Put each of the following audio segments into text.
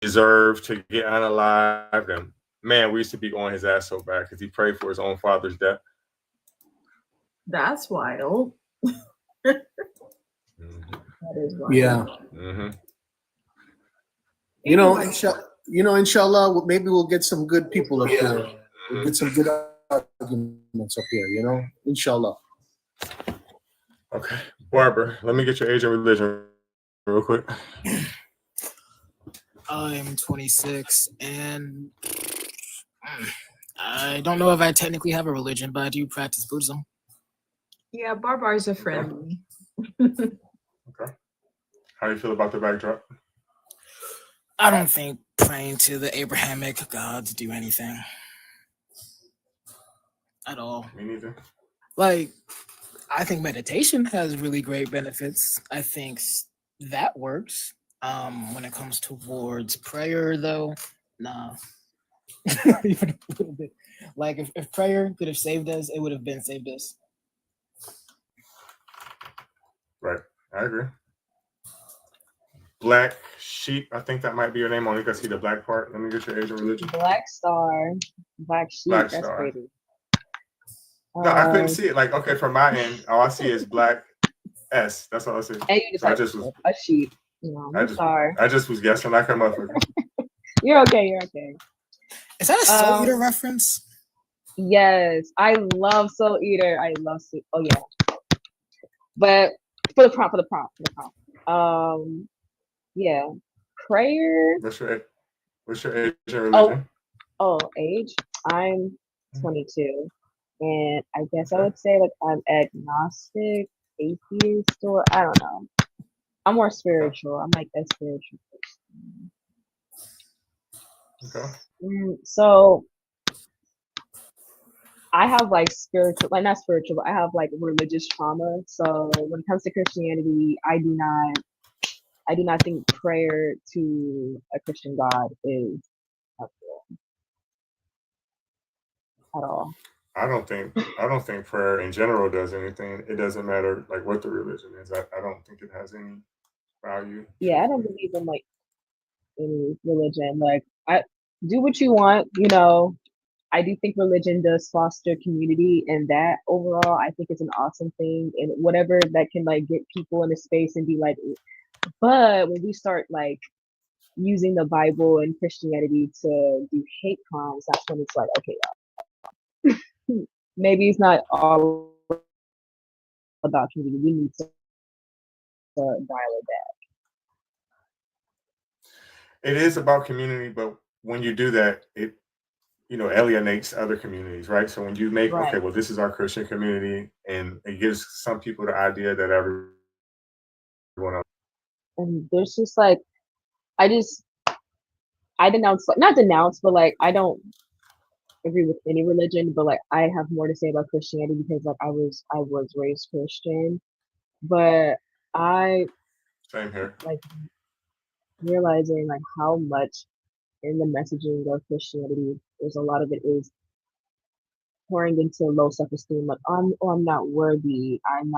deserved to get unalived. And man, we used to be on his ass so bad because he prayed for his own father's death. That's wild. Mhm. That is wild. Yeah. Mhm. Inshallah, maybe we'll get some good people up here. We'll get some good arguments up here, Inshallah. Okay, Barber, let me get your age and religion real quick. I'm 26, and I don't know if I technically have a religion, but I do practice Buddhism. Yeah, barbars are friendly. Okay. How do you feel about the backdrop? I don't think praying to the Abrahamic gods do anything at all. Me neither. Like, I think meditation has really great benefits. I think that works. When it comes towards prayer, though, nah. Not even a little bit. Like, if prayer could have saved us, it would have been saved us. Right, I agree. Black Sheep, I think that might be your name. Only because see the black part. Let me get your age and religion. Black Star, Black Sheep. Black That's Star. crazy. No, I couldn't see it. Like, okay, from my end, all I see is Black S. That's all I see. And you just So I like just was, a sheep. I just was guessing like a motherfucker. You're okay. You're okay. Is that a Soul Eater reference? Yes, I love Soul Eater. I love Soul. Oh yeah. But for the prompt. Yeah. Prayer. What's your age and religion? Oh, age. I'm 22, and I guess I would say like I'm agnostic, atheist, or I don't know. I'm more spiritual. I'm like a spiritual person. Okay. So I have like spiritual, like not spiritual, but I have like religious trauma. So when it comes to Christianity, I do not think prayer to a Christian God is helpful at all. I don't think prayer in general does anything. It doesn't matter like what the religion is. I don't think it has any value. Yeah, I don't believe in like any religion. Like I do what you want, I do think religion does foster community, and that overall I think is an awesome thing, and whatever that can like get people in a space and be like, but when we start like using the Bible and Christianity to do hate crimes, that's when it's like, okay, maybe it's not all about community. We need to dial it back. It is about community, but when you do that, it alienates other communities, right? So when you make, Right. okay, well, this is our Christian community, and it gives some people the idea that everyone else. And there's just like, I denounce, like, not denounce, but like, I don't agree with any religion, but like, I have more to say about Christianity because like, I was raised Christian, but Same here. like realizing like how much in the messaging of Christianity, there's a lot of it is pouring into low self-esteem, like I'm not worthy, I'm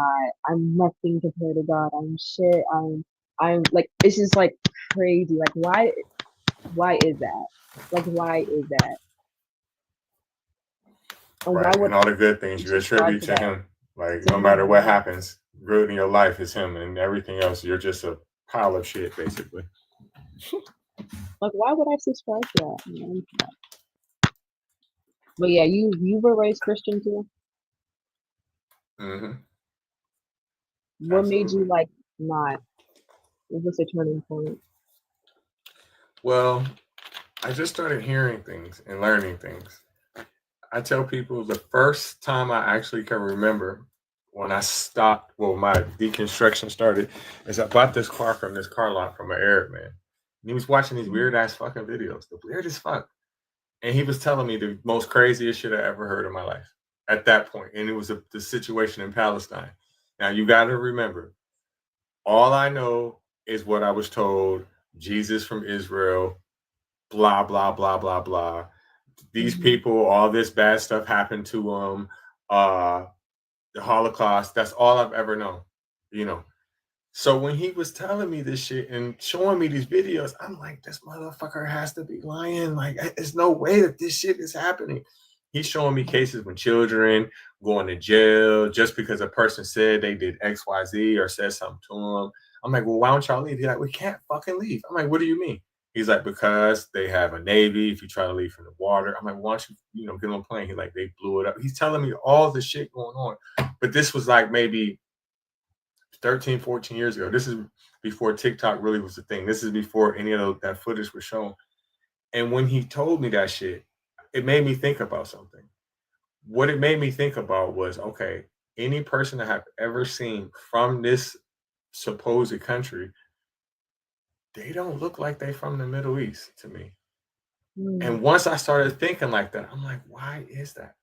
nothing compared to God, I'm shit, I'm like, it's just like crazy. Like why is that? Like why is that? And Right. why would And all the good things you attribute to him. Like no matter what happens, good in your life is him, and everything else, you're just a pile of shit, basically. Like why would I subscribe to that? Man? But yeah, you were raised Christian too? Mm-hmm. What made you like not? Was this a turning point? Well, I just started hearing things and learning things. I tell people the first time I actually can remember when I stopped, well, my deconstruction started, is I bought this car from this car lot from an Arab man. And he was watching these weird ass fucking videos, the weirdest fuck. And he was telling me the most craziest shit I ever heard in my life at that point. And it was the situation in Palestine. Now, you got to remember, all I know is what I was told, Jesus from Israel, blah, blah, blah, blah, blah. These people, all this bad stuff happened to them. The Holocaust, that's all I've ever known, So when he was telling me this shit and showing me these videos, I'm like, this motherfucker has to be lying. Like, there's no way that this shit is happening. He's showing me cases when children going to jail just because a person said they did XYZ or said something to them. I'm like, well, why don't y'all leave? He's like, we can't fucking leave. I'm like, what do you mean? He's like, because they have a Navy. If you try to leave from the water, I'm like, why don't you, get on a plane? He's like, they blew it up. He's telling me all the shit going on. But this was like maybe 13, 14 years ago. This is before TikTok really was a thing. This is before any of that footage was shown. And when he told me that shit, it made me think about something. What it made me think about was, okay, any person that I've ever seen from this supposed country, they don't look like they from the Middle East to me. And once I started thinking like that, I'm like, why is that?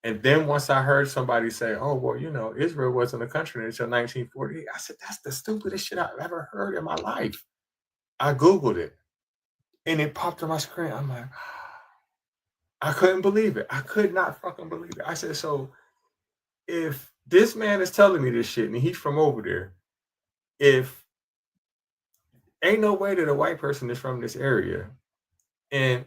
And then once I heard somebody say, oh, well, Israel wasn't a country until 1948, I said, that's the stupidest shit I've ever heard in my life. I Googled it and it popped on my screen. I'm like, I couldn't believe it. I could not fucking believe it. I said, so if this man is telling me this shit and he's from over there, if ain't no way that a white person is from this area, and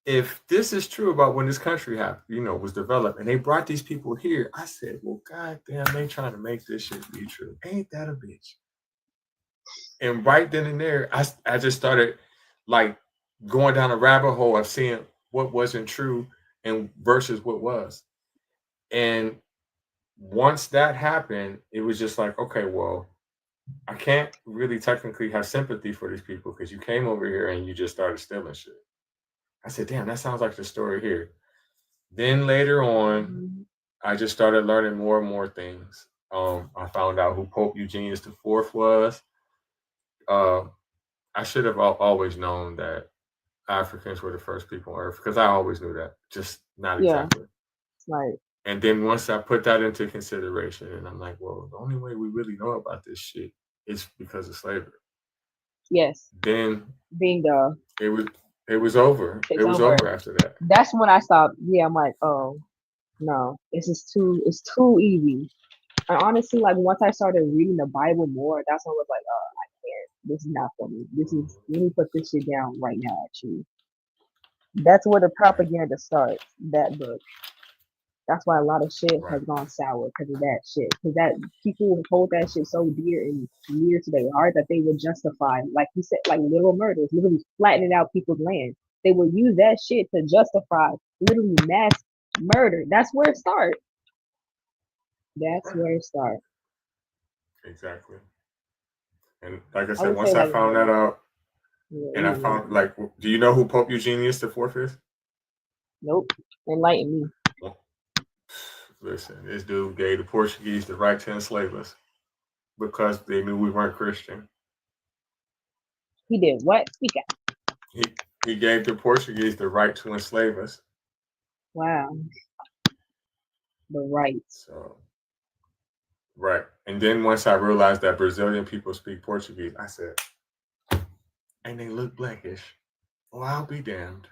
if this is true about when this country was developed and they brought these people here, I said, well, goddamn, they trying to make this shit be true. Ain't that a bitch? And right then and there, I just started like going down a rabbit hole of seeing what wasn't true and versus what was. And once that happened, it was just like, okay, well, I can't really technically have sympathy for these people because you came over here and you just started stealing shit. I said, damn, that sounds like the story here. Then later on, I just started learning more and more things. I found out who Pope Eugenius IV was. I should have always known that Africans were the first people on Earth because I always knew that, just not exactly. Right. And then once I put that into consideration, and I'm like, well, the only way we really know about this shit is because of slavery. Yes. Then bingo. It was over. It was over after that. That's when I stopped. Yeah, I'm like, oh no, it's too easy. And honestly, like once I started reading the Bible more, that's when I was like, oh, I can't. This is not for me. Let me put this shit down right now. Actually, that's where the propaganda starts. That book. That's why a lot of shit has gone sour because of that shit. Because that people hold that shit so dear and near to their heart that they would justify, like you said, like literal murders, literally flattening out people's land. They would use that shit to justify literally mass murder. That's where it starts. That's where it starts. Exactly. And like I said, once I found that out, and I found do you know who Pope Eugenius IV is? Nope. Enlighten me. Listen, this dude gave the Portuguese the right to enslave us because they knew we weren't Christian. He did what? He gave the Portuguese the right to enslave us. Wow. The right. So, right. And then once I realized that Brazilian people speak Portuguese, I said, and they look blackish. Oh, I'll be damned.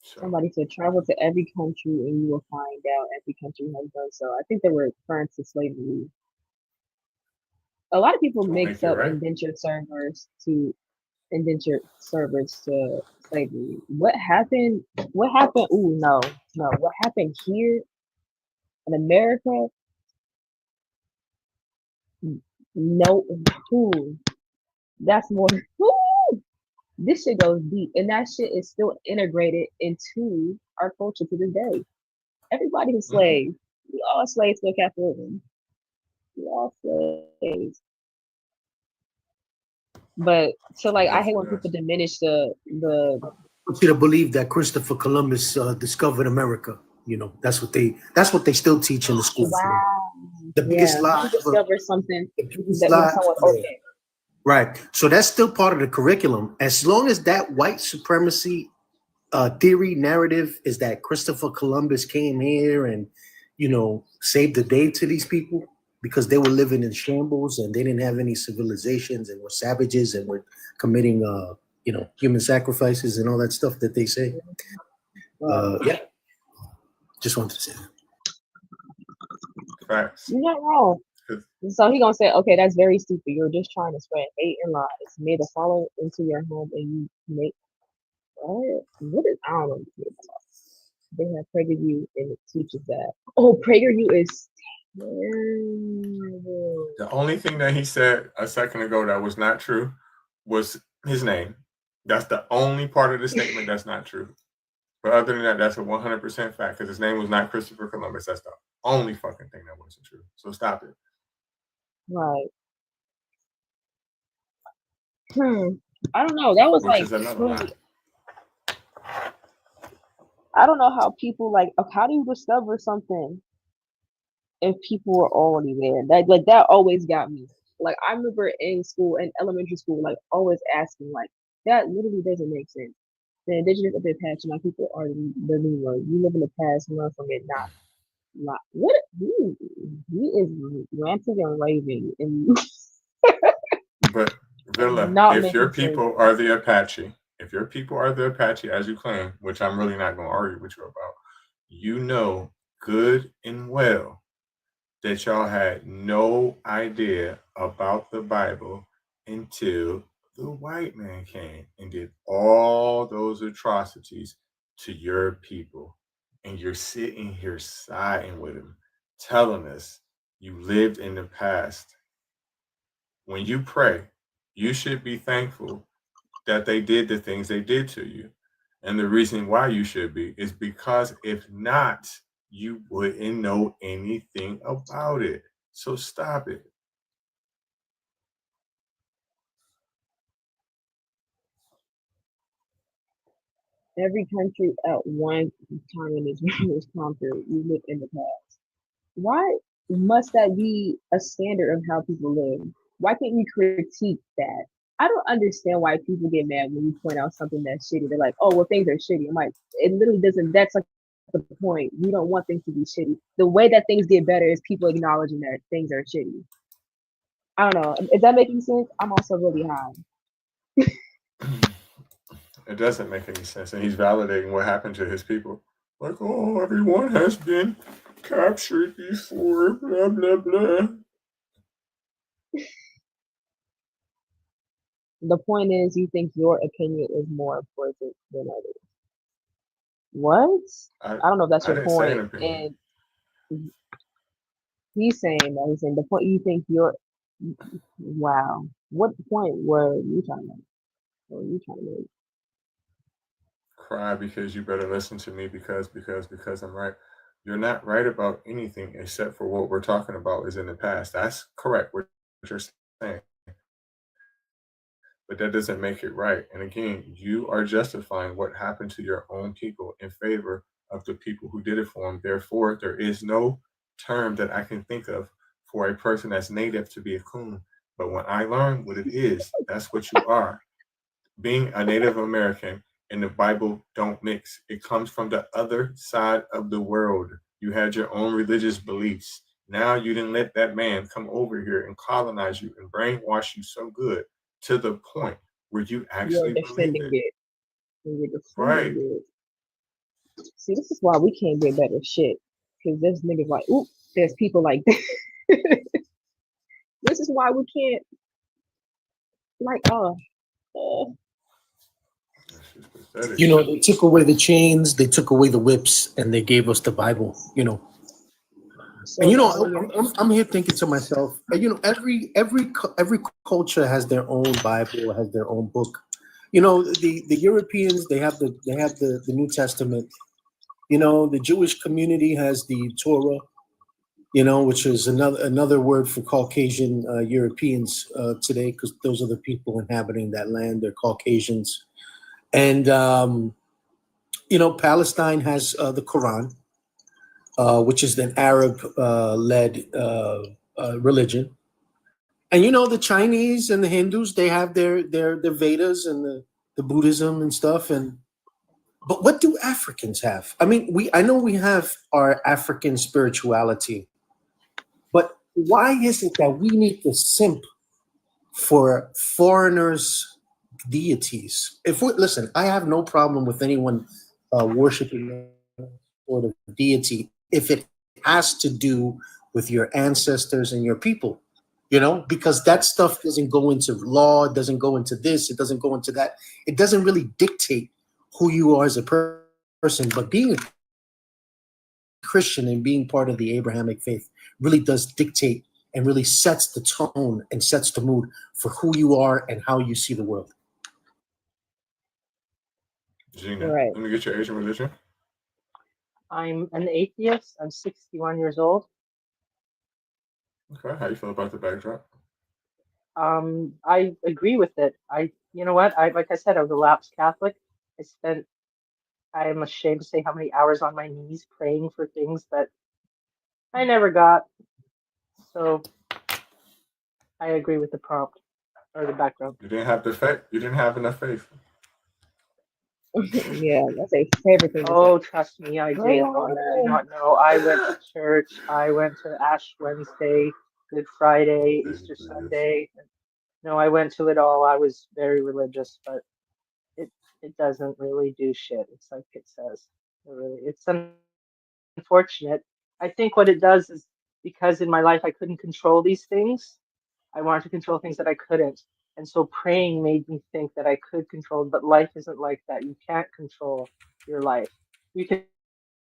So. Somebody said travel to every country and you will find out every country has done so. I think they were referring to slavery. A lot of people mix up indentured servers to slavery. What happened? Ooh, no. What happened here in America? No. Ooh, that's more. Ooh, this shit goes deep, and that shit is still integrated into our culture to this day. Everybody's a slave. We all slaves to capitalism. We all slaves. But so like I hate when people diminish the I want you to believe that Christopher Columbus discovered America. That's what they still teach in the school. Wow. The biggest lie. Discover something that okay. Right. So that's still part of the curriculum. As long as that white supremacy theory narrative is that Christopher Columbus came here and, saved the day to these people because they were living in shambles and they didn't have any civilizations and were savages and were committing, human sacrifices and all that stuff that they say. Yeah. Just wanted to say that. Facts. You're not wrong. So he gonna say, okay, that's very stupid. You're just trying to spread hate and lies. May the follow into your home and you make what? What is I don't know what this is about. They have PragerU and it teaches that. Oh, PragerU is terrible. The only thing that he said a second ago that was not true was his name. That's the only part of the statement that's not true. But other than that, that's a 100% fact because his name was not Christopher Columbus. That's the only fucking thing that wasn't true. So stop it. Right. I don't know. That was Which like is another really, lie. I don't know how people like how do you discover something if people were already there? That always got me. Like I remember in school, in elementary school, like always asking like that literally doesn't make sense. The indigenous of the Apache, my people are the new world. You live in the past, learn from it, not lie. What he is ranting and raving and But Villa, not if your making sense. people are the Apache, if your people are the Apache as you claim, which I'm really not going to argue with you about, you know good and well that y'all had no idea about the Bible until the white man came and did all those atrocities to your people. And you're sitting here siding with him, telling us you lived in the past. When you pray, you should be thankful that they did the things they did to you. And the reason why you should be is because if not, you wouldn't know anything about it. So stop it. Every country at one time in its was conquered. We live in the past. Why must that be a standard of how people live? Why can't we critique that? I don't understand why people get mad when you point out something that's shitty. They're like, "Oh, well, things are shitty." I'm like, it literally doesn't. That's like the point. We don't want things to be shitty. The way that things get better is people acknowledging that things are shitty. I don't know. Is that making sense? I'm also really high. It doesn't make any sense. And he's validating what happened to his people. Like, oh, everyone has been captured before, blah, blah, blah. The point is, you think your opinion is more important than others. What? I, I don't know if that's I your didn't say an point. opinion. And he's saying that he's saying the point you think you're. Wow. What point were you trying to make? What were you trying to make? Cry because you better listen to me because I'm right. You're not right about anything except for what we're talking about is in the past. That's correct. What you're saying. But that doesn't make it right. And again, you are justifying what happened to your own people in favor of the people who did it for them. Therefore, there is no term that I can think of for a person that's native to be a coon. But when I learn what it is, that's what you are. Being a Native American and the Bible don't mix. It comes from the other side of the world. You had your own religious beliefs. Now you didn't let that man come over here and colonize you and brainwash you so good to the point where you You're actually believe defending it. it. You're Right. defending it. See, this is why we can't get better shit. Because there's niggas like, oop, there's people like this. This is why we can't, like, That's just pathetic. You know, they took away the chains, they took away the whips, and they gave us the Bible. You know, so and you know, now I'm here thinking to myself, you know, every culture has their own Bible, has their own book. You know, the Europeans they have the New Testament. You know, the Jewish community has the Torah. You know, which is another word for Caucasian Europeans today, because those are the people inhabiting that land. They're Caucasians, and you know, Palestine has the Quran, which is an Arab-led religion. And you know, the Chinese and the Hindus, they have their Vedas and the Buddhism and stuff. And but what do Africans have? I mean, I know we have our African spirituality, but why is it that we need to simp for foreigners' deities? Listen, I have no problem with anyone worshiping sort of deity if it has to do with your ancestors and your people, you know, because that stuff doesn't go into law, it doesn't go into this, it doesn't go into that. It doesn't really dictate who you are as a person, but being a Christian and being part of the Abrahamic faith really does dictate and really sets the tone and sets the mood for who you are and how you see the world. Gina, Right. let me get your age and religion. I'm an atheist. I'm 61 years old. Okay, how you feel about the backdrop? I agree with it. You know what? Like I said, I was a lapsed Catholic. I spent, I am ashamed to say how many hours on my knees praying for things that I never got. So I agree with the prompt or the background. You didn't have the faith. You didn't have enough faith. Yeah, that's a favorite thing to say. Oh, trust me, I did. Oh, you do not know. I went to church. I went to Ash Wednesday, Good Friday, Easter Sunday. No, I went to it all. I was very religious, but it it doesn't really do shit. It's like it says. It's unfortunate. I think what it does is because in my life I couldn't control these things. I wanted to control things that I couldn't. And so praying made me think that I could control, but life isn't like that. You can't control your life. You can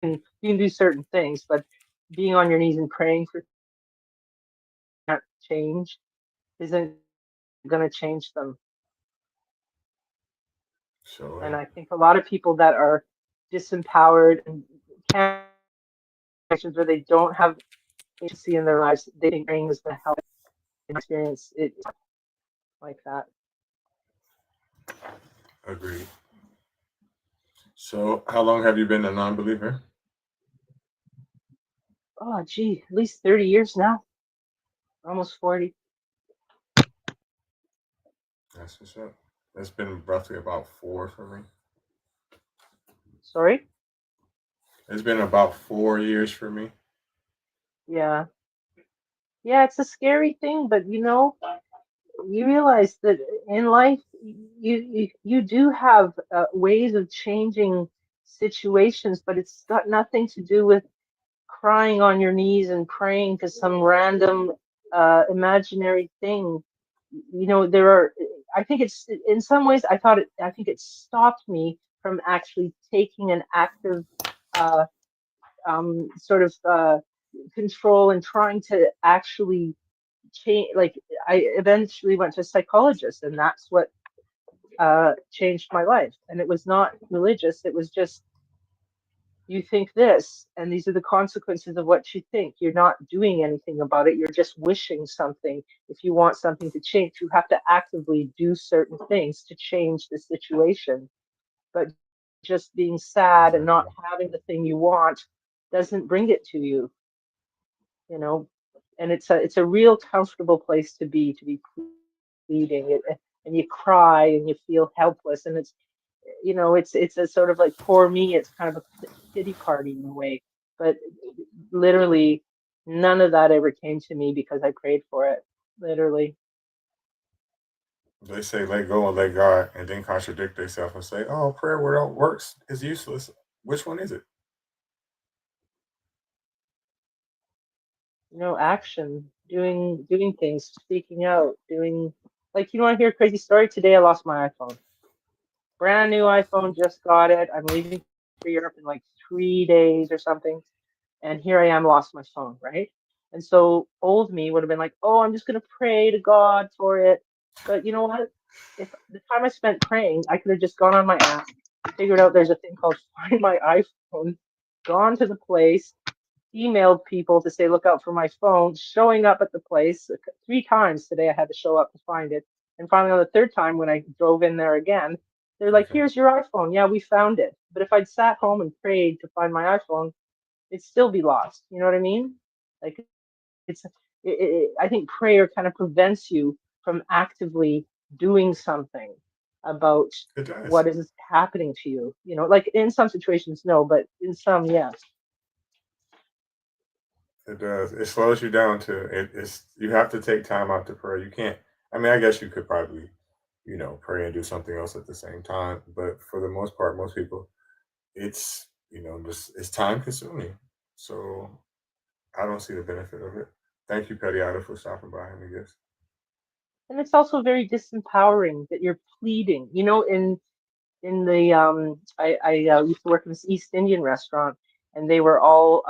you can do certain things, but being on your knees and praying for that change isn't going to change them. So, And I think a lot of people that are disempowered and can't where they don't have agency in their lives, they think praying is going to help experience it like that. agreed. So, how long have you been a non-believer? Oh, gee, at least 30 years now, almost 40. That's what's up. It's been roughly about 4 for me. Sorry? It's been about 4 years for me. Yeah. Yeah, it's a scary thing, but you realize that in life, you do have ways of changing situations, but it's got nothing to do with crying on your knees and praying to some random imaginary thing. There are, I think it's, in some ways, I think it stopped me from actually taking an active uh, sort of control and trying to actually change. Like, I eventually went to a psychologist, and that's what changed my life. And it was not religious, it was just, you think this, and these are the consequences of what you think. You're not doing anything about it, you're just wishing something. If you want something to change, you have to actively do certain things to change the situation. But just being sad and not Exactly. having the thing you want doesn't bring it to you, you know. And it's a real comfortable place to be pleading it, and you cry and you feel helpless, and it's a sort of like, for me it's kind of a pity party in a way, but literally none of that ever came to me because I prayed for it, literally. They say let go and let God, and then contradict themselves and say, "Oh, prayer without works is useless." Which one is it? Action, doing things, speaking out, doing, like, you want to hear a crazy story? Today I lost my iPhone. Brand new iPhone, just got it. I'm leaving for Europe in like 3 days or something. And here I am, lost my phone, right? And so old me would have been like, oh, I'm just going to pray to God for it. But you know what? If the time I spent praying, I could have just gone on my app, figured out there's a thing called Find My iPhone, gone to the place, emailed people to say, look out for my phone, showing up at the place 3 times today. I had to show up to find it. And finally, on the third time, when I drove in there again, they're like, Okay. here's your iPhone. Yeah, we found it. But if I'd sat home and prayed to find my iPhone, it'd still be lost. You know what I mean? Like, I think prayer kind of prevents you from actively doing something about It does. what is happening to you. Like in some situations, no, but in some, yes. It does. It slows you down to it. It's you have to take time out to pray. You can't. I mean, I guess you could probably, pray and do something else at the same time. But for the most part, most people, it's just it's time consuming. So I don't see the benefit of it. Thank you, Petty for stopping by, I guess. And it's also very disempowering that you're pleading. You know, in the I used to work in this East Indian restaurant, and they were all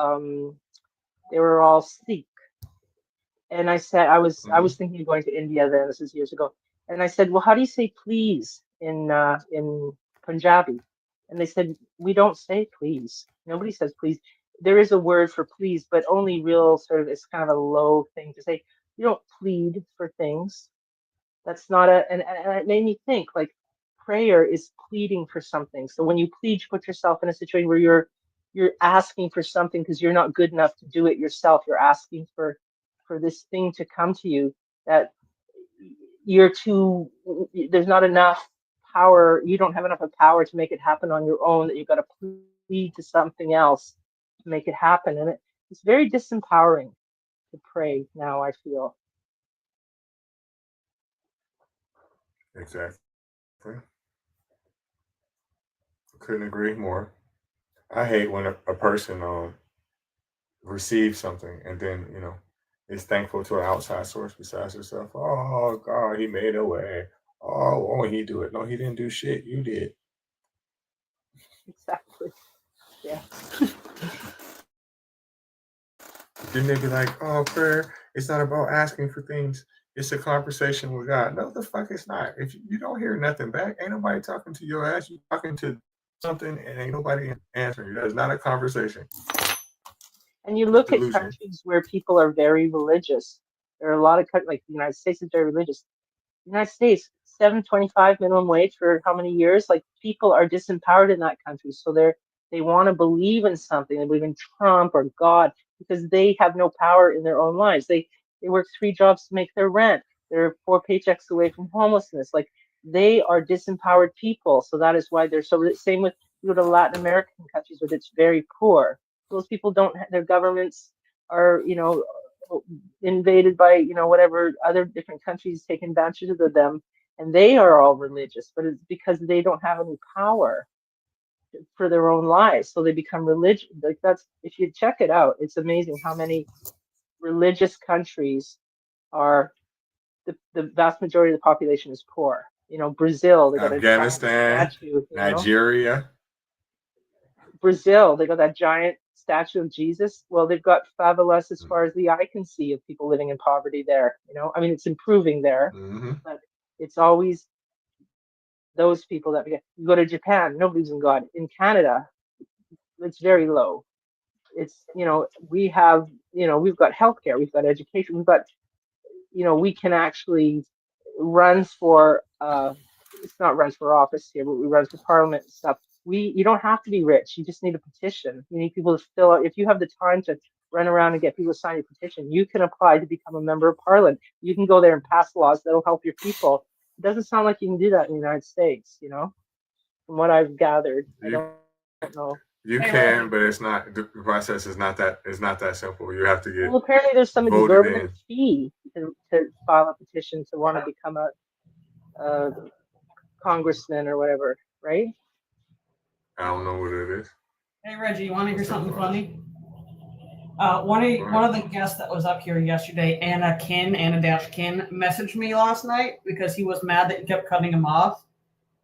Sikh. And I said I was thinking of going to India then. This is years ago. And I said, well, how do you say please in Punjabi? And they said, we don't say please. Nobody says please. There is a word for please, but only real sort of it's kind of a low thing to say. You don't plead for things. That's not and it made me think like prayer is pleading for something. So when you plead, you put yourself in a situation where you're asking for something because you're not good enough to do it yourself. You're asking for this thing to come to you that you're too there's not enough power, you don't have enough of power to make it happen on your own, that you've got to plead to something else to make it happen. And it's very disempowering to pray now, I feel. Exactly. Couldn't agree more. I hate when a person receives something and then, is thankful to an outside source besides herself. Oh God, he made a way. Oh, won't he do it? No, he didn't do shit. You did. Exactly. Yeah. Then they be like, oh, prayer, it's not about asking for things. It's a conversation with God. No, the fuck it's not. If you don't hear nothing back, ain't nobody talking to your ass. You talking to something and ain't nobody answering you. That is not a conversation. And you look at countries where people are very religious. There are a lot of countries, like the United States is very religious. The United States, $7.25 minimum wage for how many years? Like people are disempowered in that country. So they want to believe in something. They believe in Trump or God because they have no power in their own lives. They work 3 jobs to make their rent. They're 4 paychecks away from homelessness. Like they are disempowered people. So that is why they're so. Same with you go to Latin American countries where it's very poor. Those people don't. Their governments are invaded by whatever other different countries taking advantage of them, and they are all religious, but it's because they don't have any power for their own lives, so they become religious. Like that's, if you check it out, it's amazing how many religious countries are the vast majority of the population is poor. Brazil, they got Afghanistan, a statue, Nigeria. Brazil, they got that giant statue of Jesus. Well, they've got favelas as far as the eye can see of people living in poverty there. I mean, it's improving there, but it's always those people that you go to Japan, nobody's in God. In Canada, it's very low. It's, we have, we've got healthcare, we've got education, we've got, we can actually run for, it's not runs for office here, but we run for parliament and stuff. You don't have to be rich. You just need a petition. You need people to fill out. If you have the time to run around and get people to sign a petition, you can apply to become a member of parliament. You can go there and pass laws that'll help your people. It doesn't sound like you can do that in the United States, from what I've gathered. I don't know. You can, but it's not. The process is not that. It's not that simple. You have to get. Well, apparently there's some exorbitant fee to file a petition to want to become a congressman or whatever, right? I don't know what it is. Hey Reggie, you want to hear something funny? One of the guests that was up here yesterday, Anna Kin, messaged me last night because he was mad that you kept cutting him off,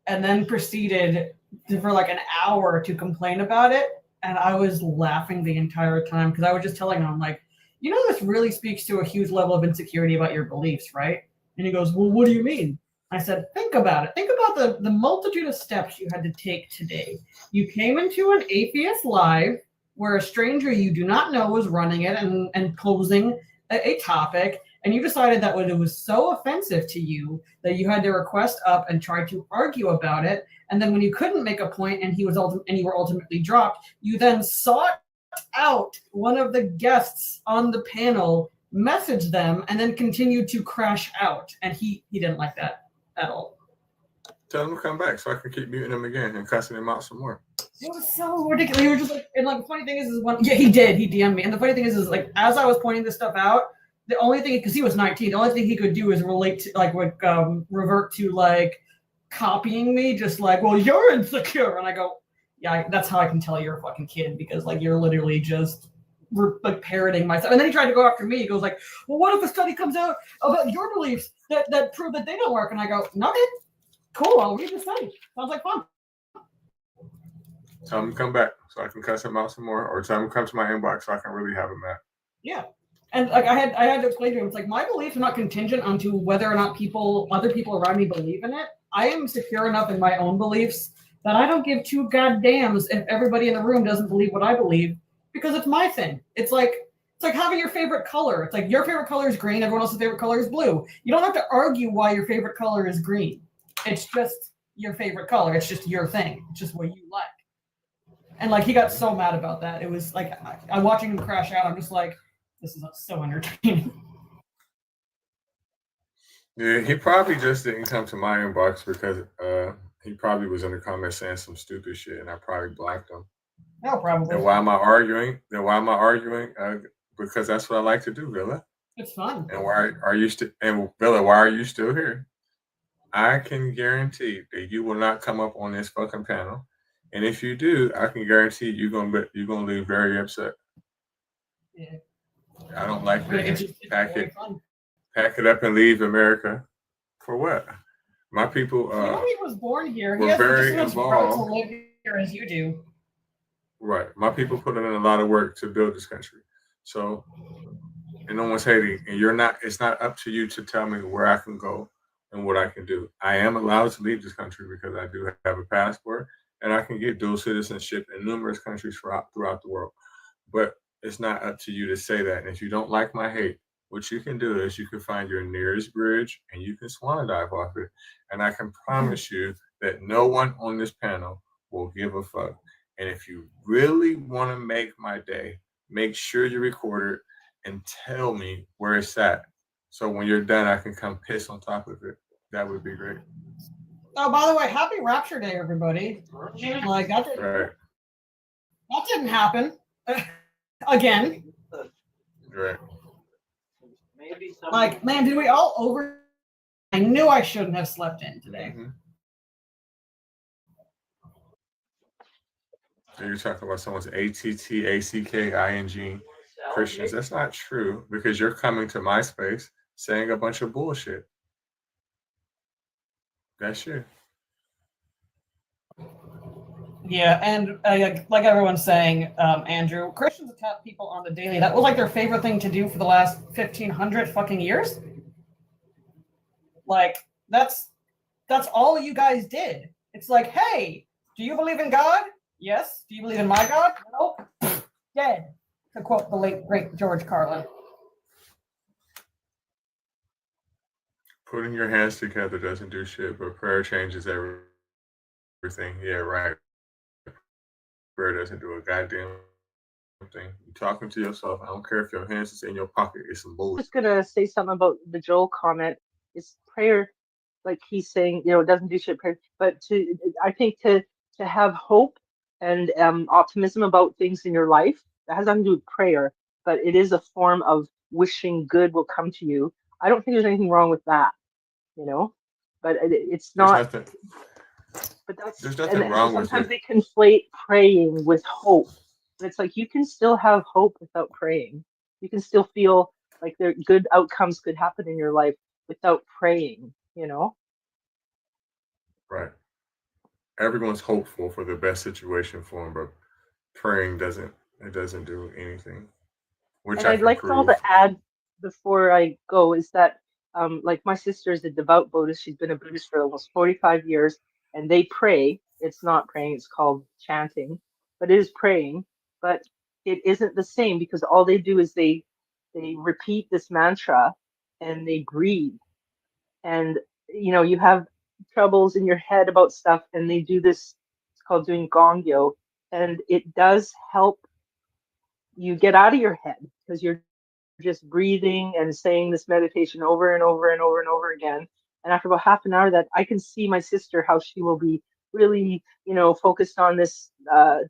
and then proceeded for like an hour to complain about it. And I was laughing the entire time because I was just telling him, like, this really speaks to a huge level of insecurity about your beliefs, right? And he goes, well, what do you mean? I said, think about it. Think about the multitude of steps you had to take today. You came into an atheist live where a stranger you do not know was running it and posing a topic, and you decided that it was so offensive to you that you had to request up and try to argue about it. And then when you couldn't make a point and you were ultimately dropped, you then sought out one of the guests on the panel, messaged them, and then continued to crash out. And he didn't like that at all. Tell him to come back so I can keep muting him again and cussing him out some more. It was so ridiculous. You were just like, and like the funny thing is he did. He DM'd me. And the funny thing is like, as I was pointing this stuff out, the only thing, because he was 19, the only thing he could do is relate to, revert to like copying me, just like, well, you're insecure. And I go, yeah, that's how I can tell you're a fucking kid, because like you're literally just like parroting myself. And then he tried to go after me. He goes like, well, what if a study comes out about your beliefs that prove that they don't work? And I go, no, man, cool, I'll read the study. Sounds like fun. Tell him to come back so I can cuss him out some more, or tell him to come to my inbox so I can really have him mad. Yeah. And like I had to explain to him, it's like my beliefs are not contingent onto whether or not other people around me believe in it. I am secure enough in my own beliefs that I don't give two goddams if everybody in the room doesn't believe what I believe, because it's my thing. It's like having your favorite color. It's like your favorite color is green, everyone else's favorite color is blue. You don't have to argue why your favorite color is green. It's just your favorite color. It's just your thing. It's just what you like. And like he got so mad about that. It was like I'm watching him crash out. I'm just like, this is so entertaining. Yeah, he probably just didn't come to my inbox because he probably was in the comments saying some stupid shit, and I probably blocked him. No, probably. And why am I arguing? Because that's what I like to do, Villa. It's fun. And why are you still? And Villa, why are you still here? I can guarantee that you will not come up on this fucking panel, and if you do, I can guarantee you're gonna leave very upset. Yeah. I don't like It's that. fun. Pack it up and leave America. For what? My people. He was born here. He were has very just as much involved. right to live here as you do. Right. My people put in a lot of work to build this country. So, and no one's hating. And it's not up to you to tell me where I can go and what I can do. I am allowed to leave this country because I do have a passport and I can get dual citizenship in numerous countries throughout the world. But it's not up to you to say that. And if you don't like my hate, what you can do is you can find your nearest bridge and you can swan dive off it. And I can promise you that no one on this panel will give a fuck. And if you really want to make my day, make sure you record it and tell me where it's at. So when you're done, I can come piss on top of it. That would be great. Oh, by the way, happy Rapture Day, everybody. Like that didn't happen. Again. Right. Maybe like, man, did we all over? I knew I shouldn't have slept in today. Mm-hmm. You're talking about someone's ATTACKING Christians. That's not true because you're coming to my space saying a bunch of bullshit. That's you. Yeah, and like everyone's saying, Andrew, Christians attack people on the daily. That was like their favorite thing to do for the last 1,500 fucking years. Like, that's all you guys did. It's like, hey, do you believe in God? Yes. Do you believe in my God? Nope. Dead. To quote the late, great George Carlin. Putting your hands together doesn't do shit, but prayer changes everything. Yeah, right. Prayer doesn't do a goddamn thing. You're talking to yourself. I don't care if your hands is in your pocket. It's some bullshit. I'm just gonna say something about the Joel comment. Is prayer, like he's saying, it doesn't do shit. Prayer, but I think to have hope and optimism about things in your life, that has nothing to do with prayer, but it is a form of wishing good will come to you. I don't think there's anything wrong with that, but it's not. But there's nothing wrong with it. Sometimes they conflate praying with hope. And it's like you can still have hope without praying. You can still feel like there good outcomes could happen in your life without praying, Right. Everyone's hopeful for the best situation for them, but praying doesn't do anything. Which and I'd like to also add before I go is that like my sister is a devout Buddhist. She's been a Buddhist for almost 45 years, and they pray. It's not praying, it's called chanting, but it is praying. But it isn't the same because all they do is they repeat this mantra and they breathe. And you have troubles in your head about stuff, and they do this. It's called doing gongyo, and it does help you get out of your head because you're just breathing and saying this meditation over and over and over and over again. And after about half an hour, that I can see my sister how she will be really, focused on this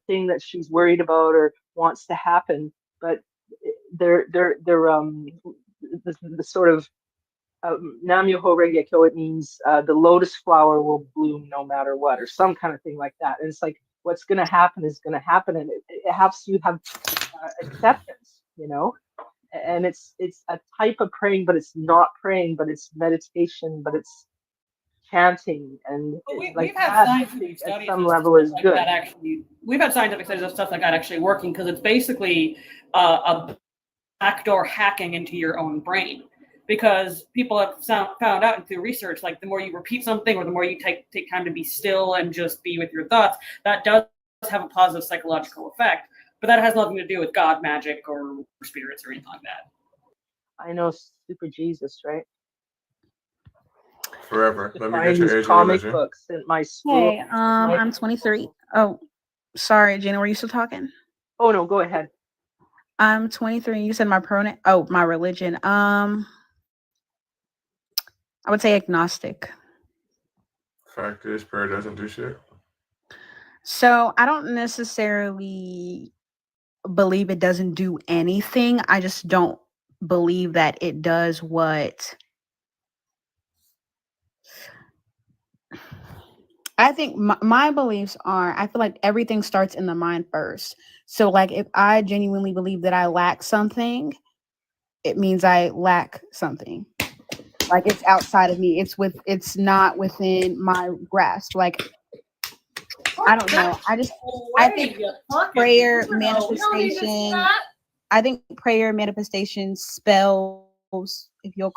thing that she's worried about or wants to happen. But they're the sort of Nam Myoho Renge Kyo, it means the lotus flower will bloom no matter what, or some kind of thing like that. And it's like what's going to happen is going to happen, and it helps you have acceptance. you know. And it's a type of praying, but it's not praying, but it's meditation, but it's chanting, and But it, we've like had that, I scientific think at studies some of level stuff is like good. that actually. We've had scientific studies of stuff like that actually working because it's basically a backdoor hacking into your own brain. Because people have found out through research, like the more you repeat something or the more you take time to be still and just be with your thoughts, that does have a positive psychological effect. But that has nothing to do with God, magic, or spirits or anything like that. I know Super Jesus, right? Forever. To Let me find get your these age and comic religion. books in my school. Hey, I'm 23. Oh, sorry, Jenna, were you still talking? Oh no, go ahead. I'm 23. You said my pronoun. Oh, my religion. I would say agnostic. Fact is, prayer doesn't do shit. So I don't necessarily believe it doesn't do anything. I just don't believe that it does what I think my beliefs are. I feel like everything starts in the mind first. So, like, if I genuinely believe that I lack something, it means I lack something. Like, it's outside of me. It's not within my grasp. Like, I don't know. I think prayer manifestation. I think prayer manifestation spells, if you'll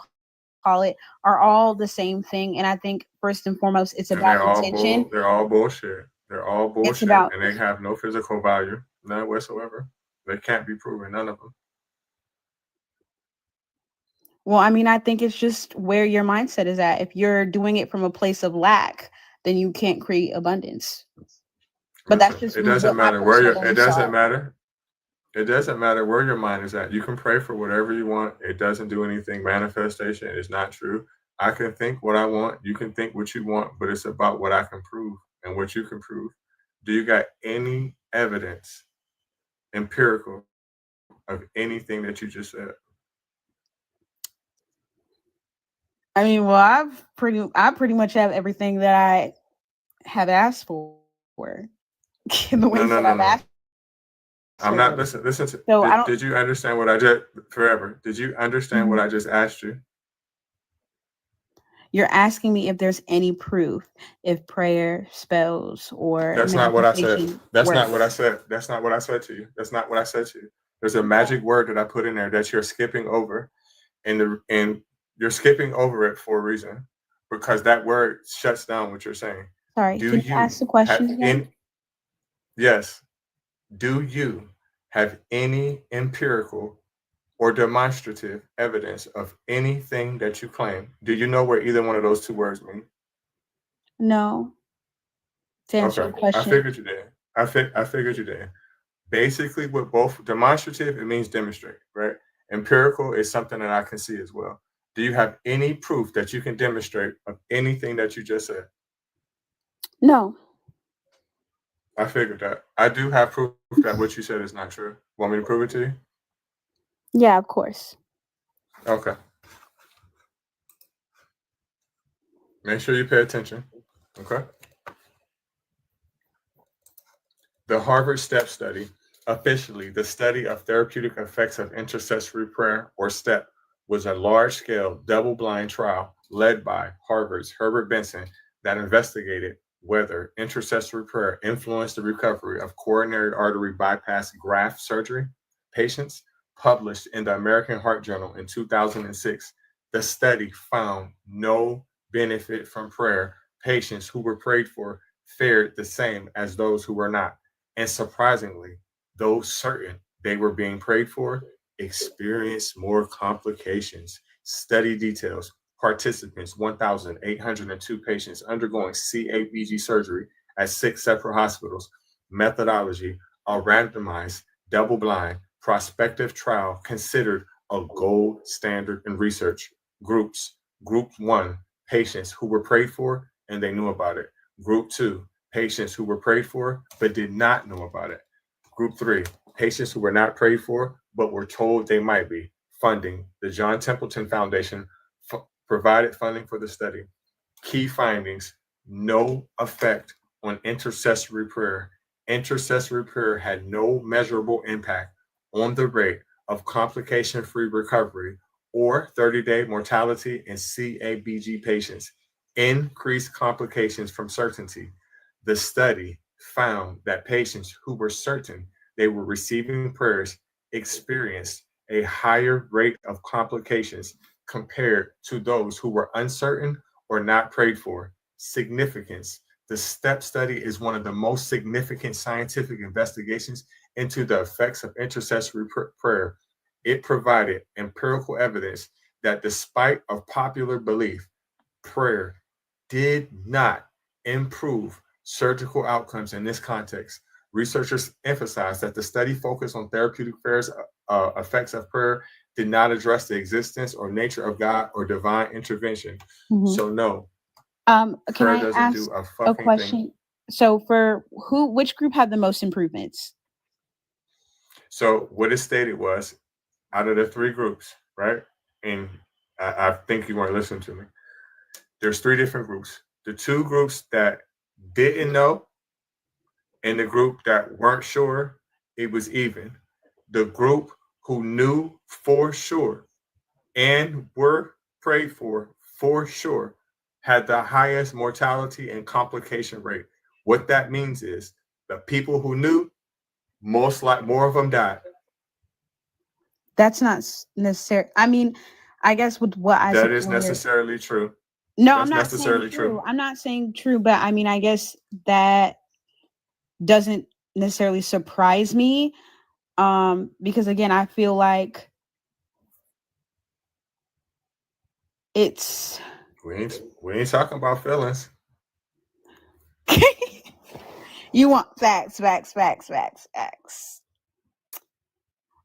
call it, are all the same thing. And I think first and foremost, it's And about intention. they're all bullshit. They're all It's bullshit, about and they have no physical value, none whatsoever. They can't be proven, none of them. well, I mean, I think it's just where your mindset is at. If you're doing it from a place of lack, then you can't create abundance. But that's Listen, just it doesn't what my matter where personal it beliefs doesn't are. matter. It doesn't matter where your mind is at. You can pray for whatever you want. It doesn't do anything. Manifestation is not true. I can think what I want. You can think what you want, but it's about what I can prove and what you can prove. Do you got any evidence, empirical, of anything that you just said? I mean, well, I pretty much have everything that I have asked for in the No, ways no, that no, I've no. asked I'm for not them. listen. So I don't. Did you understand what I just forever? Did you understand what I just asked you? You're asking me if there's any proof if prayer, spells, or That's not what I said. manifestation That's not what I works. said. That's not what I said to you. That's not what I said to you. There's a magic word that I put in there that you're skipping over, and you're skipping over it for a reason, because that word shuts down what you're saying. Sorry, Do can you you ask the question have again? in yes? Do you have any empirical or demonstrative evidence of anything that you claim? Do you know where either one of those two words mean? No. To answer Okay, your I question, figured you did. I figured you did. Basically, with both demonstrative, it means demonstrate, right? Empirical is something that I can see as well. Do you have any proof that you can demonstrate of anything that you just said? no. I figured that. I do have proof that what you said is not true. Want me to prove it to you? Yeah, of course. Okay. Make sure you pay attention. Okay. The Harvard STEP study, officially the study of therapeutic effects of intercessory prayer, or STEP, was a large-scale, double-blind trial led by Harvard's Herbert Benson that investigated whether intercessory prayer influenced the recovery of coronary artery bypass graft surgery patients. Published in the American Heart Journal in 2006, the study found no benefit from prayer. Patients who were prayed for fared the same as those who were not. And surprisingly, those certain they were being prayed for experienced more complications. Study details: participants, 1,802 patients undergoing CABG surgery at 6 separate hospitals. Methodology: a randomized, double blind, prospective trial considered a gold standard in research. Groups: Group 1, patients who were prayed for and they knew about it. Group 2, patients who were prayed for but did not know about it. Group 3, patients who were not prayed for but were told they might be. Funding: the John Templeton Foundation provided funding for the study. Key findings: no effect on intercessory prayer. Intercessory prayer had no measurable impact on the rate of complication-free recovery or 30-day mortality in CABG patients increased complications from certainty. The study found that patients who were certain they were receiving prayers experienced a higher rate of complications compared to those who were uncertain or not prayed for. Significance. The STEP study is one of the most significant scientific investigations into the effects of intercessory prayer. It provided empirical evidence that despite of popular belief, prayer did not improve surgical outcomes in this context. Researchers emphasized that the study focused on therapeutic effects of prayer, did not address the existence or nature of God or divine intervention. So no, can prayer I doesn't ask do a a fucking question? thing. So for which group had the most improvements? So what it stated was, out of the 3 groups, right? And I think you weren't listening to me. There's 3 different groups. The 2 groups that didn't know and the group that weren't sure, it was even. The group who knew for sure and were prayed for sure had the highest mortality and complication rate. What that means is the people who knew, more of them died. That's not necessary. I mean, I guess with what I That is supported. necessarily true. No, That's I'm not necessarily saying true. true. I'm not saying true, but I mean, I guess that doesn't necessarily surprise me. Because again, I feel like it's We ain't talking about feelings. you want facts.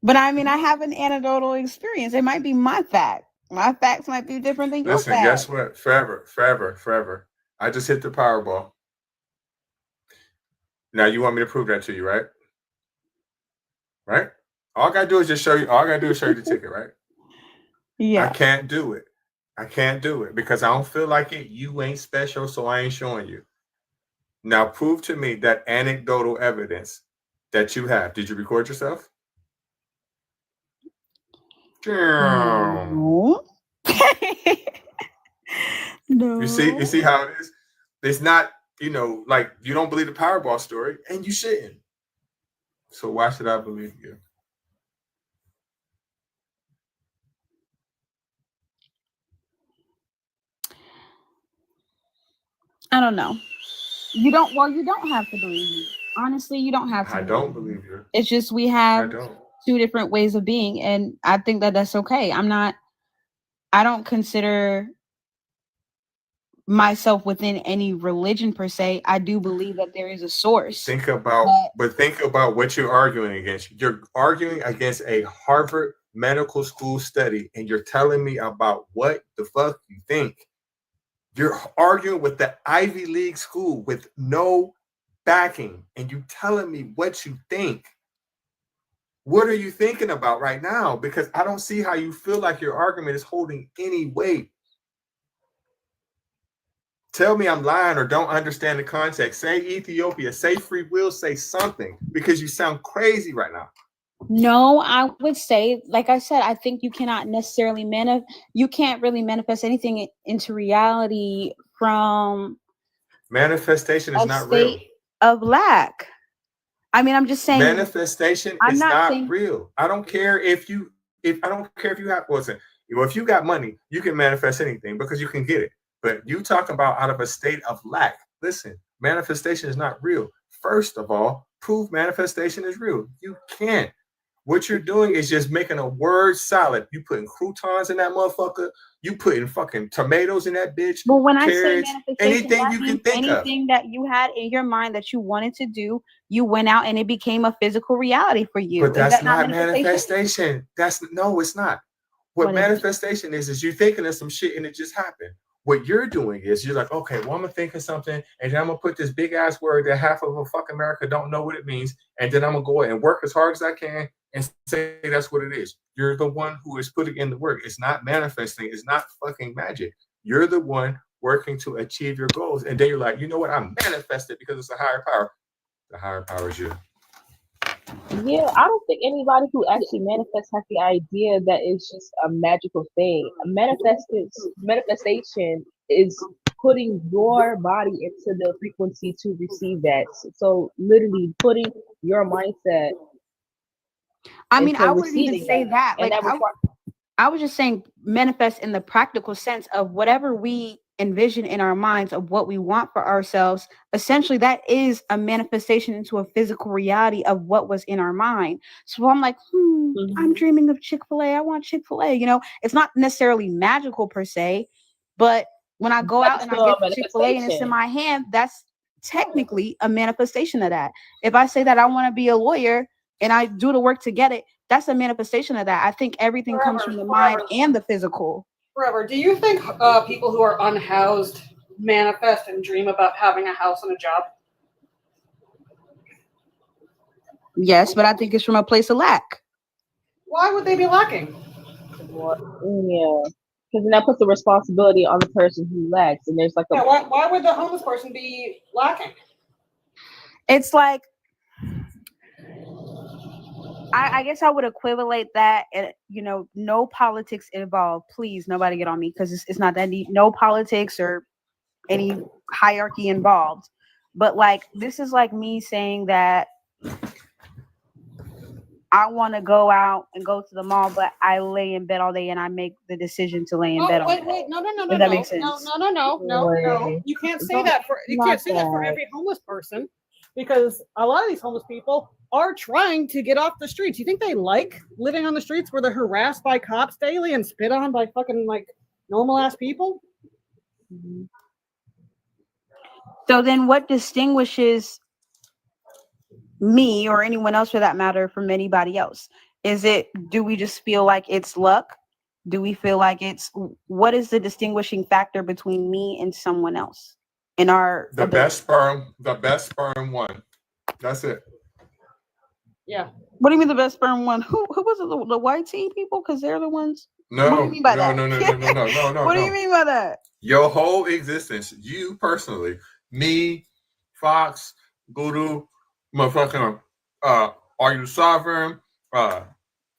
But I mean, I have an anecdotal experience. It might be my fact. My facts might be different than your Listen, facts. guess what? Forever. I just hit the Powerball. Now you want me to prove that to you, right? Right? All I gotta do is just show you. All I gotta do is show you the ticket, right? Yeah. I can't do it. I can't do it because I don't feel like it. You ain't special, so I ain't showing you. Now prove to me that anecdotal evidence that you have. Did you record yourself? No. No. You see how it is? It's not, like you don't believe the Powerball story, and you shouldn't. So why should I believe you? I don't know. You don't have to believe me. Honestly, you don't have to. I don't believe you. It's just we I have don't. 2 different ways of being, and I think that that's okay. I don't consider myself within any religion per se. I do believe that there is a source. Think about what you're arguing against. You're arguing against a Harvard medical school study, and you're telling me about what the fuck you think. You're arguing with the Ivy League school with no backing, and you telling me what you think. What are you thinking about right now? Because I don't see how you feel like your argument is holding any weight. Tell me I'm lying or don't understand the context. Say Ethiopia, say free will, say something, because you sound crazy right now. No, I would say, like I said, I think you cannot necessarily you can't really manifest anything into reality from manifestation is a not real. state of lack. I mean, I'm just saying manifestation is not real. I don't care if you have if you got money, you can manifest anything because you can get it. But you talking about out of a state of lack. Listen, manifestation is not real. First of all, prove manifestation is real. You can't. What you're doing is just making a word salad. You putting croutons in that motherfucker. You putting fucking tomatoes in that bitch. But when carrots, I say manifestation, anything you can think of. Anything that you had in your mind that you wanted to do, you went out and it became a physical reality for you. But that's not manifestation. No, it's not. What manifestation is you thinking of some shit and it just happened. What you're doing is you're like, okay, well, I'm gonna think of something, and then I'm gonna put this big ass word that half of fucking America don't know what it means, and then I'm gonna go and work as hard as I can and say that's what it is. You're the one who is putting in the work. It's not manifesting. It's not fucking magic. You're the one working to achieve your goals, and then you're like, you know what? I'm manifested because it's a higher power. The higher power is you. Yeah, I don't think anybody who actually manifests has the idea that it's just a magical thing. Manifestation is putting your body into the frequency to receive that. So literally putting your mindset I mean, into I wouldn't even receiving say that, that. and Like, that requires. I was just saying manifest in the practical sense of whatever we envision in our minds of what we want for ourselves. Essentially, that is a manifestation into a physical reality of what was in our mind. So I'm like, I'm dreaming of Chick-fil-A. I want Chick-fil-A. You know, it's not necessarily magical per se, but when I go out That's and I still a get the Chick-fil-A and it's in manifestation. my hand, that's technically a manifestation of that. If I say that I want to be a lawyer and I do the work to get it, that's a manifestation of that. I think everything comes from the mind and the physical. Forever. Do you think people who are unhoused manifest and dream about having a house and a job? Yes, but I think it's from a place of lack. Why would they be lacking? Yeah, because then that puts the responsibility on the person who lacks, and there's like a. Yeah, why would the homeless person be lacking? It's like, I guess I would equivalent that, you know, no politics involved. Please, nobody get on me because it's not that deep. No politics or any hierarchy involved. But like, this is like me saying that I want to go out and go to the mall, but I lay in bed all day and I make the decision to lay in bed all day. Wait, no, If that makes sense. No. You can't say that for every homeless person, because a lot of these homeless people are trying to get off the streets. You think they like living on the streets where they're harassed by cops daily and spit on by fucking like normal ass people? So then what distinguishes me or anyone else for that matter from anybody else? Do we just feel like it's luck? Do we feel like what is the distinguishing factor between me and someone else in our the best sperm won. That's it. Yeah. What do you mean the best sperm won? Who was it? The white tea people? Because they're the ones. No, what do you mean by that? No. What do you mean by that? Your whole existence, you personally, me, Fox, Guru, motherfucking Are You Sovereign,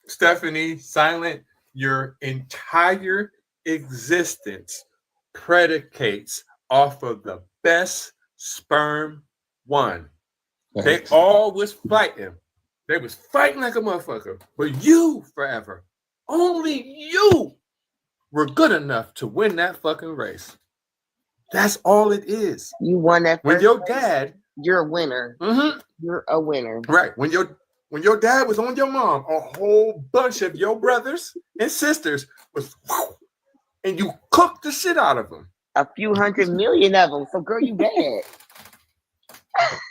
Stephanie, Silent, your entire existence predicates off of the best sperm one. They all was fighting. They was fighting like a motherfucker. But you forever, only you were good enough to win that fucking race. That's all it is. You won that when first your race, dad, you're a winner. Mm-hmm. You're a winner. Right. When your dad was on your mom, a whole bunch of your brothers and sisters was, and you cooked the shit out of them. A few 100 million of them. So, girl, you bad.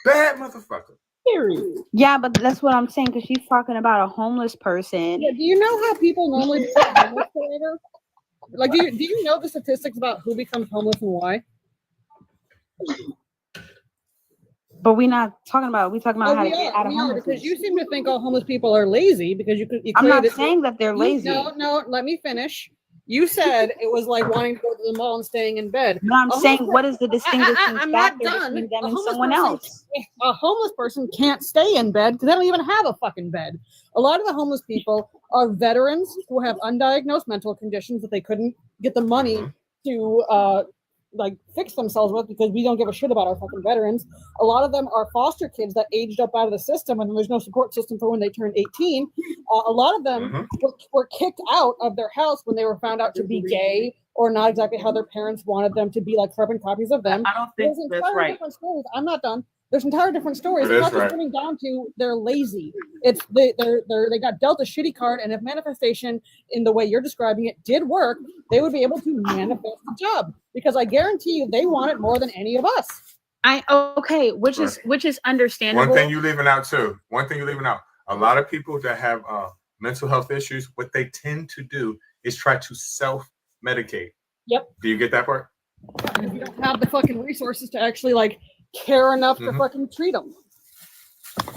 Bad motherfucker. Period. Yeah, but that's what I'm saying, because she's talking about a homeless person. Yeah, do you know how people normally become homeless forever? Like, do you know the statistics about who becomes homeless and why? But we're talking about how to get out of homelessness. Because you seem to think all homeless people are lazy because you I'm not saying that they're lazy. No, let me finish. You said it was like wanting to go to the mall and staying in bed. No, I'm saying what is the distinguishing factor between them and someone else? A homeless person can't stay in bed because they don't even have a fucking bed. A lot of the homeless people are veterans who have undiagnosed mental conditions that they couldn't get the money to like fix themselves with, because we don't give a shit about our fucking veterans. A lot of them are foster kids that aged up out of the system and there's no support system for when they turned 18. A lot of them were kicked out of their house when they were found out to be gay or not exactly how their parents wanted them to be, like carbon copies of them. I don't think that's right. Different stories. I'm not done. There's entire different stories. It's not just coming down to they're lazy. It's they got dealt a shitty card, and if manifestation in the way you're describing it did work, they would be able to manifest the job, because I guarantee you they want it more than any of us. Which is understandable. One thing you leaving out. A lot of people that have mental health issues, what they tend to do is try to self-medicate. Yep. Do you get that part? If you don't have the fucking resources to actually like care enough to fucking treat them.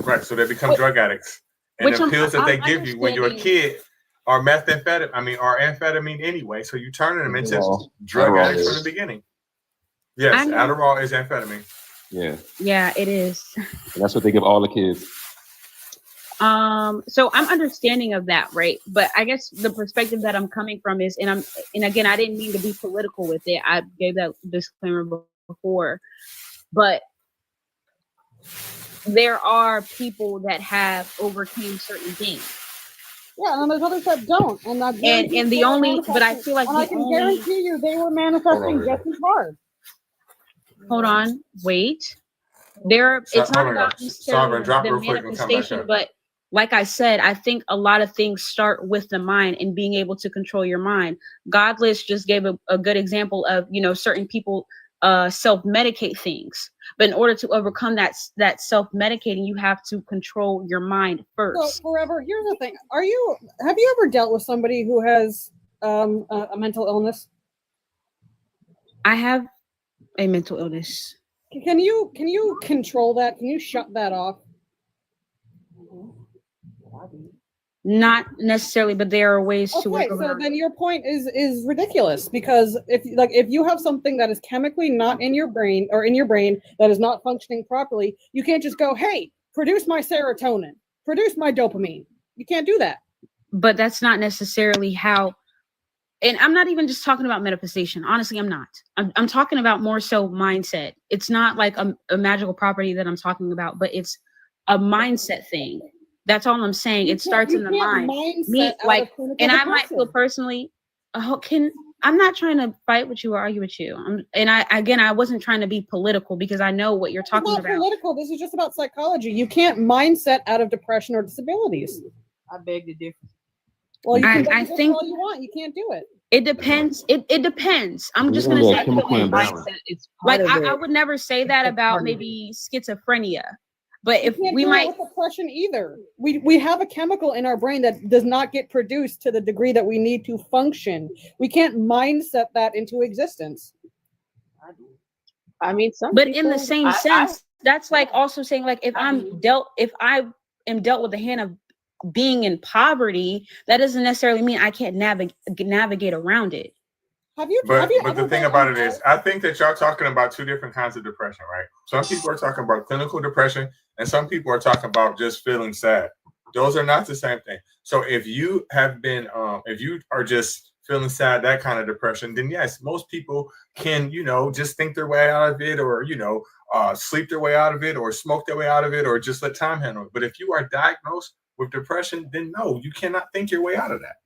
Right, so they become drug addicts. And the pills that they give you when you're a kid are amphetamine anyway, so you turn them into drug addicts from the beginning. Yes, Adderall is amphetamine. Yeah. Yeah, it is. And that's what they give all the kids. So I'm understanding of that, right? But I guess the perspective that I'm coming from is, and again, I didn't mean to be political with it. I gave that disclaimer before, but there are people that have overcame certain things. Yeah, and there's others that don't. And I guarantee And the they were only, but I manifesting- feel like and I the can only, guarantee you they were manifesting just as hard. hold on, wait. It's not Hold on, about guys. necessarily Sovereign, drop the real quick and come back manifestation, up. but like I said, I think a lot of things start with the mind and being able to control your mind. Godless just gave a good example of, certain people self-medicate things. But in order to overcome that self-medicating, you have to control your mind So first. Forever, here's the thing. Have you ever dealt with somebody who has a mental illness? I have a mental illness. Can you control that? Can you shut that off? Not necessarily, but there are ways to work Okay, so around then it. your point is ridiculous, because if you have something that is chemically not in your brain, or in your brain that is not functioning properly, you can't just go, hey, produce my serotonin, produce my dopamine. You can't do that. But that's not necessarily how. And I'm not even just talking about manifestation. Honestly, I'm not. I'm talking about more so mindset. It's not like a magical property that I'm talking about, but it's a mindset thing. That's all I'm saying. It starts in the mind. Me, like, and I might feel personally, I'm not trying to fight with you or argue with you. I wasn't trying to be political, because I know what you're talking about. It's not political. This is just about psychology. You can't mindset out of depression or disabilities. I beg to differ. Well, I think all you want. You can't do it. It depends. It depends. I'm just gonna say like I would never say that about maybe schizophrenia, but if we might with depression either. We have a chemical in our brain that does not get produced to the degree that we need to function. We can't mindset that into existence. I mean, but in the same sense, that's like also saying, like, if I am dealt with the hand of being in poverty, that doesn't necessarily mean I can't navigate around it. Have you But the thing about it is, I think that y'all talking about two different kinds of depression, right? Some people are talking about clinical depression, and some people are talking about just feeling sad. Those are not the same thing. So if you have been, if you are just feeling sad, that kind of depression, then yes, most people can, just think their way out of it, or, sleep their way out of it, or smoke their way out of it, or just let time handle it. But if you are diagnosed with depression, then no, you cannot think your way out of that.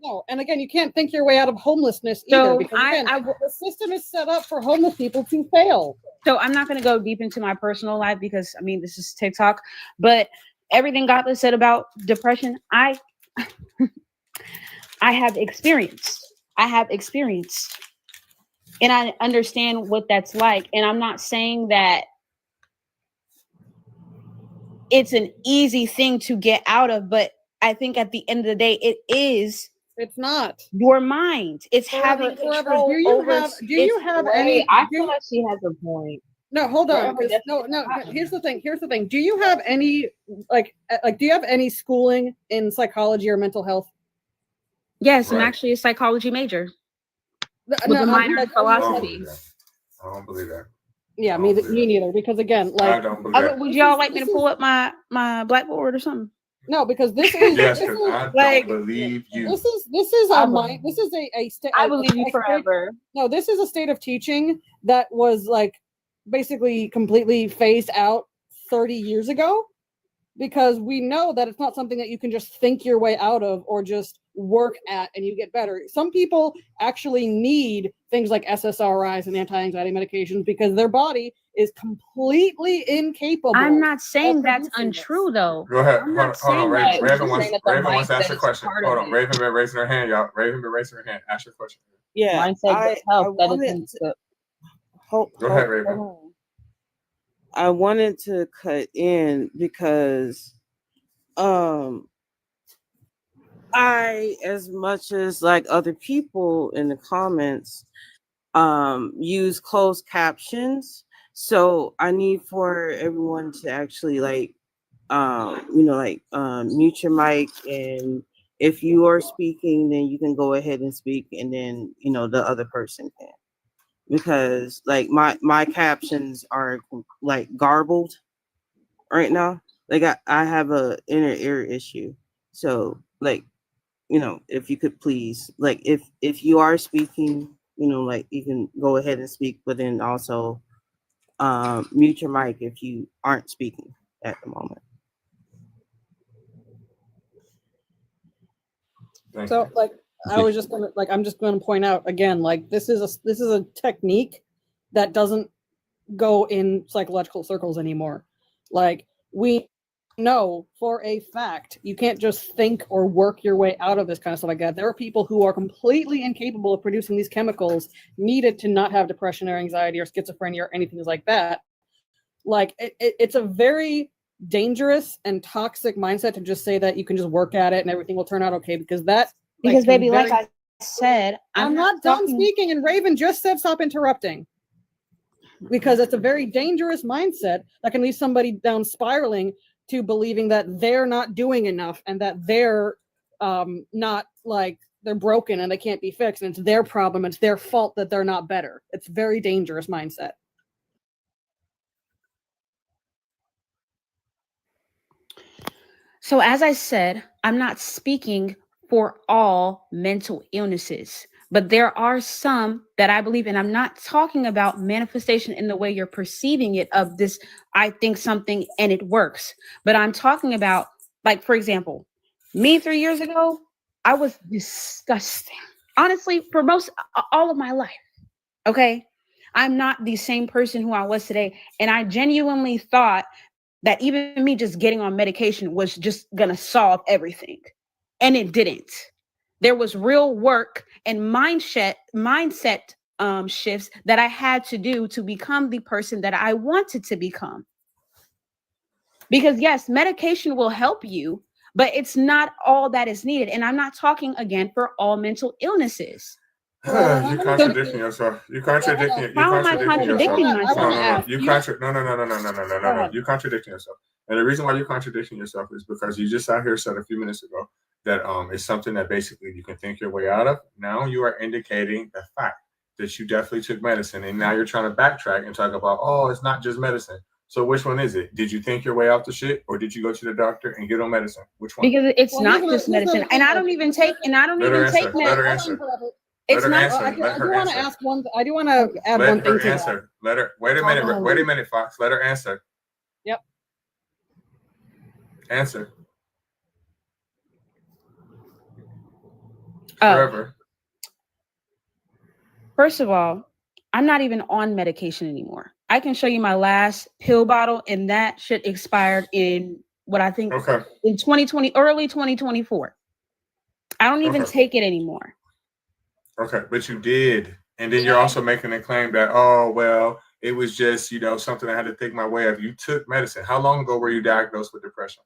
No, and again, you can't think your way out of homelessness either, because again, the system is set up for homeless people to fail. So I'm not going to go deep into my personal life, because this is TikTok, but everything Godless said about depression, I have experienced, and I understand what that's like. And I'm not saying that it's an easy thing to get out of, but I think at the end of the day, it's not your mind. It's having control over. I feel like she has a point. No, hold on. No. Here's the thing. Do you have any do you have any schooling in psychology or mental health? Yes, I'm actually a psychology major with a minor in philosophy. I don't believe that. Yeah, me neither. Because again, I don't believe that. Would y'all like me to pull up my blackboard or something? No, because this is yes, because I don't believe you. This is a state. I believe you forever. No, this is a state of teaching that was basically completely phased out 30 years ago, because we know that it's not something that you can just think your way out of or just work at and you get better. Some people actually need things like SSRIs and anti-anxiety medications because their body is completely incapable. I'm not saying that's untrue, though. Go ahead. I'm Hold on. Raven wants to ask a question. Hold on. Raven been raising her hand, y'all. Raven been raising her hand. Ask your question. Yeah. Mindset does help. Go ahead, Raven. I wanted to cut in because I, as much as like other people in the comments, use closed captions. So I need for everyone to actually mute your mic, and if you are speaking, then you can go ahead and speak, and then the other person can. Because my captions are garbled right now. like I have a inner ear issue. So like, if you could please, like if you are speaking, like you can go ahead and speak, but then also mute your mic if you aren't speaking at the moment. So like I'm just gonna point out again, like this is a technique that doesn't go in psychological circles anymore. Like we know for a fact you can't just think or work your way out of this kind of stuff like that. There are people who are completely incapable of producing these chemicals needed to not have depression or anxiety or schizophrenia or anything like that. Like it's a very dangerous and toxic mindset to just say that you can just work at it and everything will turn out okay, because baby, like I said, I'm not done speaking, and Raven just said stop interrupting, because it's a very dangerous mindset that can leave somebody down spiraling to believing that they're not doing enough and that they're not, like, they're broken and they can't be fixed and it's their problem, it's their fault that they're not better. It's a very dangerous mindset. So as I said, I'm not speaking for all mental illnesses, but there are some that I believe in. I'm not talking about manifestation in the way you're perceiving it of this, I think something and it works, but I'm talking about, like, for example, me 3 years ago, I was disgusting. Honestly, for all of my life. Okay. I'm not the same person who I was today. And I genuinely thought that even me just getting on medication was just gonna solve everything. And it didn't. There was real work and mindset shifts that I had to do to become the person that I wanted to become. Because yes, medication will help you, but it's not all that is needed. And I'm not talking again for all mental illnesses. You're contradicting yourself. You're contradicting yourself. How am I contradicting myself? No. You're contradicting yourself. And the reason why you're contradicting yourself is because you just out here said a few minutes ago that it's something that basically you can think your way out of. Now you are indicating the fact that you definitely took medicine, and now you're trying to backtrack and talk about, oh, it's not just medicine. So which one is it? Did you think your way out the shit, or did you go to the doctor and get on medicine? Which one? Because it's not just medicine, and I don't even take medicine. Let her answer. It's not. I do want to ask one. I do want to add one thing to that. Let her. Wait a minute. Wait a minute, Fox. Let her answer. Yep. Answer. Forever. First of all, I'm not even on medication anymore. I can show you my last pill bottle, and that shit expired in what I think in 2020, early 2024. I don't even take it anymore. Okay, but you did. And then you're also making a claim that, oh, well, it was just, something I had to think my way of. You took medicine. How long ago were you diagnosed with depression?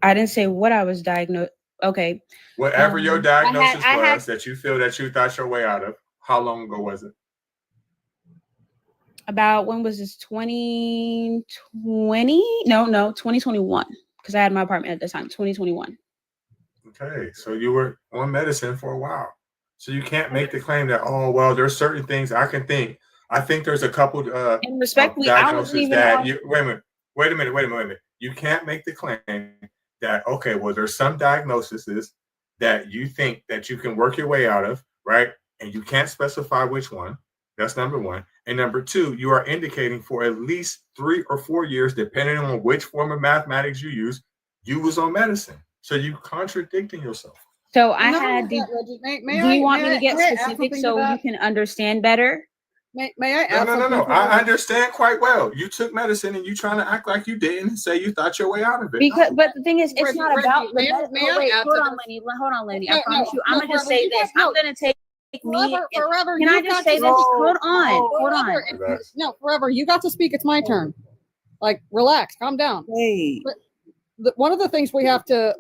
I didn't say what I was diagnosed. Okay. Whatever your diagnosis was that you feel that you thought your way out of, how long ago was it? About, when was this? 2020? No, 2021. Because I had my apartment at the time, 2021. Okay, so you were on medicine for a while. So you can't make the claim that, oh, well, there's certain things I can think. I think there's a couple and respectfully, diagnoses that you, wait a minute. You can't make the claim that, okay, well, there's some diagnoses that you think that you can work your way out of, right? And you can't specify which one. That's number one. And number two, you are indicating for at least 3 or 4 years, depending on which form of mathematics you use, you was on medicine. So you contradicting yourself. So I had. Do you want me to get specific so you can understand better? May I ask? No. I understand quite well. You took medicine and you trying to act like you didn't and say you thought your way out of it. But the thing is, it's not about the medicine. Hold on, Lenny. I promise you. I'm gonna just say this. I'm gonna take me. Forever. Can I just say this? Hold on. No, forever. You got to speak. It's my turn. Like, relax. Calm down. Hey. One of the things we have to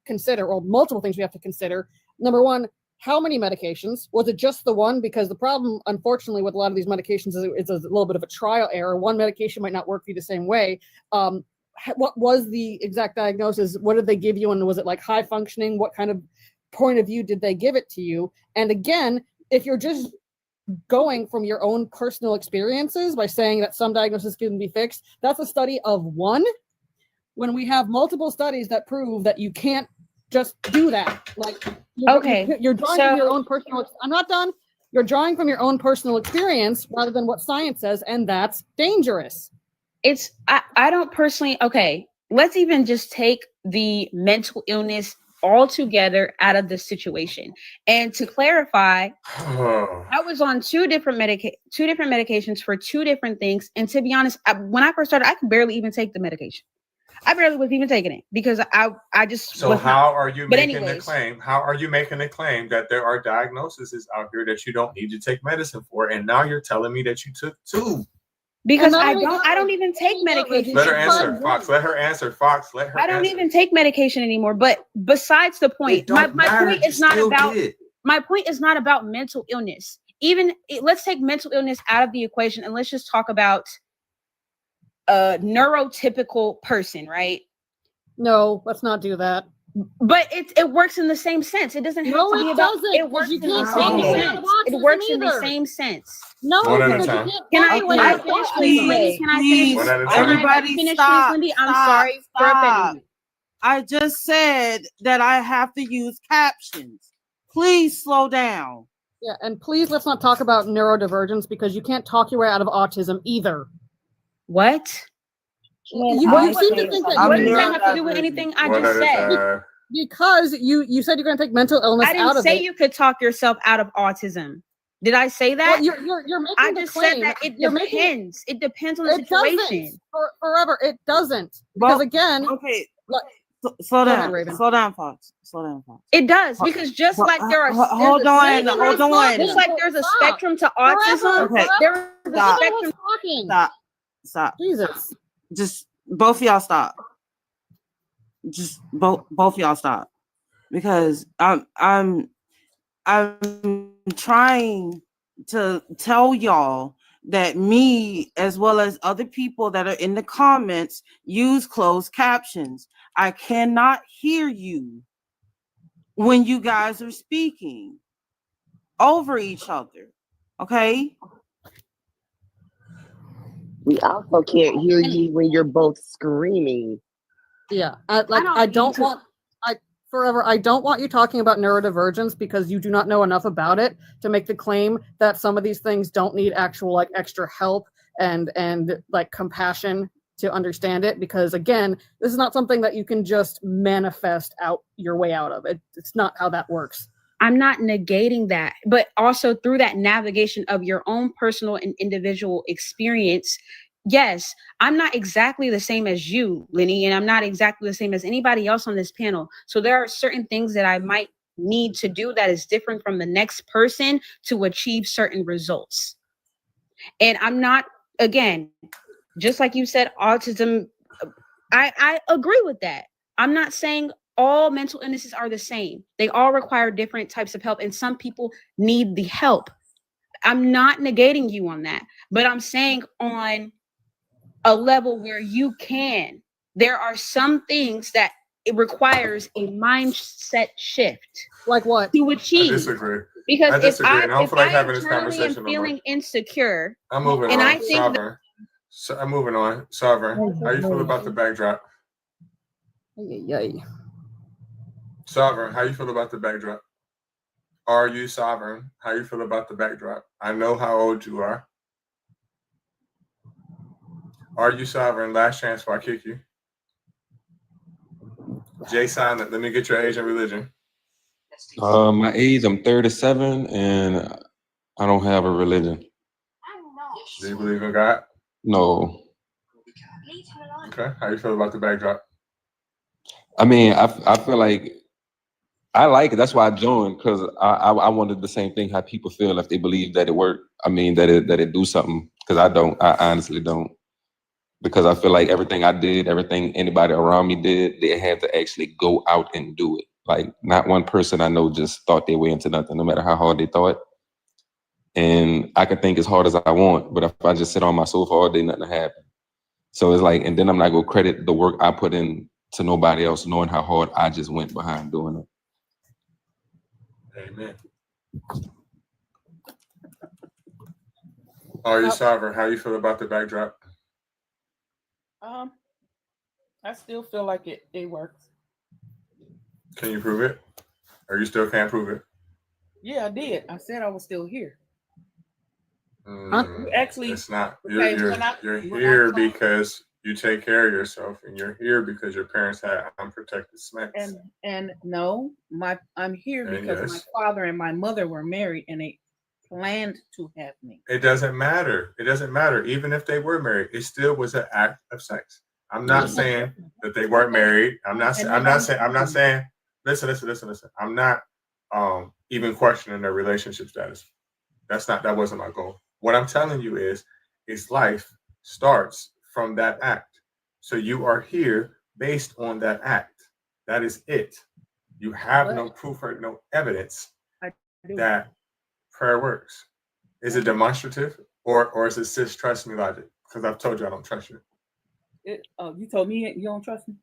consider, or multiple things we have to consider. Number one, how many medications? Was it just the one? Because the problem, unfortunately, with a lot of these medications is it's a little bit of a trial error. One medication might not work for you the same way. What was the exact diagnosis? What did they give you? And was it like high functioning? What kind of point of view did they give it to you? And again, if you're just going from your own personal experiences by saying that some diagnoses can be fixed. That's a study of one, when we have multiple studies that prove that you can't just do that. Like, you're drawing from your own personal. I'm not done. You're drawing from your own personal experience rather than what science says, and that's dangerous. I don't personally. Okay, let's even just take the mental illness altogether out of the situation. And to clarify, I was on two different medications for two different things. And to be honest, when I first started, I could barely even take the medication. I barely was even taking it because I just. So how are you making the claim? How are you making the claim that there are diagnoses out here that you don't need to take medicine for, and now you're telling me that you took two? Because I don't even take medication. Let her answer, Fox. Let her answer, Fox. Let her. I don't even take medication anymore. But besides the point, my point is not about. My point is not about mental illness. Let's take mental illness out of the equation and let's just talk about a neurotypical person, right? No, let's not do that. But it works in the same sense. It doesn't have to be about. It works in the same sense. It works in the same sense. No, one at a time. Can I finish, please? Can I finish? Everybody finish, stop. Please, Lindy? I'm sorry for offending you. I just said that I have to use captions. Please slow down. Yeah, and please let's not talk about neurodivergence because you can't talk your way out of autism either. What? You seem to think that what does that have to do with anything I just said? Because you said you're going to take mental illness out of it. I didn't say you could talk yourself out of autism. Did I say that? Well, you're making I just said that it depends. It depends on the situation. Forever, it doesn't. Because again, okay. Slow down, Fox. Slow down, Fox. It does because just like there are. Hold on. Just like there's a spectrum to autism. Okay. There is a spectrum. Stop. Jesus. Just both of y'all stop. Just both of y'all stop, because I'm trying to tell y'all that me, as well as other people that are in the comments, use closed captions. I cannot hear you when you guys are speaking over each other. Okay? We also can't hear you when you're both screaming. Yeah, I don't want you talking about neurodivergence because you do not know enough about it to make the claim that some of these things don't need actual like extra help and like compassion to understand it. Because again, this is not something that you can just manifest out your way out of. It's not how that works. I'm not negating that, but also through that navigation of your own personal and individual experience. Yes, I'm not exactly the same as you, Lenny, and I'm not exactly the same as anybody else on this panel. So there are certain things that I might need to do that is different from the next person to achieve certain results. And I'm not, again, just like you said, autism, I agree with that. I'm not saying all mental illnesses are the same. They all require different types of help, and some people need the help. I'm not negating you on that, but I'm saying on a level where you can. There are some things that it requires a mindset shift. Like what? To achieve. I disagree. Because if I don't feel like having this am conversation feeling insecure, I'm moving and on. I think Sovereign. I'm moving on. Sovereign. How you feel about the backdrop? Sovereign, how you feel about the backdrop? Are you sovereign? How you feel about the backdrop? I know how old you are. Are you sovereign? Last chance before I kick you. Jay Silent, let me get your age and religion. My age, I'm 37, and I don't have a religion. Do you believe in God? No. Okay. How you feel about the backdrop? I mean, I feel like I like it. That's why I joined, because I wanted the same thing, how people feel if they believe that it worked. I mean, that it do something, because I don't. I honestly don't. Because I feel like everything I did, everything anybody around me did, they had to actually go out and do it. Like, not one person I know just thought their way into nothing, no matter how hard they thought. And I can think as hard as I want, but if I just sit on my sofa all day, nothing happen. So it's like, and then I'm not going to credit the work I put in to nobody else, knowing how hard I just went behind doing it. Amen. Are you sovereign? How you feel about the backdrop? I still feel like it works. Can you prove it? Or you still can't prove it? Yeah, I did. I said I was still here. Mm, Actually, it's not. okay, You're here because you take care of yourself, and you're here because your parents had unprotected sex. And no, I'm here And because my yes, father and my mother were married and they planned to have me. it doesn't matter. It doesn't matter. Even if they were married, it still was an act of sex. I'm not saying that they weren't married. I'm not saying. Listen. I'm not even questioning their relationship status. That wasn't my goal. What I'm telling you is life starts from that act. So you are here based on that act. That is it. You have no proof or no evidence that prayer works. Is it demonstrative or is it cis trust me logic? Because I've told you I don't trust you. You told me you don't trust me?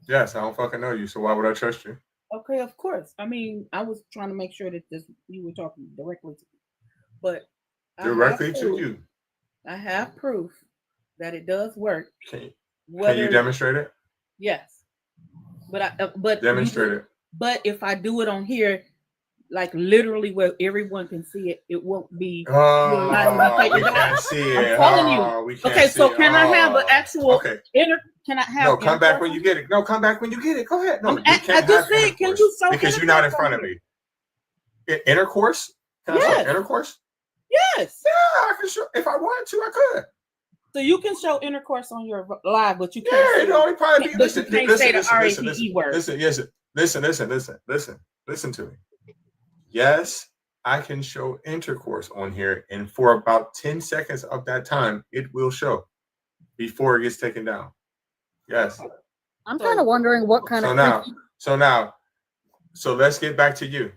Yes, I don't fucking know you, so why would I trust you? Okay, of course. I mean, I was trying to make sure that you were talking directly to me. But Directly to you. I have proof that it does work. Can you demonstrate it? Yes. But demonstrate it. But if I do it on here, like literally where everyone can see it, it won't be. We can't see it. I'm telling you. Okay, so can I have an actual? Okay. Can I have? No, come back when you get it. No, come back when you get it. Go ahead. No, I just said, can you show? Because you're not in front of me. Intercourse? Can I show intercourse? Yes. Yeah, I can show. If I wanted to, I could. So you can show intercourse on your live, but you can't. Yeah, it only probably be. Listen to me. Listen to me. Yes, I can show intercourse on here, and for about 10 seconds of that time, it will show before it gets taken down. Yes. I'm kind of wondering what kind of. So let's get back to you.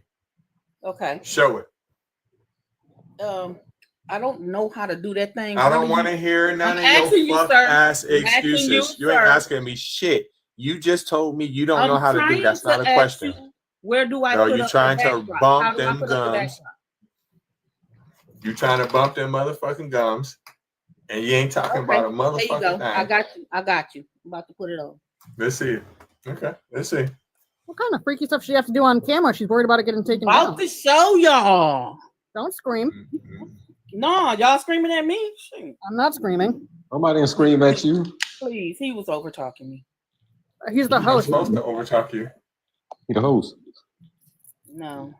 Okay. Show it. I don't know how to do that thing. I don't want to hear none of your fuck ass excuses. You ain't asking me shit. You just told me you don't know how to do. That's not a question. Where do I? No, you're trying to bump them gums. You trying to bump them motherfucking gums, and you ain't talking about a motherfucking there you go. thing. I got you. I'm about to put it on. Let's see it. Okay, let's see. What kind of freaky stuff she have to do on camera? She's worried about it getting taken down. About to show y'all. Don't scream. Mm-hmm. No, y'all screaming at me? Shoot. I'm not screaming. Nobody didn't scream at you. Please, he was over talking me. He's the host. I'm supposed to overtalk you. He the host. No,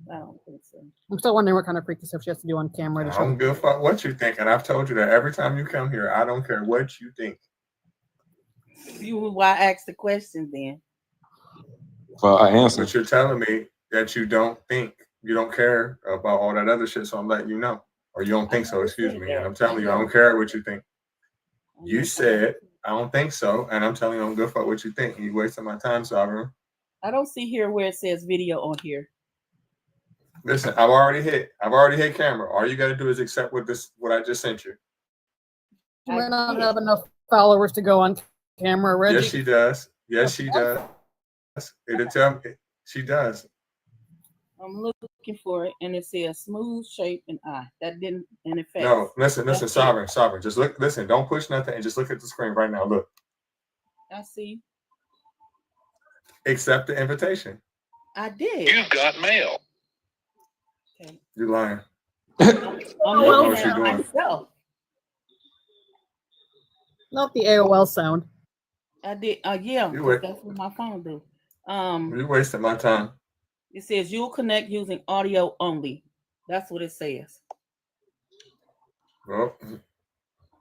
I don't think so. I'm still wondering what kind of freaky stuff she has to do on camera to I show. don't give a fuck what you think, and I've told you that every time you come here. I don't care what you think. Why ask the question then? For an answer. But you're telling me that you don't care about all that other shit, so I'm letting you know. Or you don't think so, excuse me. And I'm telling you, I don't care what you think. You said, I don't think so, and I'm telling you, I don't give a fuck what you think. You wasting my time, Sovereign. I don't see here where it says video on here. Listen, I've already hit camera. All you gotta do is accept what I just sent you. She might not have enough followers to go on camera, Reggie. Yes, she does. Yes, she does. It'll tell me she does. I'm looking for it, and it says smooth shape and eye. That didn't, and it fails. No, listen, Sovereign. Just look, listen, don't push nothing and just look at the screen right now. Look. I see. Accept the invitation. I did. You've got mail. Okay. You're lying. I'm looking at myself. Not the AOL sound. I did. Yeah, that's what my phone do. You're wasting my time. It says you'll connect using audio only. That's what it says. Well,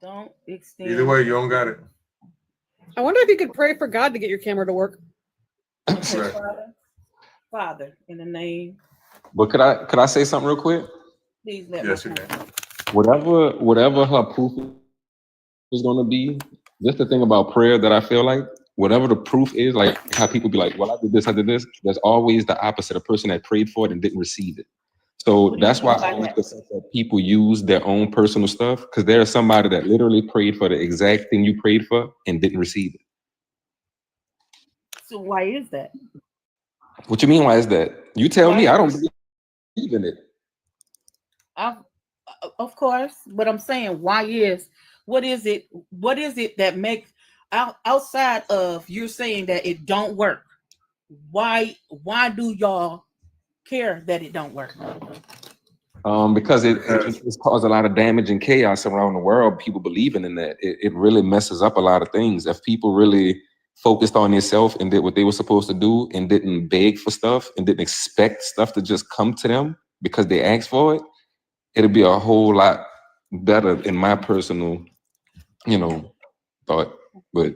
don't extend. Either way, you don't got it. I wonder if you could pray for God to get your camera to work. Okay, Father, in the name. But could I say something real quick? Please let yes, me. You can. Whatever her proof is going to be, just the thing about prayer that I feel like, whatever the proof is, like how people be like, well, I did this, there's always the opposite, a person that prayed for it and didn't receive it. So that's why I always think that people use their own personal stuff, because there's somebody that literally prayed for the exact thing you prayed for and didn't receive it. So why is that? What you mean, why is that? You tell me, I don't believe in it. Of course, but I'm saying, what is it that makes outside of you're saying that it don't work? Why do y'all care that it don't work? Because it just caused a lot of damage and chaos around the world. People believing in that. It really messes up a lot of things. If people really focused on themselves and did what they were supposed to do and didn't beg for stuff and didn't expect stuff to just come to them because they asked for it, it'd be a whole lot better in my personal, thought. But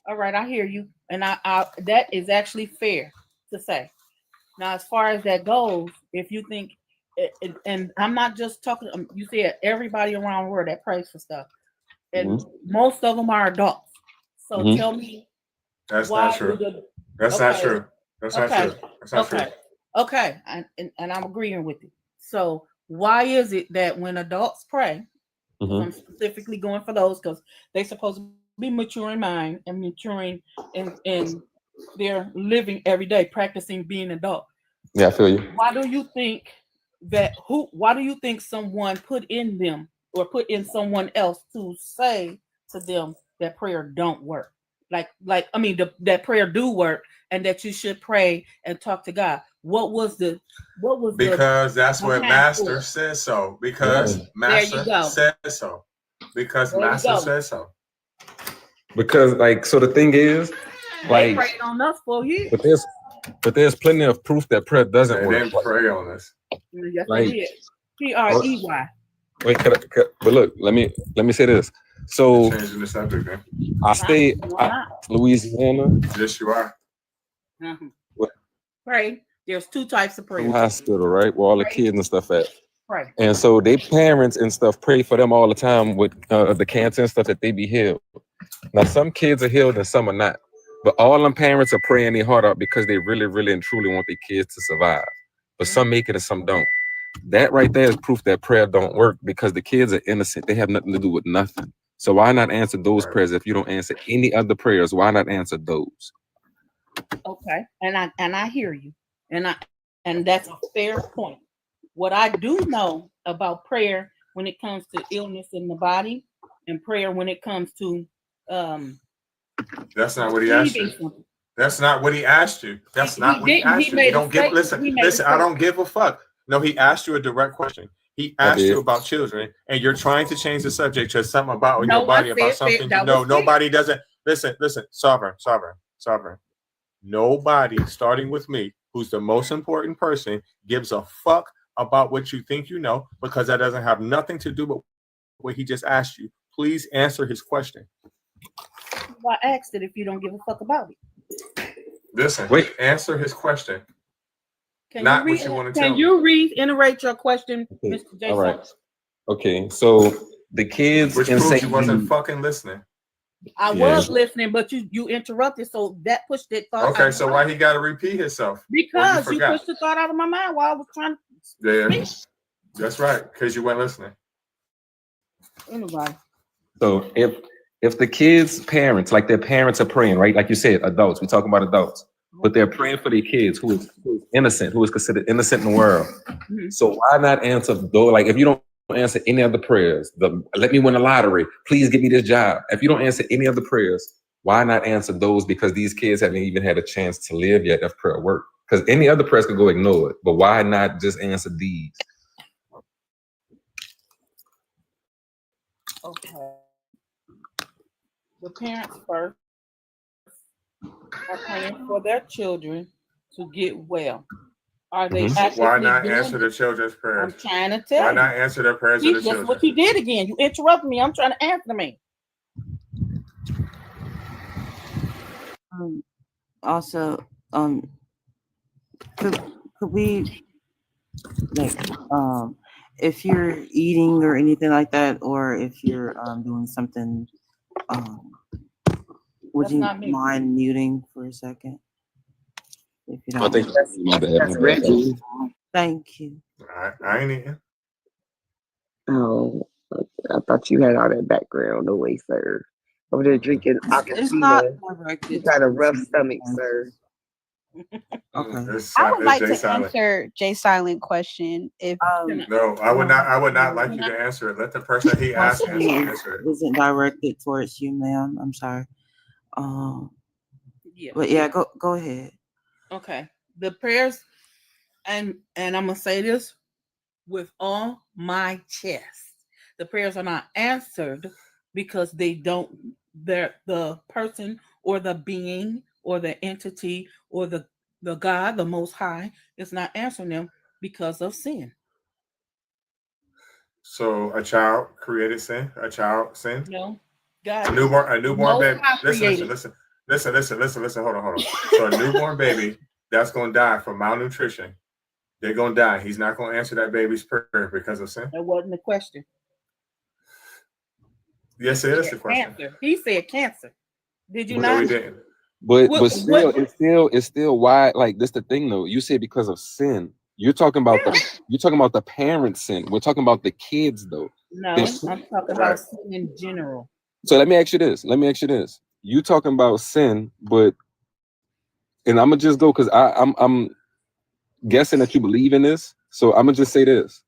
All right, I hear you, and I that is actually fair to say. Now, as far as that goes, if you think, and I'm not just talking, you said everybody around the world that prays for stuff, and most of them are adults. So tell me, that's why not true. do That's not true. That's not true. That's not true. Okay, and I'm agreeing with you. So why is it that when adults pray, I'm specifically going for those because they're supposed to be mature in mind and maturing in their living every day, practicing being adult. Yeah, I feel you. Why do you think someone put in them or put in someone else to say to them that prayer don't work? That prayer do work and that you should pray and talk to God. Because that's what Master says so. Because Master says so. Because Master says so. Because so the thing is, they prayed on us for years. But there's plenty of proof that prayer doesn't work. They didn't pray on us. Yes, they did. P-R-E-Y. Wait, but look, let me say this. So changing the subject, man. I stay in Louisiana. Yes, you are. Pray. There's two types of prayer. Hospital, right? Where all the kids and stuff at. Pray. And so they parents and stuff pray for them all the time with the cancer and stuff that they be healed. Now some kids are healed and some are not. But all them parents are praying their heart out because they really, really and truly want their kids to survive. But some make it and some don't. That right there is proof that prayer don't work because the kids are innocent. They have nothing to do with nothing. So why not answer those prayers if you don't answer any other prayers? Why not answer those? Okay, and I hear you, and that's a fair point. What I do know about prayer when it comes to illness in the body, and prayer when it comes to that's not what he asked you. That's not what he asked you. That's not what he asked you. You don't give. Listen. I don't give a fuck. No, he asked you a direct question. He asked you about children, and you're trying to change the subject to something about your body, about something you know. Nobody doesn't. Listen. Sovereign. Nobody, starting with me, who's the most important person, gives a fuck about what you think you know, because that doesn't have nothing to do with what he just asked you. Please answer his question. I asked it if you don't give a fuck about it. Listen, answer his question. Can you reiterate your question, Mr. Jason? All right. Okay, so the kids which proves you wasn't fucking listening. I was listening, but you interrupted, so that pushed that thought. Okay, so why he got to repeat himself? Because you pushed the thought out of my mind while I was trying to speak. That's right, because you weren't listening. Anyway. So if the kids' parents, like their parents are praying, right? Like you said, adults. We're talking about adults, but they're praying for their kids who is innocent, who is considered innocent in the world. So why not answer though? Like if you don't answer any other prayers, let me win the lottery, please give me this job. If you don't answer any other prayers, why not answer those? Because these kids haven't even had a chance to live yet if prayer work. Because any other prayers could go ignore it, but why not just answer these? Okay. The parents first are praying for their children to get well. Are they why not answer the children's prayers? I'm trying to tell you. Why not answer their prayers of the children? That's what you did again. You interrupted me. I'm trying to answer me. Also, could we if you're eating or anything like that, or if you're doing something, would you mind muting for a second? If you don't, I think that's Reggie. Thank you. I ain't eating. Oh, I thought you had all that background noise, sir. Over there drinking It's not You got a rough stomach, sir. Okay. I would like Jay to Silent. answer Jay Silent question. If No, I would not. I would not like you to answer it. Let the person he asked answer it. Isn't directed towards you, ma'am. I'm sorry. Yeah. But yeah, go ahead. Okay. The prayers, and I'm gonna say this with all my chest. The prayers are not answered because they don't. The person or the being or the entity or the God, the Most High, is not answering them because of sin. So a child created sin. A child sinned. No, God. A newborn baby. Created. Listen. Hold on. So a newborn baby that's gonna die from malnutrition. They're gonna die. He's not gonna answer that baby's prayer because of sin. That wasn't the question. Yes, it is the question. Cancer. He said cancer. Did you But not? No, he didn't. But still, it's still why. Like this, the thing though. You say because of sin. You're talking about the parents' sin. We're talking about the kids though. No, I'm talking about sin in general. So let me ask you this. You talking about sin, but and I'm gonna just go because I'm guessing that you believe in this. So I'm gonna just say this.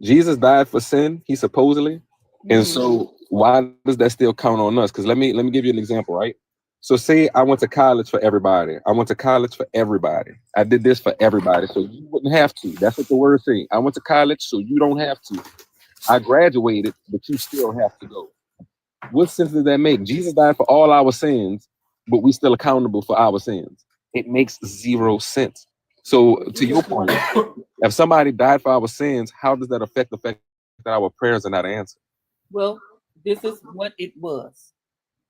Jesus died for sin, he supposedly. And so why does that still count on us? Because let me give you an example, right? So say I went to college for everybody. I did this for everybody. So you wouldn't have to. That's what the word saying. I went to college, so you don't have to. I graduated, but you still have to go. What sense does that make? Jesus died for all our sins, but we still accountable for our sins. It makes zero sense. So to your point, if somebody died for our sins, how does that affect the fact that our prayers are not answered? Well, this is what it was.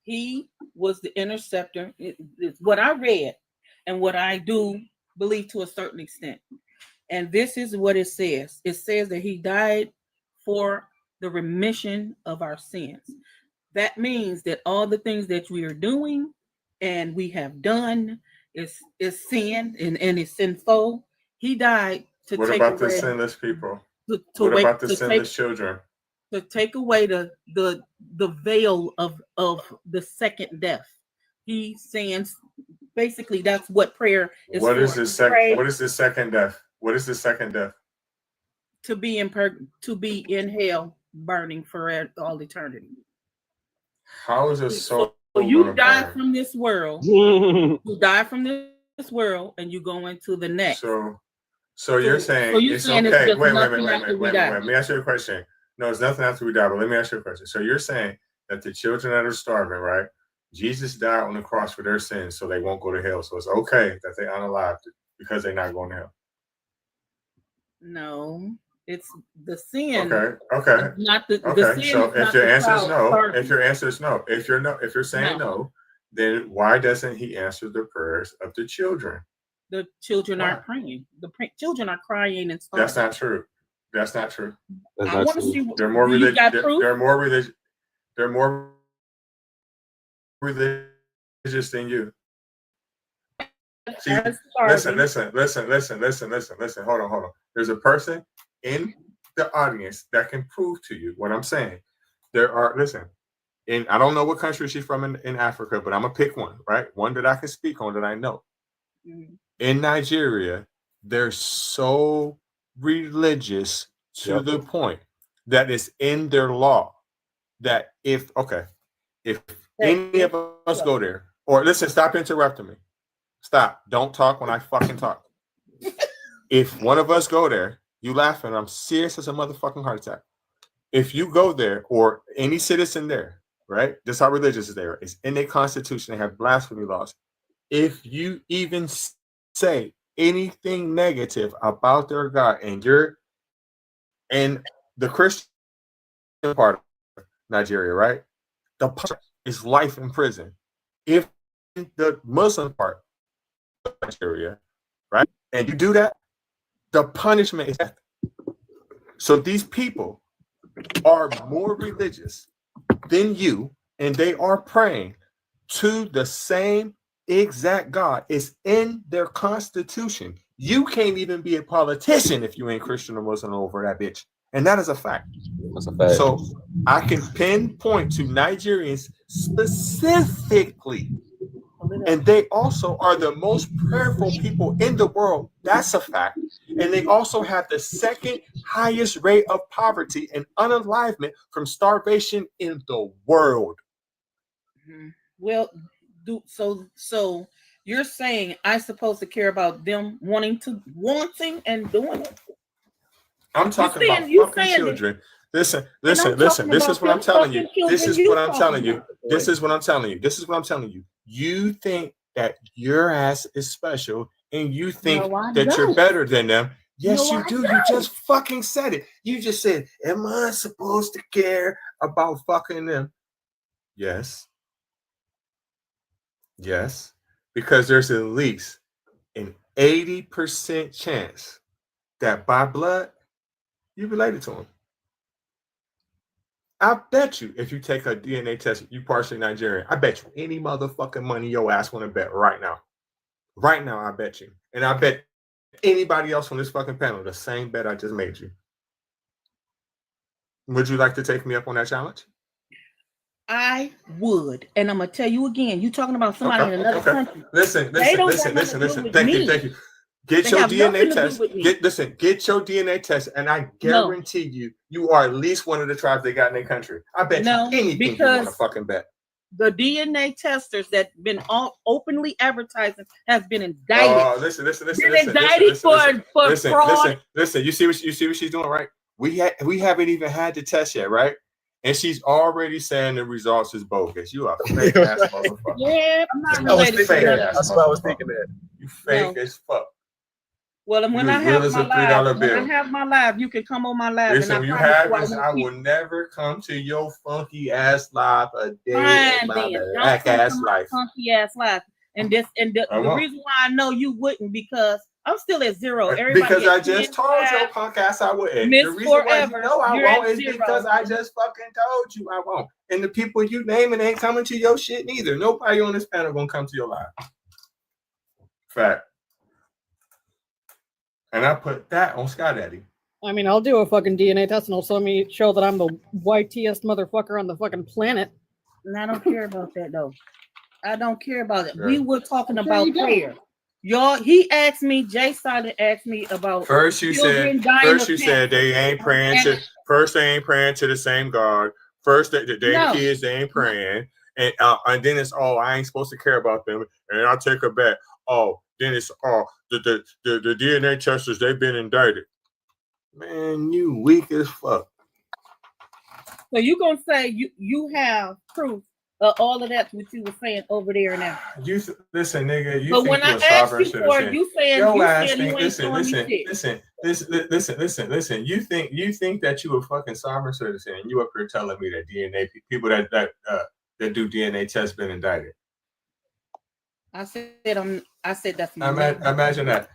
He was the interceptor. It's what I read and what I do believe to a certain extent. And this is what it says. It says that he died for the remission of our sins. That means that all the things that we are doing and we have done is sin and it's sinful. He died to What take about away the sinless people? to What wait, about the to sinless children? To take away the veil of the second death. He's saying basically that's what prayer is What for. is the second? What is the second death? What is the second death? To be in hell, burning for all eternity. How is a soul? So you die from this world. You die from this world, and you go into the next. So you're saying it's okay. Wait. Let me ask you a question. No, it's nothing after we die, but let me ask you a question. So you're saying that the children that are starving, right? Jesus died on the cross for their sins, so they won't go to hell. So it's okay that they unalived because they're not going to hell. No, it's the sin. Okay. Not the okay. sin. So if your answer is no, if you're saying no, then why doesn't he answer the prayers of the children? The children aren't praying. The children are crying and starving. That's not true. That's not true. I want to see. They're more religious. They're more religious. They're more religious than you. See, listen. Hold on. There's a person in the audience that can prove to you what I'm saying. And I don't know what country she's from in Africa, but I'm gonna pick one, right? One that I can speak on that I know. In Nigeria, they're so religious to the point that it's in their law that if any of us go there, or listen, stop interrupting me. Stop. Don't talk when I fucking talk. If one of us go there, you laughing, I'm serious as a motherfucking heart attack. If you go there, or any citizen there, right? This is how religious is there. It's in their constitution. They have blasphemy laws. If you even say anything negative about their God and you're in the Christian part of Nigeria, right? The punishment is life in prison. If the Muslim part of Nigeria, right, and you do that, the punishment is death. So these people are more religious than you, and they are praying to the same exact God. It's in their constitution. You can't even be a politician if you ain't Christian or Muslim over that bitch. And that is a fact. That's a fact. So I can pinpoint to Nigerians specifically And they also are the most prayerful people in the world. That's a fact. And they also have the second highest rate of poverty and unalivement from starvation in the world. Well, so you're saying I'm supposed to care about them wanting and doing it? I'm talking about fucking children. Listen. This is what I'm telling you. This is what I'm telling you. This is what I'm telling you. This is what I'm telling you. You think that your ass is special and you think that you're better than them. Yes, you do. You just fucking said it. You just said, am I supposed to care about fucking them? Yes. Yes. Because there's at least an 80% chance that by blood, you related to them. I bet you if you take a DNA test, you partially Nigerian. I bet you any motherfucking money your ass want to bet right now. Right now, I bet you. And I bet anybody else on this fucking panel the same bet I just made you. Would you like to take me up on that challenge? I would. And I'm going to tell you again, you talking about somebody in another country. Listen. Thank you. Get your DNA test. Get your DNA test, and I guarantee you are at least one of the tribes they got in their country. I bet you anything you want to fucking bet. The DNA testers that been all openly advertising has been indicted. Oh, listen. For fraud. Listen. You see what she's doing, right? We haven't even had the test yet, right? And she's already saying the results is bogus. You are fake ass motherfucker. Yeah, I'm not related to that. That's what I was thinking that. You fake as fuck. Well, when I have my live, you can come on my live. Listen, when you have this, I will never come to your funky ass live a day in my black ass life. Funky ass live. And the reason why I know you wouldn't, because I'm still at 0. Everybody because I just told your punk ass I wouldn't. The reason why you know I won't is because I just fucking told you I won't. And the people you naming ain't coming to your shit neither. Nobody on this panel gonna come to your live. Fact. And I put that on Sky Daddy. I mean, I'll do a fucking DNA test and it'll show that I'm the whitest motherfucker on the fucking planet. And I don't care about that though. I don't care about it. Sure. We were talking about prayer. Y'all, he asked me, Jay Silent asked me about first you said they ain't praying to the same God. First they kids they ain't praying. And then it's I ain't supposed to care about them. And I'll take a bet. Then it's the DNA testers, they've been indicted. Man, you weak as fuck. So you gonna say you have proof of all of that what you were saying over there now? Listen, nigga. But when I asked you for it, you saying you ain't listen. You think that you a fucking sovereign citizen, and you up here telling me that DNA people that do DNA tests been indicted. I said that's my name. Imagine that.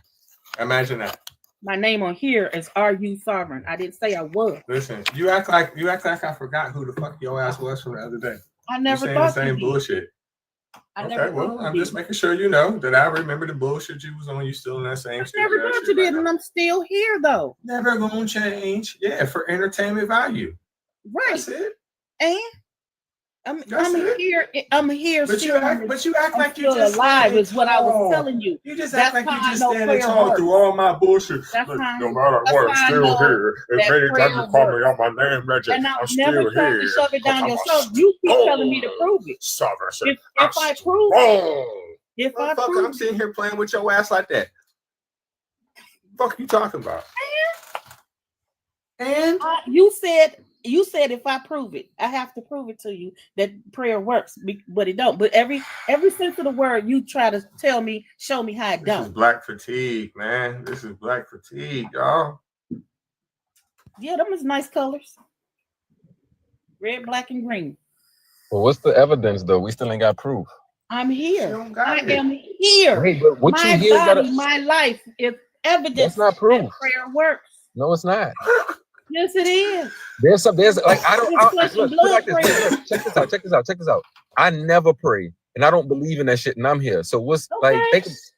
My name on here is "Are You Sovereign?" I didn't say I was. Listen, you act like I forgot who the fuck your ass was from the other day. I never thought the same bullshit. Okay, well, I'm just making sure you know that I remember the bullshit you was on. You still in that same shit. I never thought you did, and I'm still here though. Never gonna change. Yeah, for entertainment value. Right. That's it. And I'm here. But you act like you just alive is what I was telling you. You just act like you just standing tall through all my bullshit. No matter what, I'm still here. If anytime you call me on my name, Reggie, I'm still here. And I'm never trying to shove it down your throat. You keep telling me to prove it. Sovereign. If I prove it, I'm sitting here playing with your ass like that. What the fuck you talking about? And you said if I prove it, I have to prove it to you that prayer works, but it don't. But every sense of the word, you try to show me how it don't. This is black fatigue, man. This is black fatigue, y'all. Yeah, them is nice colors. Red, black, and green. Well, what's the evidence though? We still ain't got proof. I'm here. I am here. Wait, but what my you hear body, my life is evidence. That's not proof. That prayer works. No, it's not. Yes, it is. There's like check this out. I never pray, and I don't believe in that shit, and I'm here. So what's that's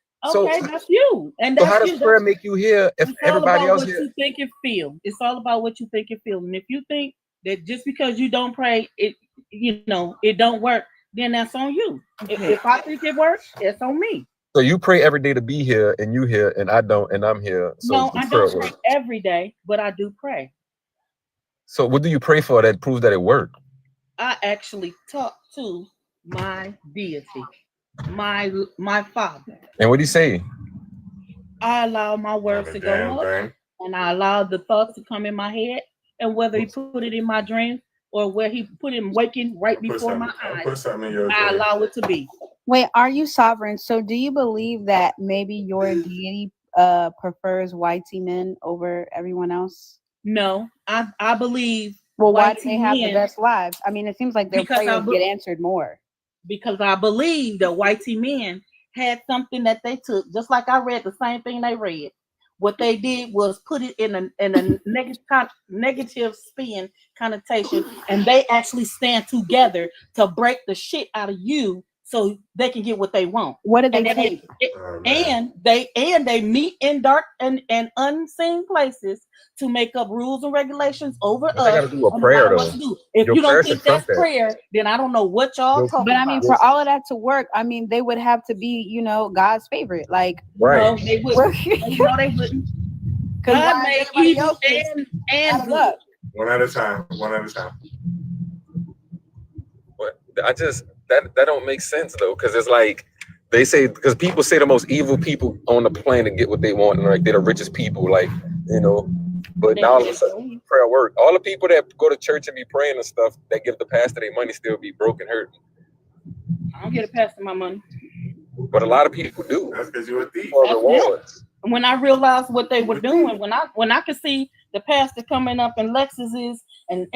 you. And so how does prayer make you here if everybody else here? You think and feel. It's all about what you think and feel. And if you think that just because you don't pray, it don't work, then that's on you. Okay. If I think it works, it's on me. So you pray every day to be here, and you here, and I don't, and I'm here. So No, the I prayer don't pray work. every day, but I do pray. So what do you pray for that proves that it worked? I actually talk to my deity, my Father. And what do you say? I allow my words to go up, and I allow the thoughts to come in my head, and whether he put it in my dreams or where he put it waking right before my eyes, I allow it to be. Wait, are you sovereign? So do you believe that maybe your deity prefers whitey men over everyone else? No, I believe. Well, why do they have the best lives? I mean, it seems like their prayers get answered more. Because I believe that whitey men had something that they took, just like I read the same thing they read. What they did was put it in a negative spin connotation, and they actually stand together to break the shit out of you so they can get what they want. What did they take? And they meet in dark and unseen places to make up rules and regulations over But they gotta us. do a prayer, What though. to do. If Your you don't prayer think should trump that's that. prayer, then I don't know what y'all talking But I mean, about. for all of that to work, I mean, they would have to be, you know, God's favorite. Like, No, they wouldn't. No, they wouldn't. God made evil and good. One at a time. One at a time. But I just that don't make sense though, because it's like they say, because people say the most evil people on the planet get what they want, and like they're the richest people, like, you know. But now all of a sudden, prayer work. All the people that go to church and be praying and stuff, that give the pastor their money, still be broke and hurt. I don't get a pastor my money. But a lot of people do. That's because you're a thief. For rewards. When I realized what they were doing, when I could see the pastor coming up in Lexuses and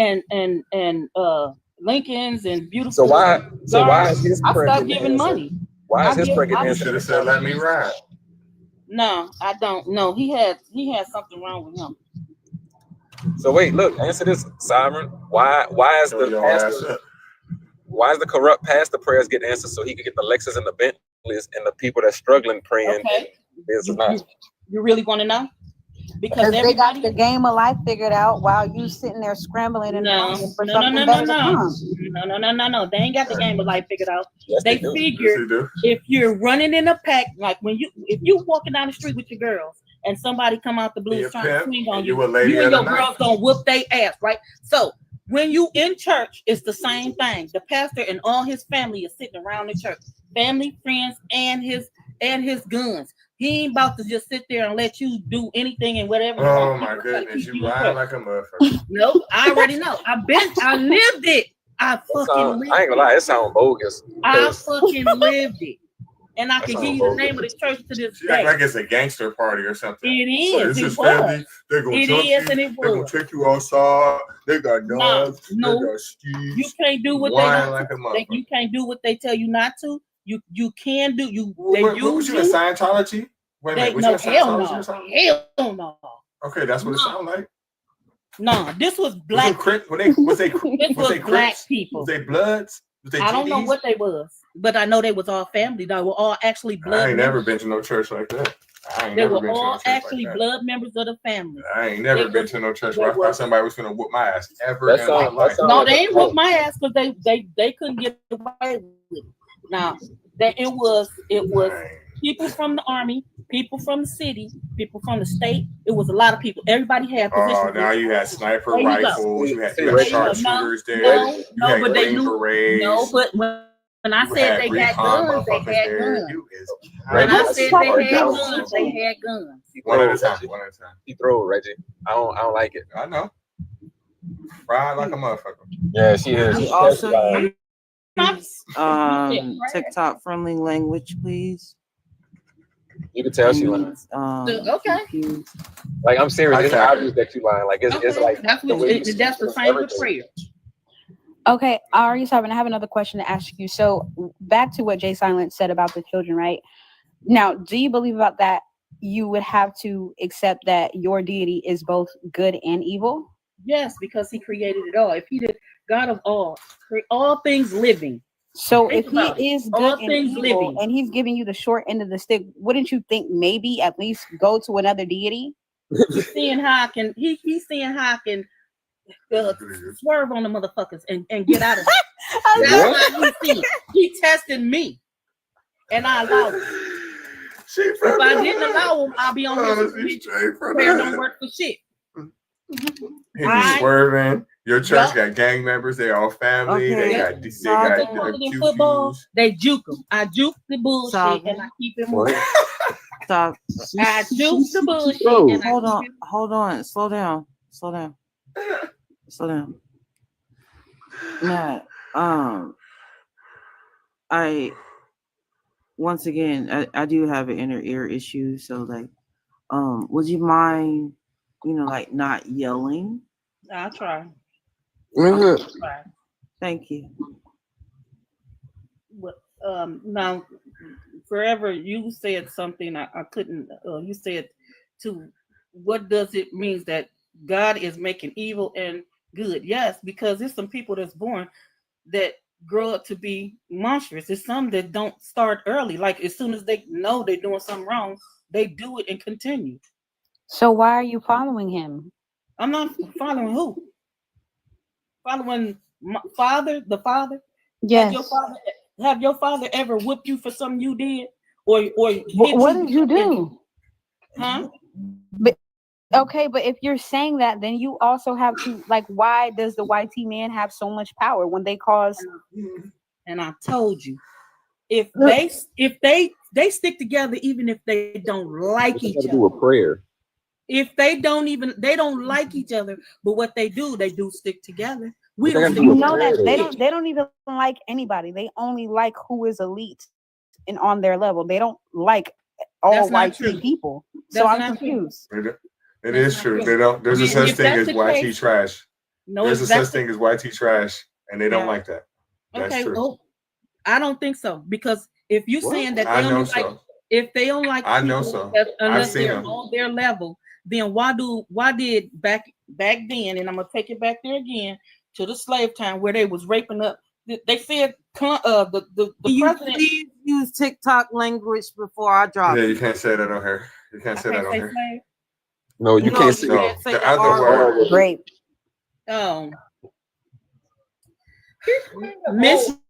Lincolns and beautiful. So why is his I prayer stopped getting giving answered? money. Why is his prayer getting You answered? should have said, "Let me ride." No, I don't. No, he had something wrong with him. So wait, look, answer this, Sovereign. Why is the pastor? Why is the corrupt pastor prayers getting answered so he could get the Lexus and the Bentleys, and the people that's struggling praying? Okay. You really want to know? Because they got the game of life figured out while you sitting there scrambling and longing for something better to come. No. They ain't got the game of life figured out. Yes, they do. figure Yes, they do. if you're running in a pack, like if you walking down the street with your girls and somebody come out the blues trying to swing on you, you and your girls gonna whoop their ass, right? So when you in church, it's the same thing. The pastor and all his family is sitting around the church, family, friends, and his guns. He ain't about to just sit there and let you do anything and whatever. Oh my goodness, you lying like a motherfucker. No, I already know. I lived it. I ain't gonna lie, it sounds bogus. I fucking lived it. And I can give you the name of the church to this She day. act like it's a gangster party or something. It is. This It is was. family. They're gonna It jump is, you. and it They're gonna was. take you outside. They got dogs. No. They got skis. You can't do what Whine they like a don't. motherfucker. You can't do what they tell you not to. You can do. What was you in Scientology? Wait a minute. Was you in Scientology or something? Hell no. Okay, that's what it sounded like. No, this was black. Was they black Crips? people. Was they Bloods? Was they I don't know GDs? what they was, but I know they was all family. They were all actually blood. I ain't never been to no church like that. They were all actually blood members of the family. I ain't never been to no church where I thought somebody was gonna whoop my ass ever in my life. No, they ain't whoop my ass because they couldn't get away with it. Now it was people from the army, people from the city, people from the state. It was a lot of people. Everybody had positions. Oh, now you had sniper There you go. rifles. You had There you go. sharpshooters there. No, you had but they Green knew. Berets. No, but when I You said had they recon had guns, they motherfuckers had there. guns. You is When I crazy. said they had guns, they had guns. One at a time. One at a time. He throw it, Reggie. I don't like it. I know. Fried like a motherfucker. Yeah, she is. We also use TikTok friendly language, please. You can tell she lying. Okay. Like, I'm serious. It's obvious that you lying. Like, it's like That's the way you that's the speak same with everything. prayer. Okay, Ari Sovereign, I have another question to ask you. So back to what Jay Silent said about the children, right? Now, do you believe about that you would have to accept that your deity is both good and evil? Yes, because he created it all. If he did God of all things living. So Think if about he it. is All good and things evil living. and he's giving you the short end of the stick, wouldn't you think maybe at least go to another deity? He's seeing how I can swerve on the motherfuckers and get out of it. I That's why he tested me, and I allowed it. If I didn't allow him, I'll be on his prayer don't work for shit. He be swerving. Your church got gang members. They all family. Okay. They got football. They juke them. I juke the bullshit and I keep it moving. Stop. I juke the bullshit. And Hold on. Slow down. Matt, I once again I do have an inner ear issue, so like, would you mind, like not yelling? I'll try. Thank you. Now, forever you said something I couldn't. You said to what does it mean that God is making evil and good? Yes, because there's some people that's born that grow up to be monstrous. There's some that don't start early. Like as soon as they know they're doing something wrong, they do it and continue. So why are you following him? I'm not following who? Following my father, the father? Yes. Have your father ever whooped you for something you did? Or what did you do? Huh? But okay, but if you're saying that, then you also have to like, why does the YT man have so much power when they cause? And I told you, if they stick together, even if they don't like each other. Do a prayer. If they don't like each other, but what they do stick together. We don't. You know that they don't even like anybody. They only like who is elite and on their level. They don't like all YT people. So I'm confused. It is true. They don't. There's a such thing as YT trash. There's a such thing as YT trash, and they don't like that. That's okay, true. well, I don't think so, because if you're saying that they don't like, if they don't like, I know so. Unless they're on their level, then why did back then, and I'm gonna take it back there again to the slave time where they was raping up. They said the president. Please use TikTok language before I drop. Yeah, you can't say that on here. You can't say that on here. Slave? No, you can't say the other word. Rape. Misusing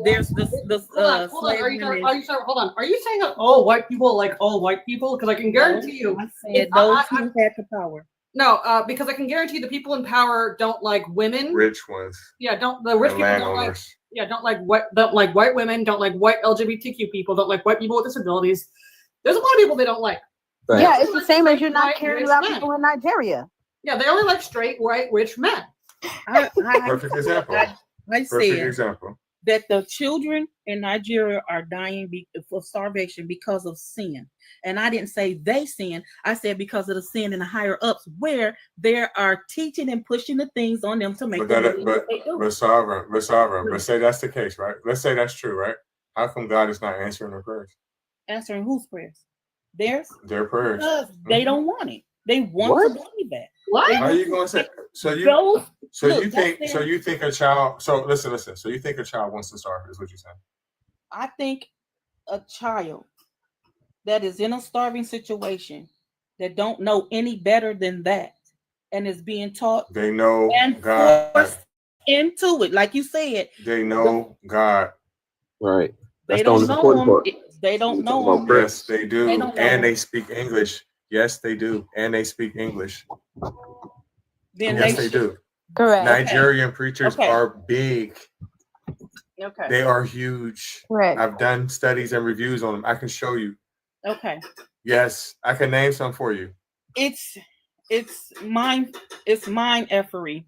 there's the slave women. Hold on. Are you saying that all white people like all white people? Because I can guarantee you, I said those who had the power. No, because I can guarantee the people in power don't like women. Rich ones. Yeah, the rich people don't like. Yeah, don't like white women. Don't like white LGBTQ people. Don't like white people with disabilities. There's a lot of people they don't like. Thanks. Yeah, it's the same as you're not caring about people in Nigeria. Yeah, they only like straight, white, rich men. Perfect example. Perfect example. That the children in Nigeria are dying for starvation because of sin. And I didn't say they sin. I said because of the sin in the higher ups where they are teaching and pushing the things on them to make them but sovereign. Let's say that's the case, right? Let's say that's true, right? How come God is not answering their prayers? Answering whose prayers? Theirs? Their prayers. Because they don't want it. They want to believe that. What? How are you going to say? You think a child? So listen. So you think a child wants to starve? Is what you're saying? I think a child that is in a starving situation that don't know any better than that and is being taught. They know and God forced into it, like you said. They know God. Right. They don't know him. They don't know him. Yes, they do, and they speak English. Yes, they do, and they speak English. Then yes, they do. Correct. Nigerian preachers are big. Okay. They are huge. Correct. I've done studies and reviews on them. I can show you. Okay. Yes, I can name some for you. It's mind effery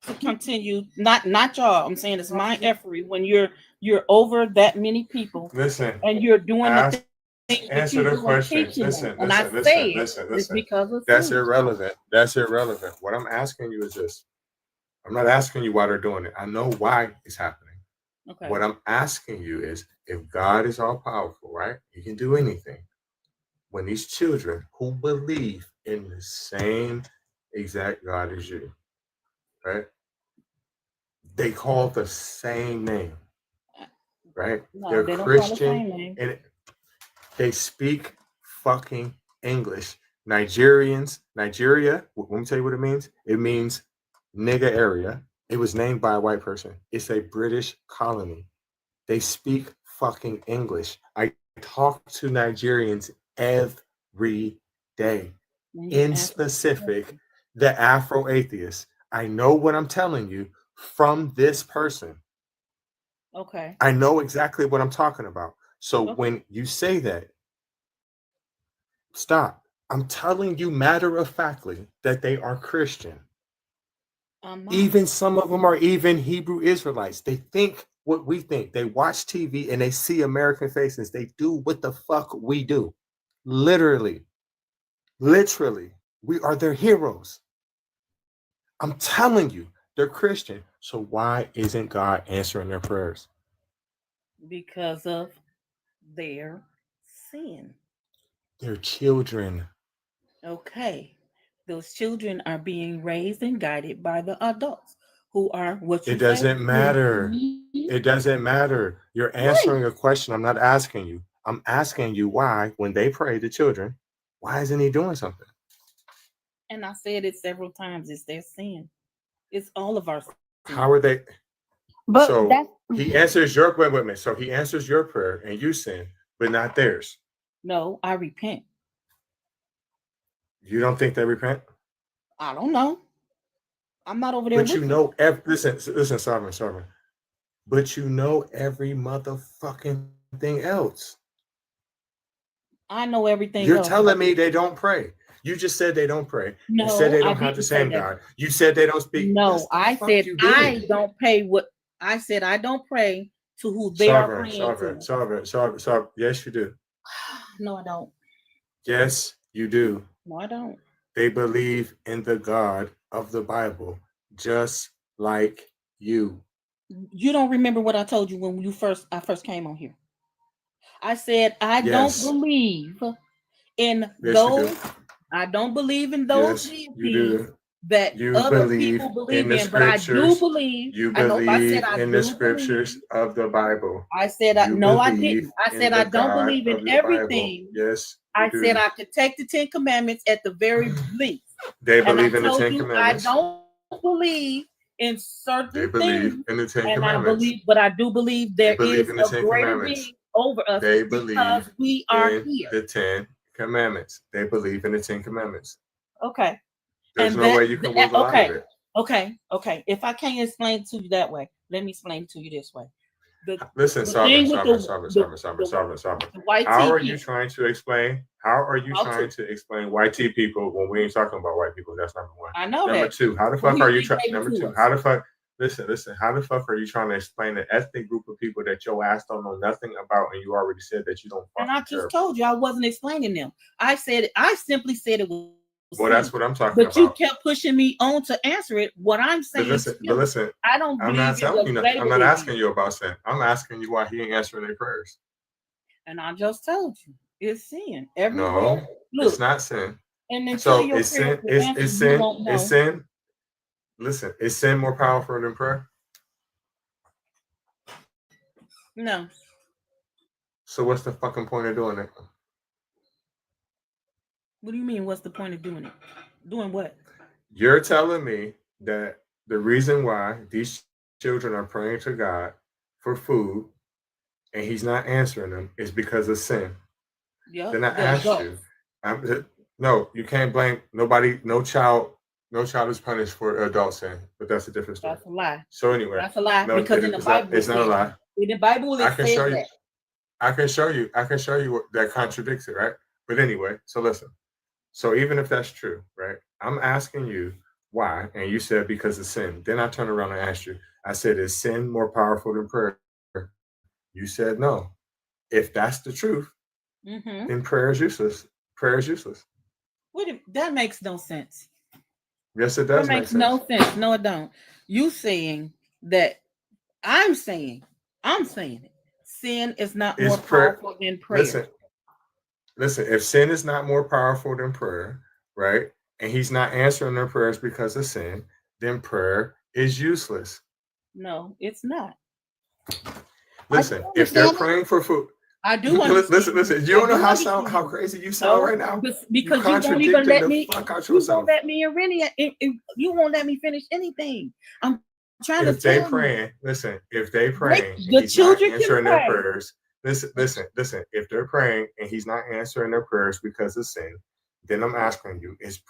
to continue. Not y'all. I'm saying it's mind effery when you're over that many people. Listen. And you're doing the things answer the question. Listen. It's because of that's irrelevant. That's irrelevant. What I'm asking you is this. I'm not asking you why they're doing it. I know why it's happening. Okay. What I'm asking you is, if God is all powerful, right? He can do anything. When these children who believe in the same exact God as you, right? They call the same name, right? No, they're Christian, and they speak fucking English. Nigerians, Nigeria, let me tell you what it means. It means nigga area. It was named by a white person. It's a British colony. They speak fucking English. I talk to Nigerians every day. In specific, the Afro atheists. I know what I'm telling you from this person. Okay. I know exactly what I'm talking about. So when you say that, stop. I'm telling you matter of factly that they are Christian. Even some of them are even Hebrew Israelites. They think what we think. They watch TV and they see American faces. They do what the fuck we do. Literally. We are their heroes. I'm telling you, they're Christian. So why isn't God answering their prayers? Because of their sin. They're children. Okay. Those children are being raised and guided by the adults who are what you It doesn't say. matter. It doesn't matter. You're answering a question. I'm not asking you. I'm asking you why, when they pray to children, why isn't he doing something? And I said it several times. It's their sin. It's all of our sin. How are they? But so he answers your wait. So he answers your prayer and you sin, but not theirs. No, I repent. You don't think they repent? I don't know. I'm not over there. But you know, listen, Sovereign. But you know every motherfucking thing else. I know everything You're else. telling me they don't pray. You just said they don't pray. No, you said they don't I have the didn't say same that. God. You said they don't speak. No, I said I don't pay what I said. I don't pray to who they are praying to. Sovereign. Yes, you do. No, I don't. Yes, you do. No, I don't. They believe in the God of the Bible, just like you. You don't remember what I told you when I first came on here. I said I Yes. don't believe in Yes, those. I don't believe in those Yes, you deities do. that You other believe people believe in the in, but I do scriptures. believe. You I know. I said believe I in do the scriptures of the Bible. I said You no, I believe didn't. I in said the I don't God believe in of the Bible. everything. Yes, I you said do. I could take the 10 Commandments at the very least. They And I believe in the told 10 you Commandments. I don't believe in certain They believe things. in the 10 And Commandments. but I do believe there is believe in the a 10 greater Commandments. being over us They because believe we are in here. the 10 Commandments. They believe in the 10 Commandments. Okay. There's And no way you can wiggle out of it. Okay. If I can't explain it to you that way, let me explain it to you this way. Listen, Sovereign. white How are people. you trying to explain? How are you trying to explain white tea people when we ain't talking about white people? That's number one. I know number that. two, how the fuck are you trying? Number two, how the fuck? Listen. How the fuck are you trying to explain an ethnic group of people that your ass don't know nothing about, and you already said that you don't? And I just told you I wasn't explaining them. I simply said it was. Well, that's what I'm talking about. But you kept pushing me on to answer it. What I'm saying, but listen, I don't. I'm not telling you nothing. I'm not asking you about sin. I'm asking you why he ain't answering their prayers. And I just told you, it's sin. No, it's not sin. And then so it's sin. It's sin. It's sin. Listen, is sin more powerful than prayer? No. So what's the fucking point of doing it? What do you mean? What's the point of doing it? Doing what? You're telling me that the reason why these children are praying to God for food and he's not answering them is because of sin. Yeah. Then I asked you. No, you can't blame nobody. No child is punished for adult sin, but that's a different story. That's a lie. So anyway, that's a lie because in the Bible it's not a lie. In the Bible, it says that. I can show you what that contradicts it, right? But anyway, so listen. So even if that's true, right? I'm asking you why, and you said because of sin. Then I turn around and asked you. I said, is sin more powerful than prayer? You said no. If that's the truth, then prayer is useless. Prayer is useless. That makes no sense. Yes, it does. That makes no sense. No, it don't. You saying that I'm saying it. Sin is not more powerful than prayer. Listen, if sin is not more powerful than prayer, right? And he's not answering their prayers because of sin, then prayer is useless. No, it's not. Listen, if they're praying for food, I do understand. Listen. You don't know how crazy you sound right now. Because you won't even let me. You won't let me you won't let me finish anything. I'm trying to tell you. If they praying, listen. If they praying, the children answering can their pray. prayers. Listen. If they're praying and he's not answering their prayers because of sin, then I'm asking you: is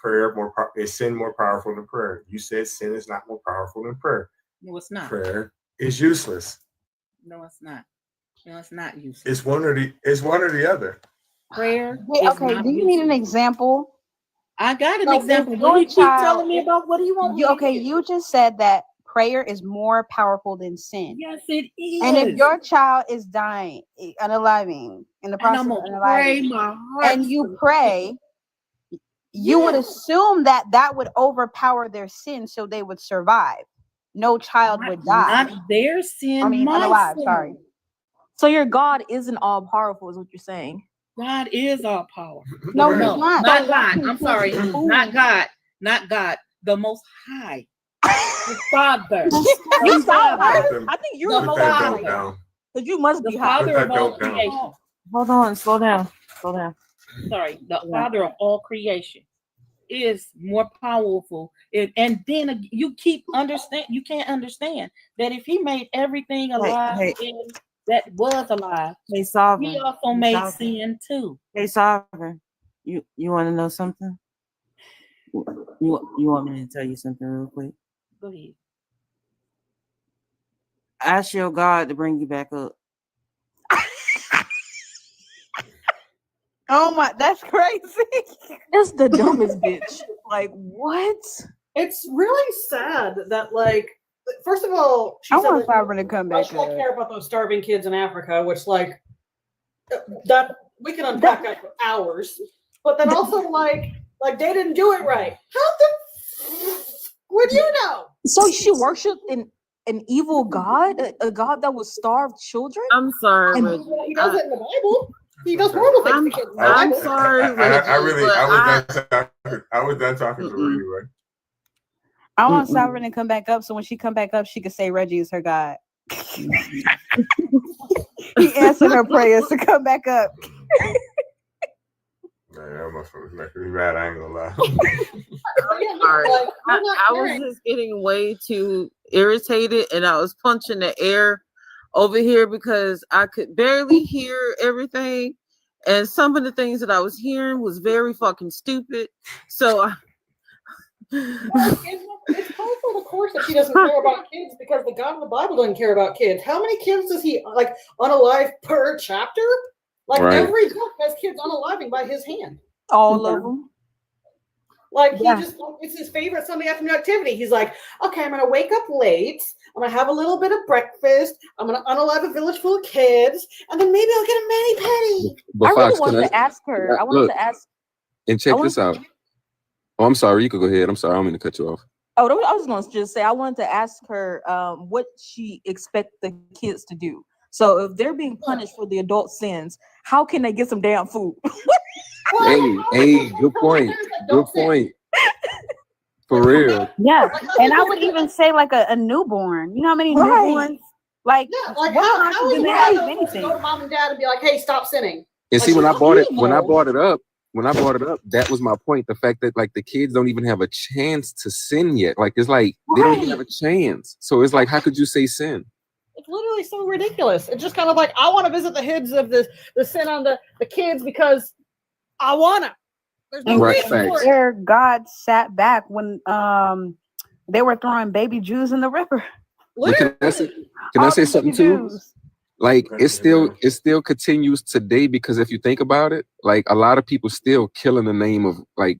sin more powerful than prayer? You said sin is not more powerful than prayer. No, it's not. Prayer is useless. No, it's not. No, it's not useless. It's one or the other. Prayer. Okay, do you need an example? I got an example. What do you keep telling me about? What do you want? You just said that prayer is more powerful than sin. Yes, it is. And if your child is dying, unaliving, in the process of unaliving, and you pray, you would assume that would overpower their sin, so they would survive. No child would die. Not their sin. I mean, unalive. Sorry. So your God isn't all powerful, is what you're saying? God is all powerful. No, not God. I'm sorry. Not God. Not God. The Most High. The Father. You Father. I think you're the Most High. Because you must be the Father of all creation. Hold on. Slow down. Sorry. The Father of all creation is more powerful. And then you keep understand. You can't understand that if he made everything alive that was alive, Sovereign. He also made sin too. Hey, Sovereign, you want to know something? You want me to tell you something real quick? Go ahead. Ask your God to bring you back up. Oh my, that's crazy. That's the dumbest bitch. Like, what? It's really sad that, like, first of all, I want Sovereign to come back. I care about those starving kids in Africa, which, like, that we can unpack that for hours. But then also, like they didn't do it right. How the would you know? So she worshipped an evil god, a god that would starve children. I'm sorry, Reggie. He does it in the Bible. He does horrible things to kids. I'm sorry, Reggie. I was done talking to her anyway. I want Sovereign to come back up, so when she come back up, she could say Reggie is her God. He answered her prayers to come back up. Man, that motherfucker's making me mad. I ain't gonna lie. Sorry. I was just getting way too irritated, and I was punching the air over here because I could barely hear everything, and some of the things that I was hearing was very fucking stupid. So it's powerful, of course, that she doesn't care about kids because the God of the Bible doesn't care about kids. How many kids does he unalive per chapter? Every book has kids unaliving by his hand. All of them. It's his favorite Sunday afternoon activity. He's like, okay, I'm gonna wake up late. I'm gonna have a little bit of breakfast. I'm gonna unalive a village full of kids, and then maybe I'll get a mani-pedi. I really wanted to ask her. I wanted to ask. And check this out. Oh, I'm sorry. You could go ahead. I'm sorry. I don't mean to cut you off. Oh, I was going to just say I wanted to ask her what she expect the kids to do. So if they're being punished for the adult sins, how can they get some damn food? Hey, good point. Good point. For real. Yeah, and I would even say like a newborn. You know how many newborns? How is it to go to mom and dad and be like, "Hey, stop sinning"? And see, when I brought it up, that was my point. The fact that the kids don't even have a chance to sin yet. It's like they don't even have a chance. So it's like, how could you say sin? It's literally so ridiculous. It's just kind of like, I want to visit the heads of the sin on the kids because I wanna. There's no reason for it. Their God sat back when they were throwing baby Jews in the river. Can I say something too? It still continues today, because if you think about it, a lot of people still kill in the name of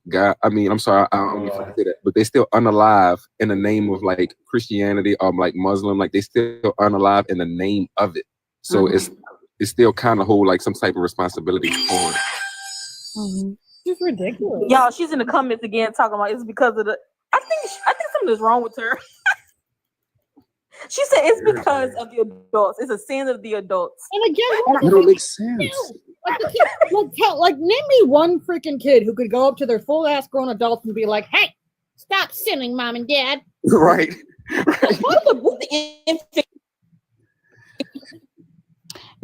God. I mean, I'm sorry, I don't know if I say that, but they still unalive in the name of Christianity or Muslim. They still unalive in the name of it. So it's still kind of hold some type of responsibility for it. It's ridiculous. Y'all, she's in the comments again talking about it's because of the. I think something is wrong with her. She said it's because of the adults. It's a sin of the adults. And again, that don't make sense. Name me one freaking kid who could go up to their full ass grown adults and be like, "Hey, stop sinning, mom and dad." Right.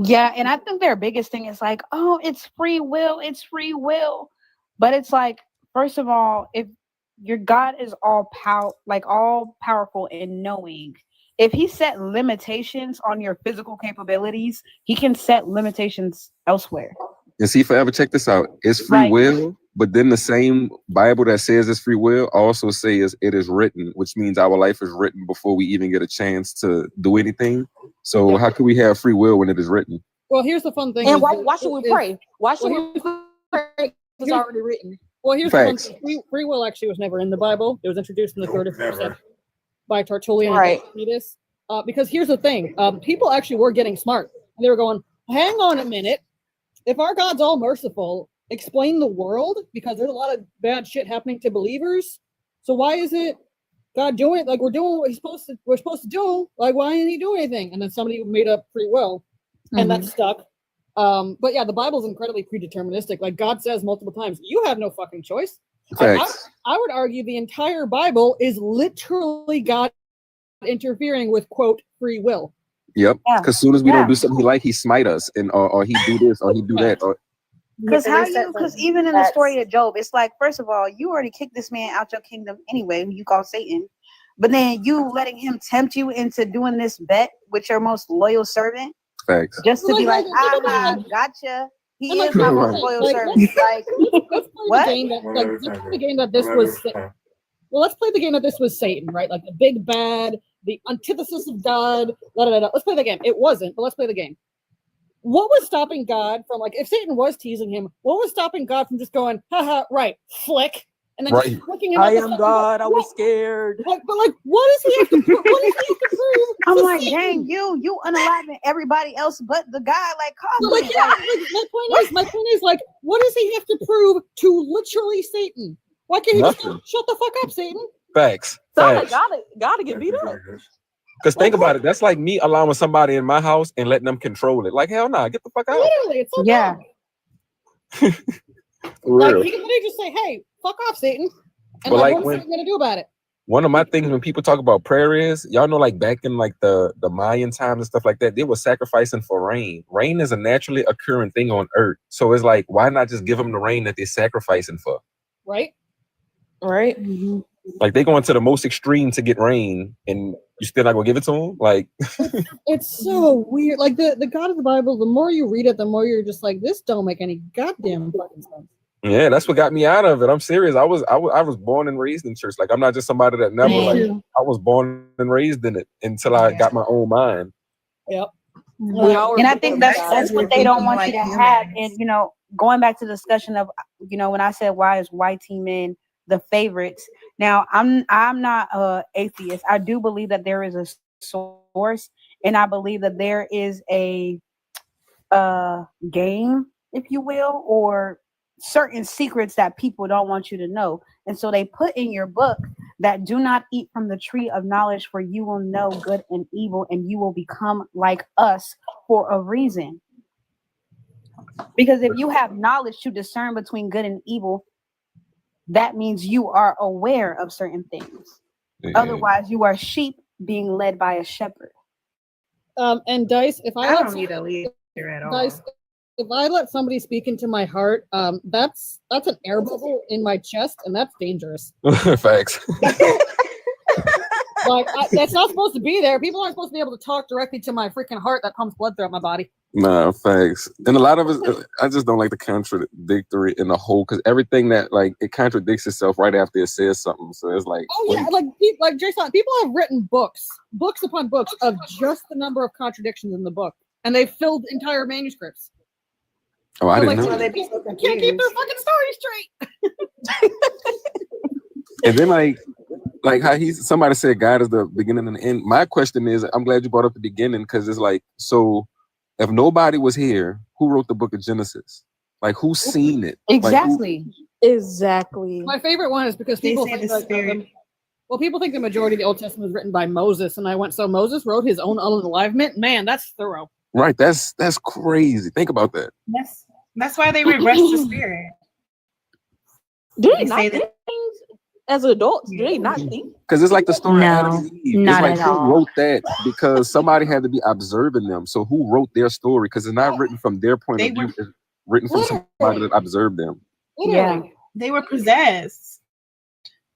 Yeah, and I think their biggest thing is like, oh, it's free will, it's free will. But it's like, first of all, if your God is all powerful and knowing, if he set limitations on your physical capabilities, he can set limitations elsewhere. And see, forever, check this out. It's free Like, will, but then the same Bible that says it's free will also says it is written, which means our life is written before we even get a chance to do anything. So how can we have free will when it is written? Well, here's the fun thing. And why should we pray? Why should well, we pray? It's already written. Well, here's the fun Facts. thing. Free will actually was never in the Bible. It was introduced in the 3rd or 4th century by Tertullian Right. and Epictetus. Because here's the thing. People actually were getting smart. And they were going, hang on a minute. If our God's all merciful, explain the world, because there's a lot of bad shit happening to believers. So why is it God doing it? Like, we're doing what we're supposed to do. Like, why didn't he do anything? And then somebody made up free will, and that stuck. But yeah, the Bible's incredibly predeterministic. Like, God says multiple times, you have no fucking choice. I would argue the entire Bible is literally God interfering with, quote, free will. Yep. Because as soon as we don't do something he like, he smite us, and or he do this or he do that. because even in the story of Job, it's like, first of all, you already kicked this man out your kingdom anyway, who you call Satan. But then you letting him tempt you into doing this bet with your most loyal servant. Facts. Just to be like, gotcha. He is my most loyal servant. Like, what? Let's play the game that this was. Well, let's play the game that this was Satan, right? Like the big bad, the antithesis of God. Let's play the game. It wasn't, but let's play the game. What was stopping God from, like, if Satan was teasing him, what was stopping God from just going, haha, right, flick, and then just flicking him? I am God. I was scared. But like, what does he have to prove? What does he have to prove? I'm like, dang, you unaliving everybody else but the guy. Like, like, yeah, like, my point is, like, what does he have to prove to literally Satan? Why can't he just go, shut the fuck up, Satan? Facts. Somebody gotta get beat up. Because think about it, that's like me allowing somebody in my house and letting them control it. Like, hell nah, get the fuck out. Literally, it's so dumb. For Like, real. he can literally just say, hey, fuck off, Satan. And But like, like what is Satan gonna do about it? One of my things when people talk about prayer is, y'all know, like back in like the Mayan times and stuff like that, they were sacrificing for rain. Rain is a naturally occurring thing on earth. So it's like, why not just give them the rain that they're sacrificing for? Right? Right. Like, they going to the most extreme to get rain, and you still not gonna give it to them? Like, It's so weird. Like, the God of the Bible, the more you read it, the more you're just like, this don't make any goddamn fucking sense. yeah, that's what got me out of it. I'm serious. I was born and raised in church. Like, I'm not just somebody that never, like, I was born and raised in it until I got my own mind. Yep. And I think that's what they don't want you to have. And, you know, going back to the discussion of, you know, when I said why is white team men the favorites. Now, I'm not a atheist. I do believe that there is a source, and I believe that there is a game, if you will, or certain secrets that people don't want you to know. And so they put in your book that do not eat from the tree of knowledge, for you will know good and evil, and you will become like us for a reason. Because if you have knowledge to discern between good and evil, that means you are aware of certain things. Otherwise, you are sheep being led by a shepherd. And Dice, if I don't need a leader at all. Dice, if I let somebody speak into my heart, that's an air bubble in my chest, and that's dangerous. Facts. Like, that's not supposed to be there. People aren't supposed to be able to talk directly to my freaking heart that pumps blood throughout my body. Nah, facts. And a lot of us, I just don't like the contradictory in the whole, because everything that, like, it contradicts itself right after it says something. So it's like, oh yeah, like Jason, people have written books upon books of just the number of contradictions in the book, and they've filled entire manuscripts. Oh, I didn't like, know. they can't keep their fucking story straight. And then like how somebody said God is the beginning and the end. My question is, I'm glad you brought up the beginning, because it's like, so if nobody was here, who wrote the book of Genesis? Like, who's seen it? Exactly. Exactly. My favorite one is because people think people think the majority of the Old Testament was written by Moses, and I went, so Moses wrote his own unalivement? Man, that's thorough. Right, that's crazy. Think about that. That's why they regress the spirit. Do they say that as adults? Do they not think? Because it's like the story of Adam and Eve. It's not like at who all. wrote that because somebody had to be observing them. So who wrote their story? Because it's not written from their point They of were view. It's written from somebody that observed them. Literally. they were possessed.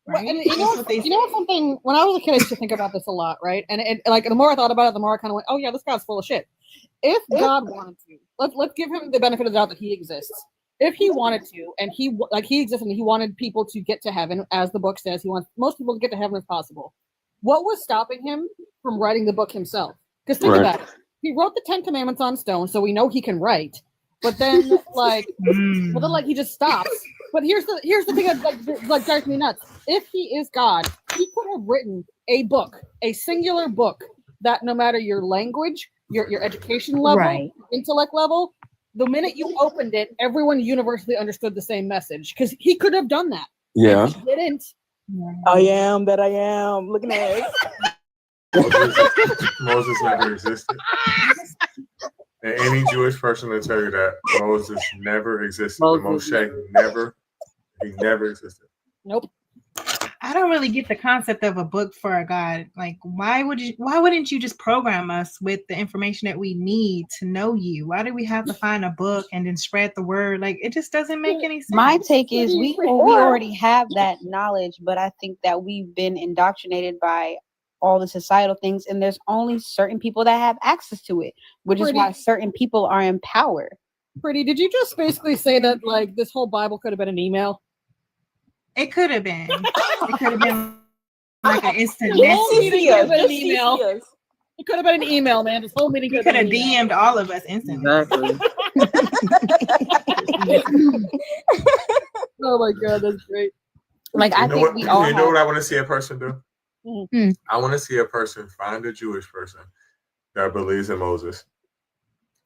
Right. Right? And you know, That's what they you know what's something, when I was a kid, I used to think about this a lot, right? And like the more I thought about it, the more I kind of went, oh yeah, this guy's full of shit. If God wanted to, let's give him the benefit of the doubt that he exists. If he wanted to, and he exists, and he wanted people to get to heaven, as the book says, he wants most people to get to heaven as possible. What was stopping him from writing the book himself? Because think about it. He wrote the 10 Commandments on stone, so we know he can write. But then, he just stops. But here's the thing that drives me nuts. If he is God, he could have written a book, a singular book, that no matter your language, your education level, Right. intellect level, the minute you opened it, everyone universally understood the same message. Because he could have done that. Yeah. And he didn't. I am that I am. Looking at Moses never existed. And any Jewish person will tell you that Moses never existed. Moshe never existed. Nope. I don't really get the concept of a book for a God. Like, why wouldn't you just program us with the information that we need to know you? Why do we have to find a book and then spread the word? Like, it just doesn't make any sense. My take is we already have that knowledge, but I think that we've been indoctrinated by all the societal things, and there's only certain people that have access to it, which is why certain people are in power. Pretty, did you just basically say that like this whole Bible could have been an email? It could have been. It could have been like an instant This whole message. meeting could have been an email. It could have been an email, man. This whole meeting You could could have have been an email. DM'd all of us instantly. Exactly. Oh my god, that's great. Like I think we all You know what I want to see a person do? Mm. I want to see a person find a Jewish person that believes in Moses.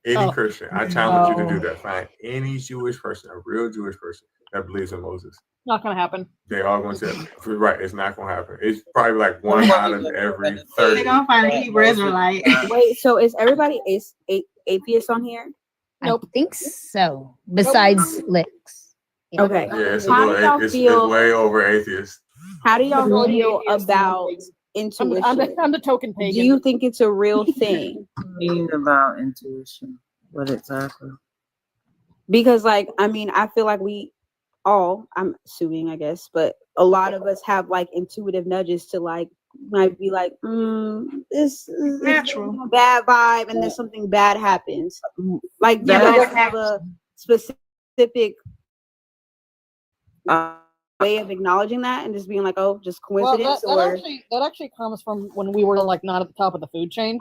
Any Christian. I challenge you to do that. Find any Jewish person, a real Jewish person that believes in Moses. Not gonna happen. They all going to say, right, it's not going to happen. It's probably like one out of every 30. They're going to find a Hebrew Israelite. Wait, so is everybody atheist on here? Nope. I think so. Besides Lex. Okay. Yeah, it's a How little, do y'all it's feel? way over atheist. How do y'all Majority feel atheist about I'm intuition? the token pagan. Do you think it's a real thing? Mean about intuition. What exactly? Because, like, I mean, I feel like we all, I'm assuming, I guess, but a lot of us have like intuitive nudges to like, might be like, this is Natural. a bad vibe, and then something bad happens. Like, you That guys is- have a specific way of acknowledging that and just being like, oh, just Well, coincidence, or that actually comes from when we were like not at the top of the food chain.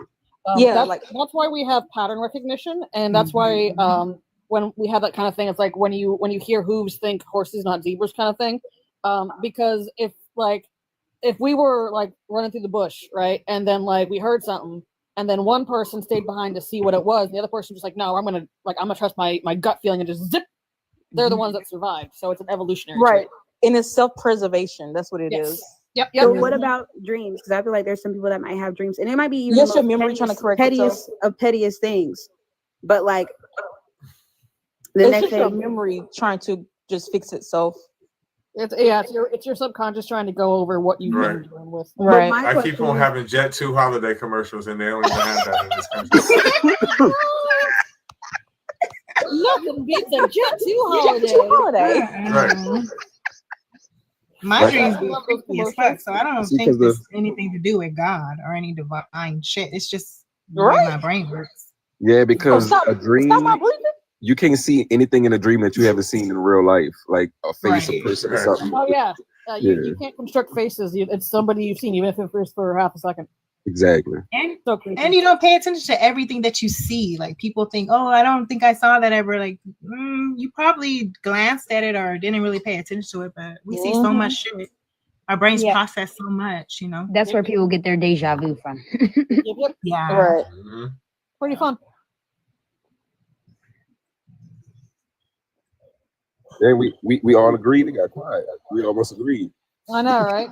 Yeah, that's why we have pattern recognition, and that's why when we have that kind of thing, it's like when you hear hooves, think horses, not zebras, kind of thing. Because if we were like running through the bush, right, and then like we heard something, and then one person stayed behind to see what it was, the other person just like, no, I'm gonna trust my gut feeling and just zip. They're the ones that survived, so it's an evolutionary Right. trait. And it's self-preservation. That's what it is. Yep. So what about dreams? Because I feel like there's some people that might have dreams, and it might be even Yes, the your most memory trying to correct pettiest itself. of pettiest things, but like the It's next just your day, memory trying to just fix itself. It's your subconscious trying to go over what you've been Right. dealing with. Right. I keep on having Jet 2 holiday commercials, and they don't even have that in this country. Nothing beats a Jet 2 holiday. Right. My Right. dreams be freaky as fuck, so I don't See, think 'cause the- there's anything to do with God or any divine shit. It's just the way Right. my brain works. Yeah, because Stop a dream, my breathing. you can't see anything in a dream that you haven't seen in real life, like a face, a Right. person, or Right. something. Oh yeah, you Yeah. can't construct faces. It's somebody you've seen, even if it's for half a second. Exactly. And So creepy. and you don't pay attention to everything that you see. Like people think, oh, I don't think I saw that ever. Like you probably glanced at it or didn't really pay attention to it, but we see so much shit. Our brains Yeah. process so much, you know. That's where people get their deja vu from. Yep. Yeah. Right. Mhm. Pretty fun. Yeah, we all agreed. It got quiet. We almost agreed. I know, right?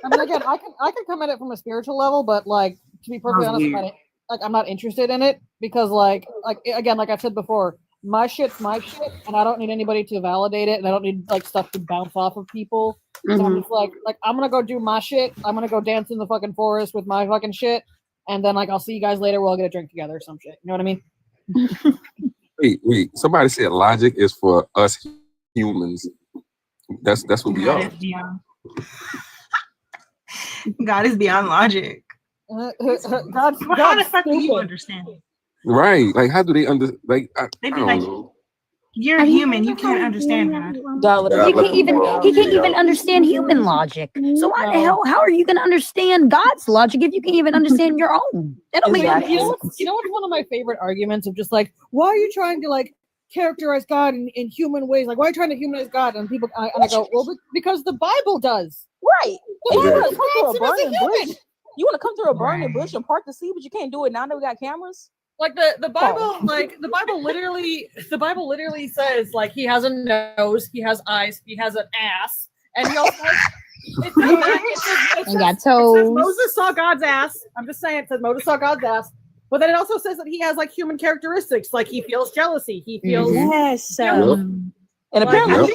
I mean, again, I can come at it from a spiritual level, but like to be perfectly honest about it, like I'm not interested in it because like again, like I've said before, my shit's my shit, and I don't need anybody to validate it, and I don't need like stuff to bounce off of people. So I'm just like I'm gonna go do my shit. I'm gonna go dance in the fucking forest with my fucking shit, and then like I'll see you guys later. We'll all get a drink together or some shit. You know what I mean? Wait. Somebody said logic is for us humans. That's what we God are. is beyond. God is beyond logic. God's How the fuck do you stupid. understand? Right. Like, how do they like? I They'd be don't like, know. you're human. You can't understand God. God He let can't them even go. he can't even understand human logic. So why the hell? How are you going to understand God's logic if you can't even understand your own? That don't make any You know sense. what's one of my favorite arguments of just like, why are you trying to like characterize God in human ways? Like, why are you trying to humanize God? And people, I go, well, because the Bible does. Right. The And you Bible want to come through a describes him as a burning bush? human. You want to come through a burning bush and part the sea, but you can't do it now that we got cameras? Like the Bible, the Bible literally says like he has a nose, he has eyes, he has an ass, and he also has, And got it says toes. Moses saw God's ass. I'm just saying it says Moses saw God's ass. But then it also says that he has like human characteristics, like he feels jealousy, he feels Yes. and I apparently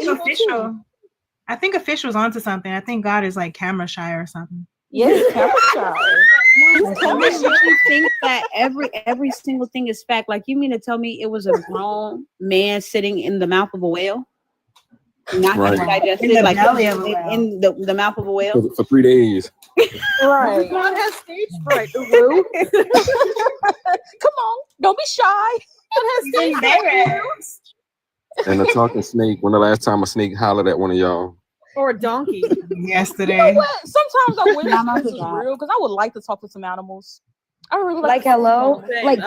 think officials onto something. I think God is like camera shy or something. Yes, camera shy. How much did you think that every single thing is fact? Like, you mean to tell me it was a grown man sitting in the mouth of a whale, not Right. getting digested, In the like belly of a whale. in the mouth of a whale? For 3 days. Right. God has stage fright. Ooh. Come on, don't be shy. God has stage fright. And a talking snake. When the last time a snake hollered at one of y'all? Or a donkey. Yesterday. You know what? Sometimes I wish Nah, this was real because I would like to talk to some animals. I really Like to talk to hello, some like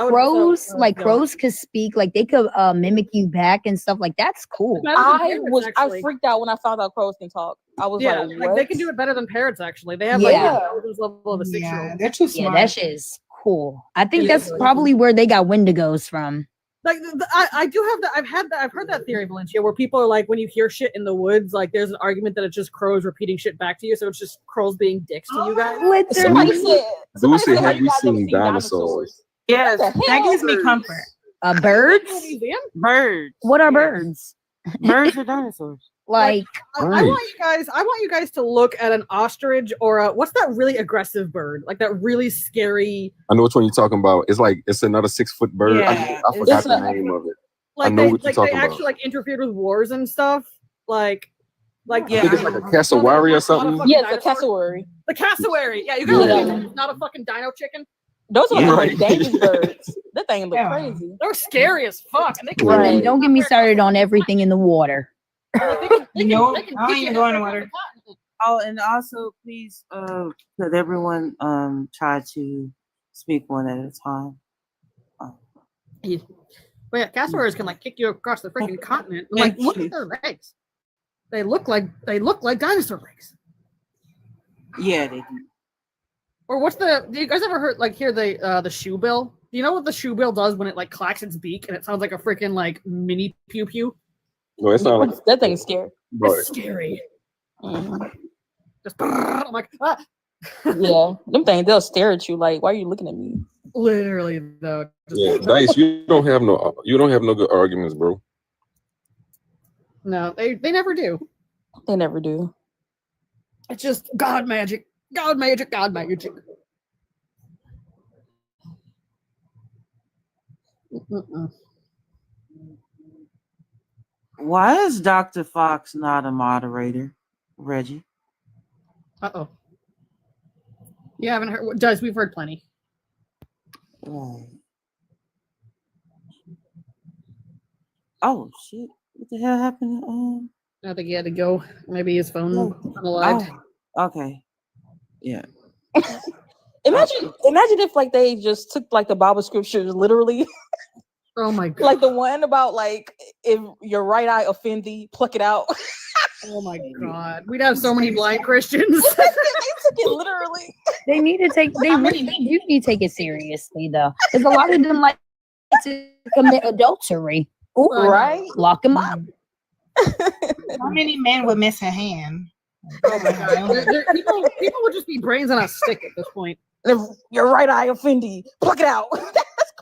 animals. crows could speak, like they could mimic you back and stuff. Like that's cool. I freaked out when I found out crows can talk. I was Yeah, like, like what? they can do it better than parrots. Actually, they have Yeah. like the intelligence level of a 6-year-old. They're too Yeah, smart. that shit is cool. I think It that's is really probably where they got Wendigos from. Like I do have that. I've heard that theory, Valencia, where people are like, when you hear shit in the woods, like there's an argument that it's just crows repeating shit back to you, so it's just crows being dicks to you guys. Somebody said, Lucy, have have you you guys ever seen seen dinosaurs? Yes, What the that hell? gives me comfort. Birds? Birds. What are birds? Birds are dinosaurs. Like I want you guys to look at an ostrich or a, what's that really aggressive bird? Like that really scary. I know which one you're talking about. It's another 6-foot bird. Yeah, I forgot the name of it. Like I know what you're they talking actually about. like interfered with wars and stuff. Like I think it's like a cassowary or something. Yes, a cassowary. The cassowary. Yeah, you Yeah. gotta look at it. It's not a fucking dino chicken. Those are Yeah. like dangerous birds. That thing look Yeah. crazy. They're scary as fuck. And they can and don't get me started on everything in the water. No, I don't even go in the water. Oh, and also please, could everyone try to speak one at a time? But yeah, cassowaries can like kick you across the freaking continent. I'm like, look at their legs. They look like dinosaur legs. Yeah, they do. Or what's the? Do you guys ever hear the shoe bill? Do you know what the shoe bill does when it like clacks its beak and it sounds like a freaking like mini pew pew? No, it's not like That thing's scary. It's scary. Just I'm like, ah. Yeah, them things they'll stare at you like, why are you looking at me? Literally though. Yeah, Dice, you don't have no good arguments, bro. No, they never do. They never do. It's just God magic, God magic, God magic. Why is Dr. Fox not a moderator, Reggie? Uh-oh. You haven't heard, Dice, we've heard plenty. Oh shit! What the hell happened? I think he had to go. Maybe his phone unalived. Oh, okay. Yeah. Imagine if like they just took like the Bible scriptures literally. Oh my god. Like the one about like if your right eye offend thee, pluck it out. Oh my god. We'd have so many blind Christians. They took it literally. They need to take. They really do need to take it seriously though, because a lot of them like to commit adultery. Ooh, Right? Lock them up. How many men would miss a hand? Oh my god. People would just be brains on a stick at this point. If your right eye offend thee, pluck it out. That's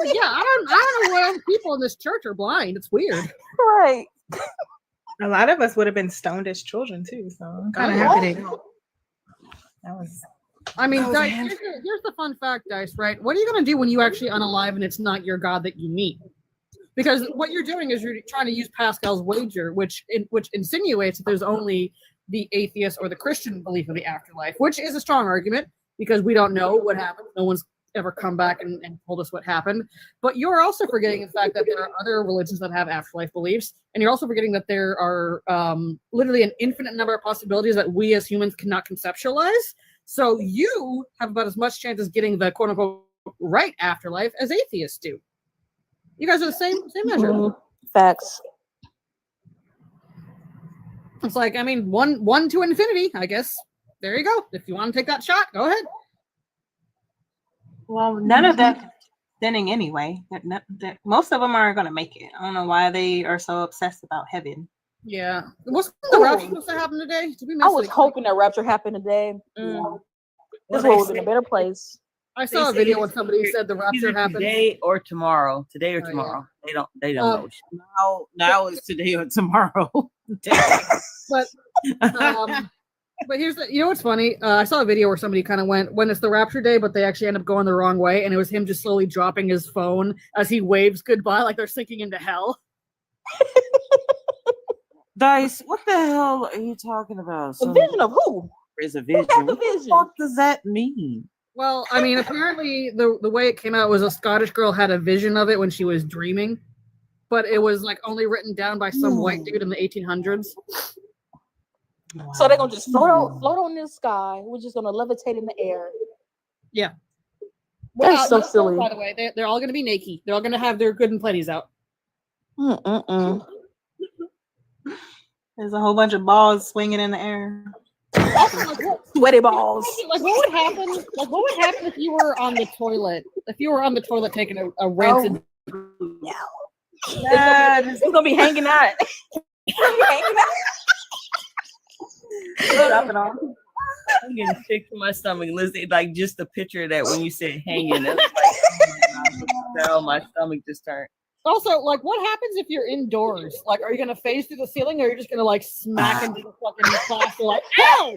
Yeah, I don't know why people in this church are blind. It's weird. Right. A lot of us would have been stoned as children too, so I'm kind of Oh, happy yeah. they don't. That was. I mean, That was a Dice, handful. here's the fun fact, Dice, right? What are you going to do when you actually unalive and it's not your God that you meet? Because what you're doing is you're trying to use Pascal's wager, which insinuates that there's only the atheist or the Christian belief of the afterlife, which is a strong argument because we don't know what happened. No one's ever come back and told us what happened. But you're also forgetting the fact that there are other religions that have afterlife beliefs, and you're also forgetting that there are literally an infinite number of possibilities that we as humans cannot conceptualize. So you have about as much chance as getting the quote unquote right afterlife as atheists do. You guys are the same measure. Facts. It's like, I mean, one to infinity, I guess. There you go. If you want to take that shot, go ahead. Well, none of that sinning anyway. That most of them aren't going to make it. I don't know why they are so obsessed about heaven. Yeah. What's the rapture supposed to happen today? Did we miss I was it? hoping that rapture happened today. This world was in a better place. I saw a video when somebody said the rapture happened today or tomorrow. Today or tomorrow. They don't know. Now it's today or tomorrow. But here's the, you know what's funny? I saw a video where somebody kind of went when it's the rapture day, but they actually end up going the wrong way, and it was him just slowly dropping his phone as he waves goodbye, like they're sinking into hell. Dice, what the hell are you talking about? A vision of who? There's a vision. Who has a What the vision? fuck does that mean? Well, I mean, apparently the way it came out was a Scottish girl had a vision of it when she was dreaming, but it was like only written down by some white dude in the 1800s. So they're gonna just float on this sky. We're just gonna levitate in the air. Yeah. That's so silly. By the way, they're all going to be naked. They're all going to have their good and plenties out. There's a whole bunch of balls swinging in the air. Sweaty balls. Like what would happen? Like what would happen if you were on the toilet? If you were on the toilet taking a rancid. No. It's gonna be hanging out. It's gonna be hanging out. Drop it off. I'm getting sick to my stomach. Listen, like just the picture of that when you said hanging, that's like, oh my God, my stomach just turned. Also, like, what happens if you're indoors? Like, are you gonna phase through the ceiling, or are you just gonna like smack into the fucking plaster? Like, ow!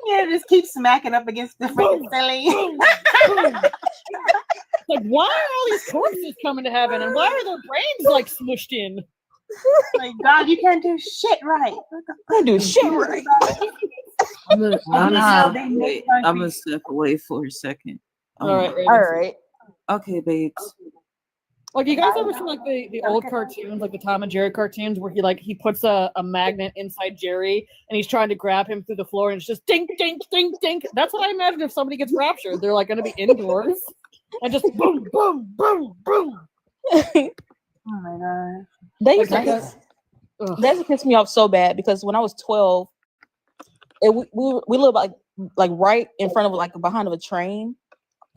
Yeah, just keep smacking up against the freaking ceiling. Like, why are all these corpses coming to heaven, and why are their brains like smushed in? Like, God, you can't do shit right. I do shit right. I'm gonna step away for a second. All right, all right. Okay, babes. Like, you guys ever seen like the old cartoons, like the Tom and Jerry cartoons, where he puts a magnet inside Jerry and he's trying to grab him through the floor and it's just dink, dink, dink, dink. That's what I imagine if somebody gets raptured. They're like going to be indoors and just boom, boom, boom, boom. Oh my God. That used to piss me off so bad because when I was 12, we lived like right in front of like behind of a train.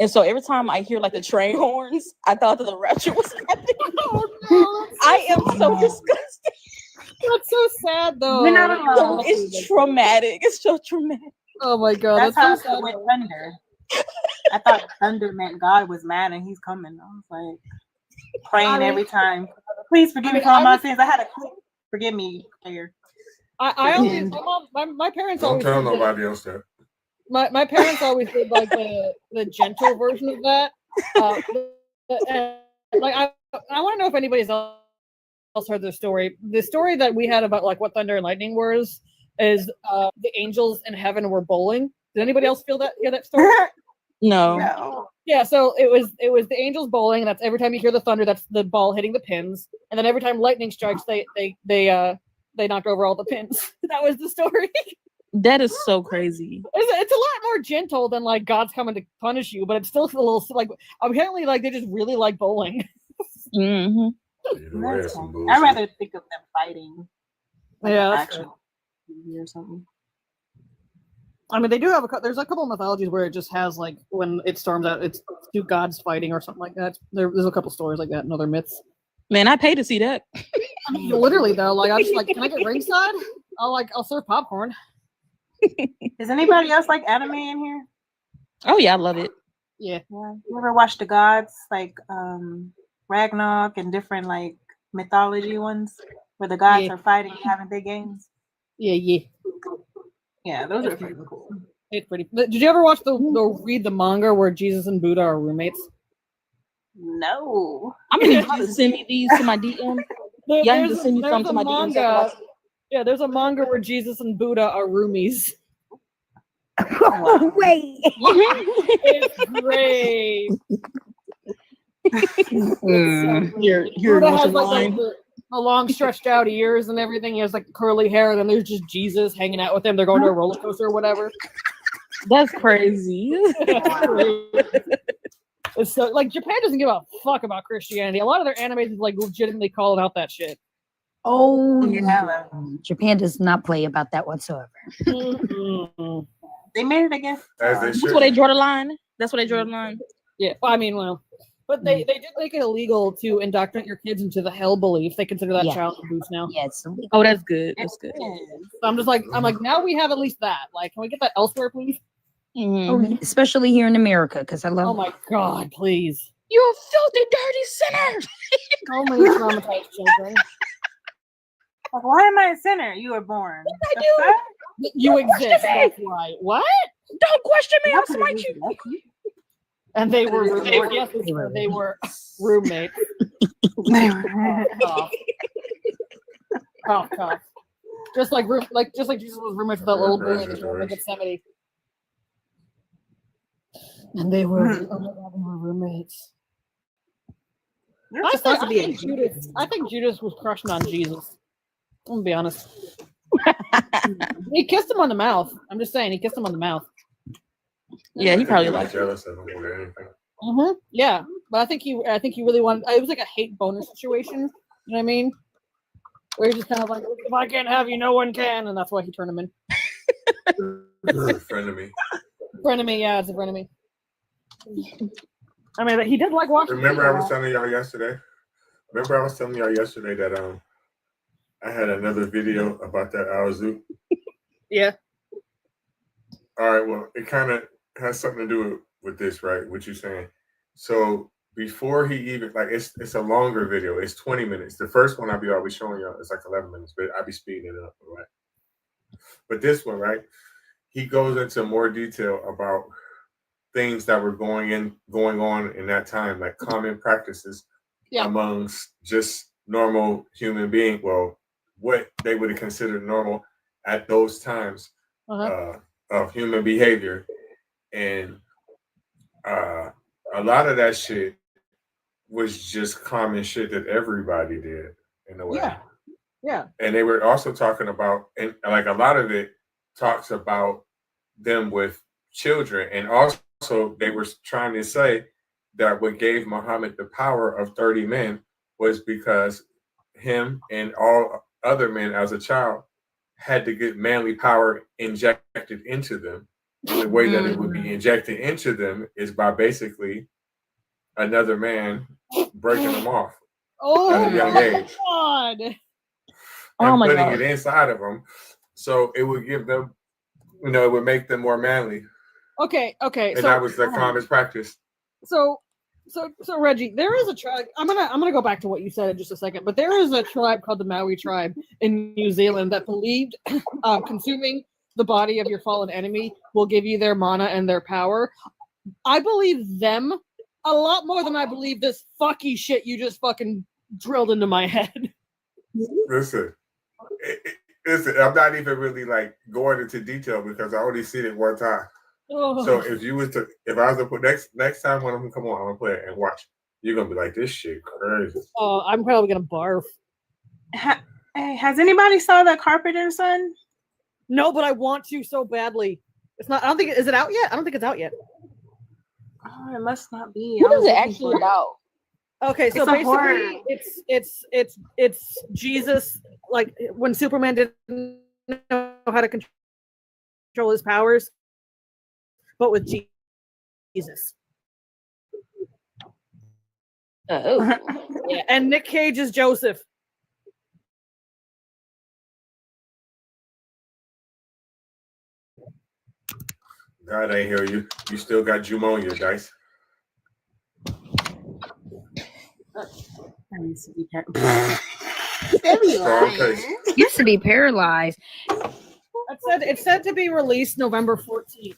And so every time I hear like the train horns, I thought that the rapture was happening. Oh, no, I am so disgusted. That's so sad, though. You're not alone. It's traumatic. It's so traumatic. Oh my God, That's that's how so sad. I with thunder. I thought thunder meant God was mad and he's coming. I was like praying every time. Please forgive me for all my sins. I had a quick forgive me prayer. I always my parents Don't always tell did nobody else that. my parents always did like the gentle version of that. Like I want to know if anybody's else heard the story. The story that we had about like what thunder and lightning was is the angels in heaven were bowling. Did anybody else hear that story? No. Yeah, so it was the angels bowling, and that's every time you hear the thunder, that's the ball hitting the pins, and then every time lightning strikes, they knock over all the pins. That was the story. That is so crazy. It's a lot more gentle than like God's coming to punish you, but it's still a little like apparently like they just really like bowling. Mm-hmm. I'd rather think of them fighting. Like Yeah, an that's actual movie or something. I mean, they do have there's a couple of mythologies where it just has like when it storms out, it's two gods fighting or something like that. There's a couple stories like that in other myths. Man, I pay to see that. I mean, literally though, like I just like, can I get ringside? I'll serve popcorn. Is anybody else like anime in here? Oh yeah, I love it. Yeah. You ever watch the gods like Ragnarok and different like mythology ones where the gods Yeah. are fighting and having big games? Yeah. Yeah, those It's are pretty cool. It's pretty. Did you ever watch the read the manga where Jesus and Buddha are roommates? No. I'm gonna need you to send me these to my DM. Y'all need to send me some to my DM. So I can watch it. Yeah, there's a manga where Jesus and Buddha are roomies. Wait. It's great. Here, Buddha what's has the like line? the long stretched out ears and everything. He has like curly hair, and then there's just Jesus hanging out with him. They're going to a roller coaster or whatever. That's crazy. It's so like Japan doesn't give a fuck about Christianity. A lot of their animes is like legitimately calling out that shit. Oh, Yeah. Japan does not play about that whatsoever. They made it again. That's where they draw the line. That's where they draw the line. Yeah, I mean, well, but they did make it illegal to indoctrinate your kids into the hell belief. They consider that Yeah. child abuse now. Yeah, it's illegal. Oh, that's good. That's good. So I'm like, now we have at least that. Like, can we get that elsewhere, please? Oh, especially here in America, because I love. Oh my God, please! You filthy, dirty sinner! So many traumatized children. Like, why am I a sinner? You were born. I do. You exist. That's why. What? Don't question me. I'll smite you. And they were roommates. Yes, they were roommates. Cough. Just like Jesus was roommates with that little boy in the Garden of Gethsemane. And they were, oh my God, they were roommates. I think Judas was crushing on Jesus. I'm gonna be honest. He kissed him on the mouth. I'm just saying, he kissed him on the mouth. Yeah, he probably liked it. jealous of him or anything. Yeah, but I think he really wanted. It was like a hate bonus situation. You know what I mean? Where he's just kind of like, if I can't have you, no one can, and that's why he turned him in. Frenemy. Frenemy, yeah, it's a frenemy. I mean, he did like watching. Remember, I was telling y'all yesterday. That I had another video about that Aozu. Yeah. All right. Well, it kind of has something to do with this, right? What you're saying. So before he even it's a longer video. It's 20 minutes. The first one I'll be always showing y'all is like 11 minutes, but I'll be speeding it up, right? But this one, right? He goes into more detail about things that were going on in that time, like common practices amongst just normal human beings. Well, what they would have considered normal at those times of human behavior, and a lot of that shit was just common shit that everybody did in a way. Yeah. And they were also talking about, and like a lot of it talks about them with children, and also they were trying to say that what gave Muhammad the power of 30 men was because him and all other men as a child had to get manly power injected into them. And the way that it would be injected into them is by basically another man breaking them off at a young age. God. And putting it inside of them. So it would give them, it would make them more manly. Okay. And So that was the common practice. So Reggie, there is a tribe. I'm gonna go back to what you said in just a second, but there is a tribe called the Maori tribe in New Zealand that believed consuming the body of your fallen enemy will give you their mana and their power. I believe them a lot more than I believe this fucky shit you just fucking drilled into my head. Listen, I'm not even really like going into detail because I only seen it one time. Oh. So if I was to put next time one of them come on, I'm gonna play it and watch. You're gonna be like, this shit crazy. Oh, I'm probably gonna barf. Hey, has anybody saw the Carpenter's Son? No, but I want to so badly. It's not. I don't think. Is it out yet? I don't think it's out yet. Oh, it must not be. What is it actually about? Okay, so It's a horror. basically, it's Jesus. Like when Superman didn't know how to control his powers, but with Jesus. Oh. Yeah, and Nick Cage is Joseph. God ain't hear you. You still got pneumonia, Dice. I used to be Used to be paralyzed. It's said to be released November 14th.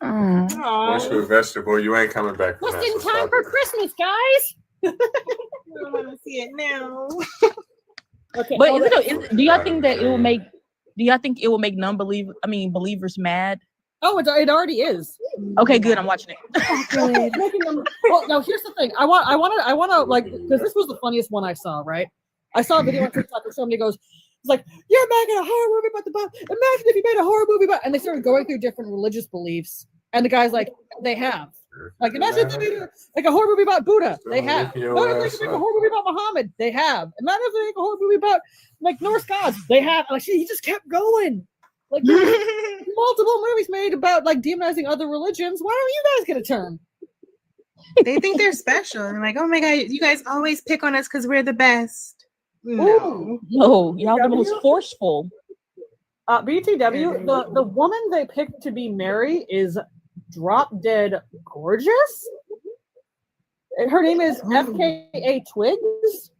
Once you're a vegetable, you ain't coming back from Just that. in so time stop for it. Christmas, guys. I want to see it now. Okay. But hold on. do y'all think that it will make? Do y'all think it will make believers mad? Oh, it already is. Okay, good. I'm watching it. Making them, well, now here's the thing. I want to like, because this was the funniest one I saw. Right, I saw a video on TikTok where somebody goes, "It's like you're making a horror movie about the Bible. Imagine if you made a horror movie about," and they started going through different religious beliefs, and the guy's like, "They have." Like, imagine if they made a horror movie about Buddha. They have. Imagine if they make a horror movie about Muhammad. They have. Imagine if they make a horror movie about like Norse gods. They have. Like, he just kept going. Like, multiple movies made about like demonizing other religions. Why don't you guys get a turn? They think they're special. And like, oh my God, you guys always pick on us because we're the best. No, y'all the most forceful. BTW, the woman they picked to be Mary is drop dead gorgeous. And her name is FKA Twigs.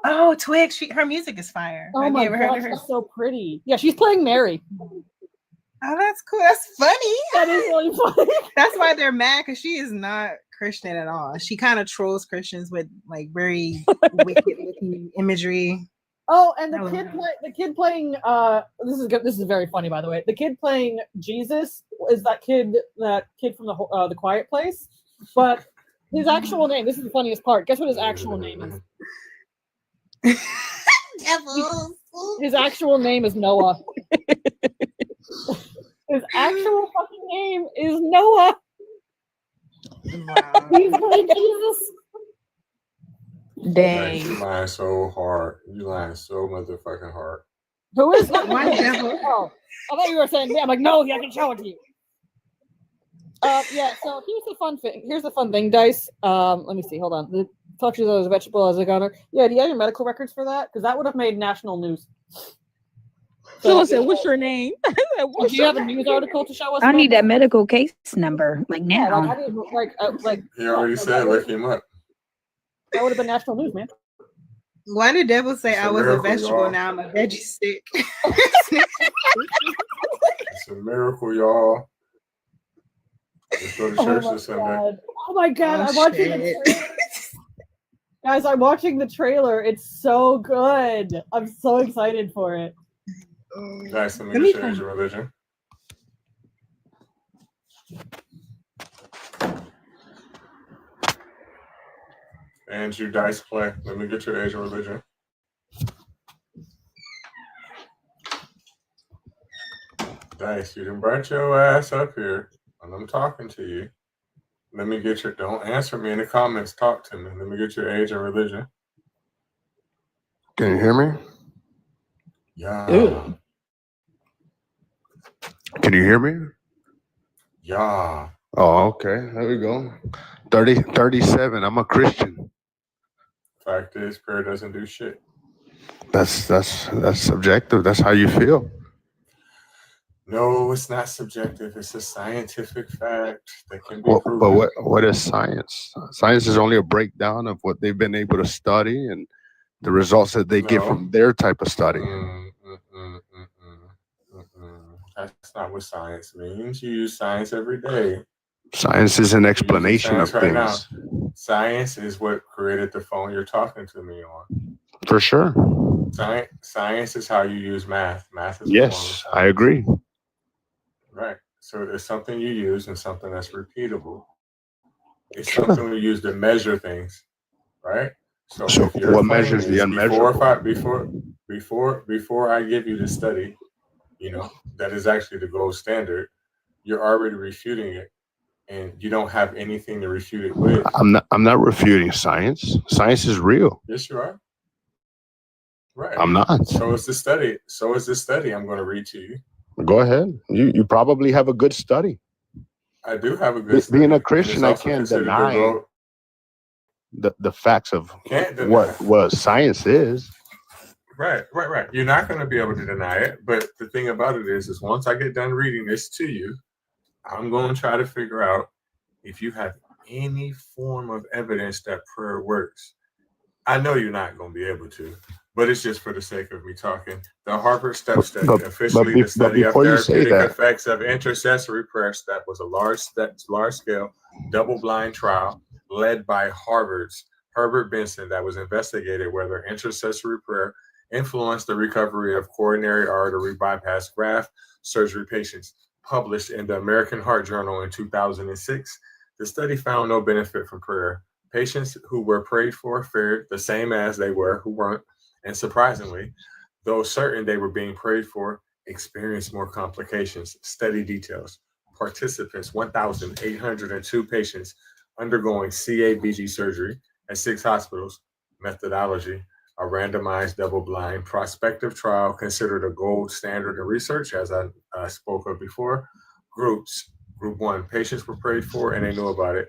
Oh, Twigs. Her music is fire. Oh Have my you ever heard God, of her? she's so pretty. Yeah, she's playing Mary. Oh, that's cool. That's funny. That is really funny. That's why they're mad, because she is not Christian at all. She kind of trolls Christians with like very wicked looking imagery. Oh, and the kid playing this is good. This is very funny, by the way. The kid playing Jesus is that kid from the Quiet Place, but his actual name. This is the funniest part. Guess what his actual name is? His actual name is Noah. His actual fucking name is Noah. Wow. He's playing Jesus. Like, you lying so hard. You lying so motherfucking hard. Who is that? One devil. Oh, I thought you were saying me. I'm like, no, I can show it to you. Yeah. So here's the fun thing. Here's the fun thing, Dice. Let me see. Hold on. Talk to you as a vegetable as a gunner. Yeah. Do you have your medical records for that? Because that would have made national news. So said, "What's your name?" Do you have a news article to show us? I need that medical case number like Yeah, now. like I need like. He already said, look him up. That would have been national news, man. Why did devil say It's a I was miracle, a vegetable? y'all. Now I'm a veggie stick. It's a miracle, y'all. Let's go to church this Sunday. Oh my God! I'm watching the trailer. Guys, I'm watching the trailer. It's so good. I'm so excited for it. Nice. Let me get your age of religion. And you dice play. Let me get your age of religion. Dice, you done brought your ass up here, and I'm talking to you. Let me get your. Don't answer me in the comments. Talk to me. Let me get your age and religion. Can you hear me? Yeah. Ew. Can you hear me? Yeah. Oh, okay. There we go. 37. I'm a Christian. Fact is, prayer doesn't do shit. That's subjective. That's how you feel. No, it's not subjective. It's a scientific fact that can be proven. But what is science? Science is only a breakdown of what they've been able to study and the results that they get from their type of study. That's not what science means. You use science every day. Science is an explanation of Science right things. now. Science is what created the phone you're talking to me on. For sure. Science is how you use math. Math is Yes, I agree. right. So there's something you use and something that's repeatable. It's something we use to measure things, right? So if your what claim measures the is unmeasurable? before I give you the study, that is actually the gold standard, you're already refuting it, and you don't have anything to refute it with. I'm not refuting science. Science is real. Yes, you are. Right. I'm not. So is the study. I'm going to read to you. Go ahead. You probably have a good study. I do have a good study. Being a and Christian, it's I also can't considered the deny gold. the facts of Can't deny. what science is. Right. You're not going to be able to deny it. But the thing about it is once I get done reading this to you, I'm going to try to figure out if you have any form of evidence that prayer works. I know you're not going to be able to, but it's just for the sake of me talking. The Harvard STEP study, But officially be, the but study of before you say therapeutic that, effects of intercessory prayer STEP, was a large-scale, double-blind trial led by Harvard's Herbert Benson that was investigated whether intercessory prayer influenced the recovery of coronary artery bypass graft surgery patients. Published in the American Heart Journal in 2006, the study found no benefit from prayer. Patients who were prayed for fared the same as they were who weren't, and surprisingly, those certain they were being prayed for experienced more complications. Study details. Participants, 1,802 patients undergoing CABG surgery at 6 hospitals. Methodology, a randomized double-blind prospective trial considered a gold standard in research, as I spoke of before. Groups. Group 1, patients were prayed for and they knew about it.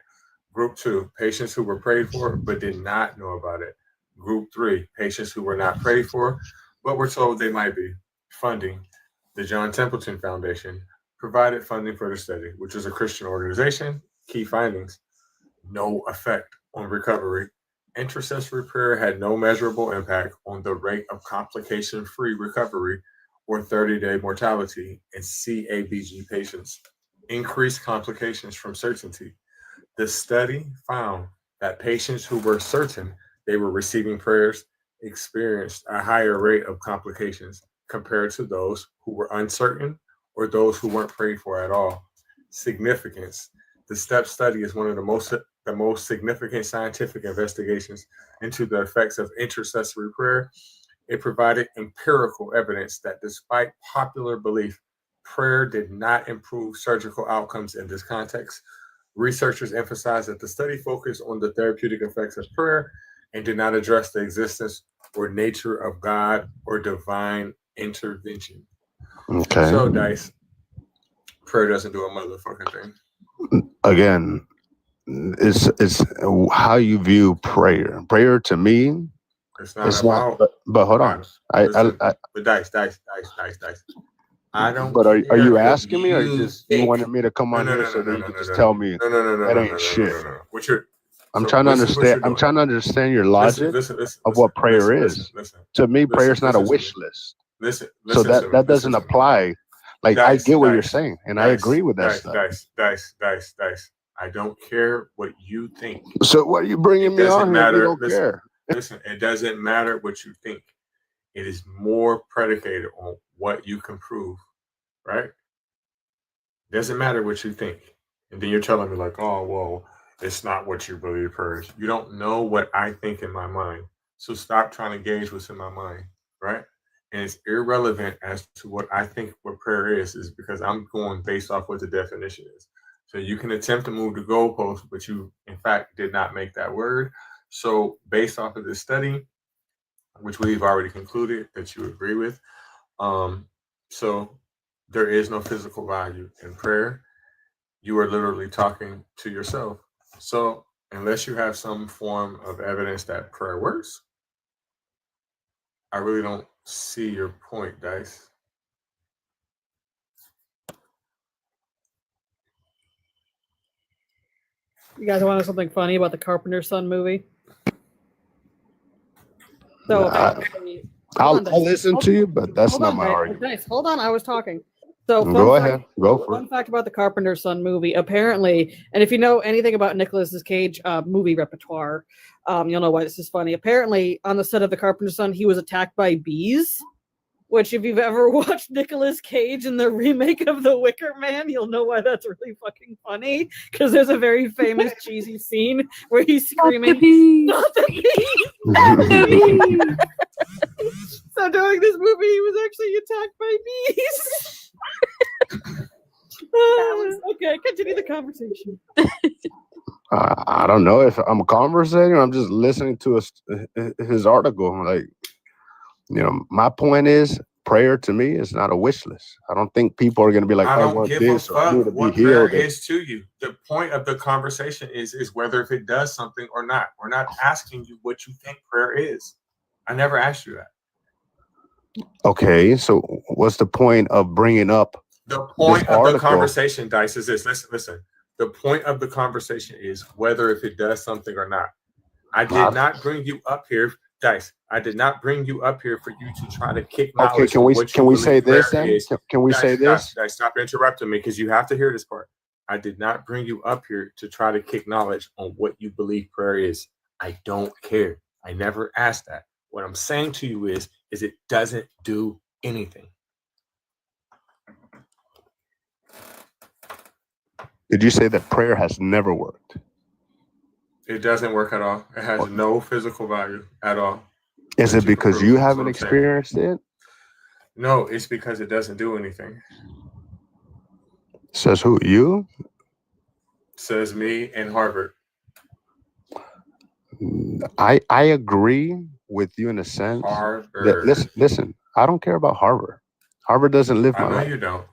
Group 2, patients who were prayed for but did not know about it. Group 3, patients who were not prayed for but were told they might be. Funding. The John Templeton Foundation provided funding for the study, which is a Christian organization. Key findings: no effect on recovery. Intercessory prayer had no measurable impact on the rate of complication-free recovery or 30-day mortality in CABG patients. Increased complications from certainty. The study found that patients who were certain they were receiving prayers experienced a higher rate of complications compared to those who were uncertain or those who weren't prayed for at all. Significance. The STEP study is one of the most significant scientific investigations into the effects of intercessory prayer. It provided empirical evidence that despite popular belief, prayer did not improve surgical outcomes in this context. Researchers emphasize that the study focused on the therapeutic effects of prayer and did not address the existence or nature of God or divine intervention. okay. So, Dice, prayer doesn't do a motherfucking thing. Again, it's how you view prayer. Prayer to me, It's not it's about. not. But hold on, Listen, I but Dice. I don't Are care you what asking me, or you you think. wanted me to come on here so that you could just tell me that ain't shit? What you're I'm so trying to this is what understand. you're I'm doing. trying to understand your logic of what prayer is. To me, prayer is not a wish list. So that doesn't apply. Like, I get what you're saying, and I agree with that stuff. Dice. I don't care what you think. So what are you bringing me on here if you don't care? Listen, it doesn't matter what you think. It is more predicated on what you can prove, right? Doesn't matter what you think. And then you're telling me like, oh, well, it's not what you believe prayer is. You don't know what I think in my mind. So stop trying to gauge what's in my mind, right? And it's irrelevant as to what I think what prayer is because I'm going based off what the definition is. So you can attempt to move the goalpost, but you, in fact, did not make that word. So based off of this study, which we've already concluded that you agree with, so there is no physical value in prayer. You are literally talking to yourself. So unless you have some form of evidence that prayer works, I really don't see your point, Dice. You guys want to know something funny about the Carpenter's Son movie? So I'll listen to you, but that's not my argument. Nice. Hold on, I was talking. So Go ahead. Go for it. Fun fact about the Carpenter's Son movie. Apparently, and if you know anything about Nicolas Cage movie repertoire, you'll know why this is funny. Apparently, on the set of the Carpenter's Son, he was attacked by bees. Which, if you've ever watched Nicolas Cage in the remake of The Wicker Man, you'll know why that's really fucking funny. Because there's a very famous cheesy scene where he's screaming, "Not the bees! Not the bees!" So during this movie, he was actually attacked by bees. Okay, continue the conversation. I don't know if I'm conversating or I'm just listening to his article. Like, my point is, prayer to me is not a wish list. I don't think people are going to be like, I don't give a fuck to what be prayer healed. is to you. The point of the conversation is whether if it does something or not. We're not asking you what you think prayer is. I never asked you that. Okay, so what's the point of bringing up the point of the conversation, Dice, is this. Listen. The point of the conversation is whether if it does something or not. I did not bring you up here, Dice. I did not bring you up here for you to try to kick knowledge on what you say believe this prayer then? is. Can we say this? Dice, stop interrupting me because you have to hear this part. I did not bring you up here to try to kick knowledge on what you believe prayer is. I don't care. I never asked that. What I'm saying to you is it doesn't do anything. Did you say that prayer has never worked? It doesn't work at all. It has no physical value at all. Is it because you haven't experienced it? No, it's because it doesn't do anything. Says who? You? Says me and Harvard. I agree with you in a sense. That, listen, I don't care about Harvard. Harvard doesn't live my life. I know you don't.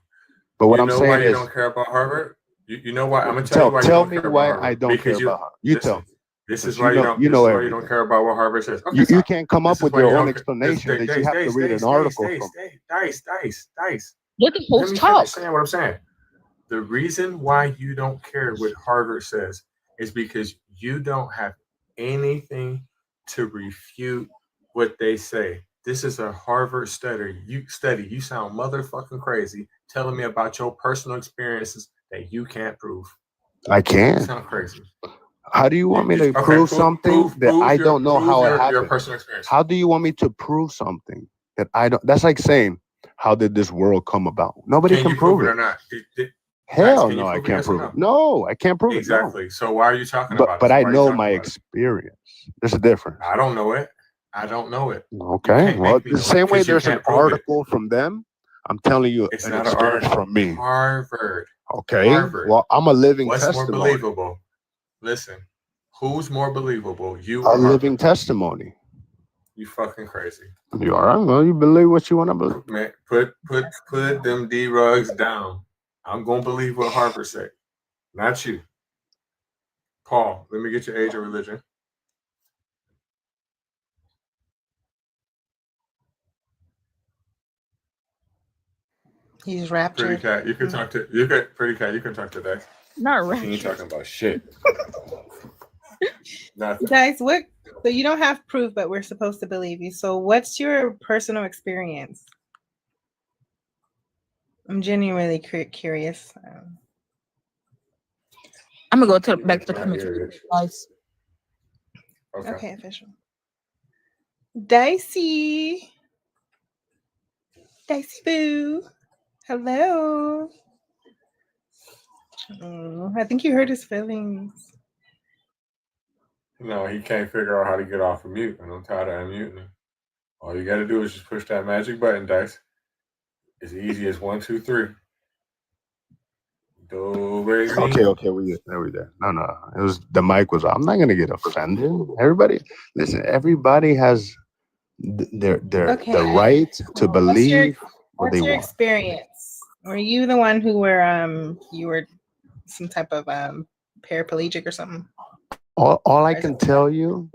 But what you I'm know saying why you is, don't care about Harvard? You know why? I'm gonna tell you why you don't care about Harvard. I don't care about Harvard. You tell me. This is why you don't. This is why you don't care about what Harvard says. Okay, you can't come up with your own explanation. That you have to read an article from. Dice. Let the Let host me talk. finish saying what I'm saying. The reason why you don't care what Harvard says is because you don't have anything to refute what they say. This is a Harvard study. You sound motherfucking crazy telling me about your personal experiences that you can't prove. I can. You sound crazy. How do you want me to prove something that I don't know how it happened? Your personal experience. How do you want me to prove something that I don't? That's like saying, how did this world come about? Nobody can prove it. Or not? Hell no, I can't prove it. No, I can't prove it. Exactly. So why are you talking about it? But I know my experience. There's a difference. I don't know it. I don't know it. Okay. Well, the same way there's an article from them, I'm telling you it's an not experience from me. Harvard. Okay. Harvard. Well, I'm a living What's testimony. more believable? Listen, who's more believable? You a or living Harvard? testimony. You fucking crazy. You all right? Well, you believe what you want to believe. Man, put them D rugs down. I'm gonna believe what Harvard said, not you. Paul, let me get your age and religion. He's raptured. Pretty cat, you can talk to pretty cat. You can talk today. Not She raptured. ain't talking about shit. Nothing. Guys, what? So you don't have proof, but we're supposed to believe you. So what's your personal experience? I'm genuinely curious. I'm gonna go back to the comments. Guys. Okay, official. Dicey Boo. Hello. I think you hurt his feelings. No, he can't figure out how to get off of mute, and I'm tired of unmuting him. All you got to do is just push that magic button, Dice. As easy as 1, 2, 3. Do, re, mi. Okay, we there. No, it was the mic was. I'm not gonna get offended. Everybody, listen. Everybody has the right to believe what they What's your want. experience? Were you the one who were some type of paraplegic or something? All I can tell you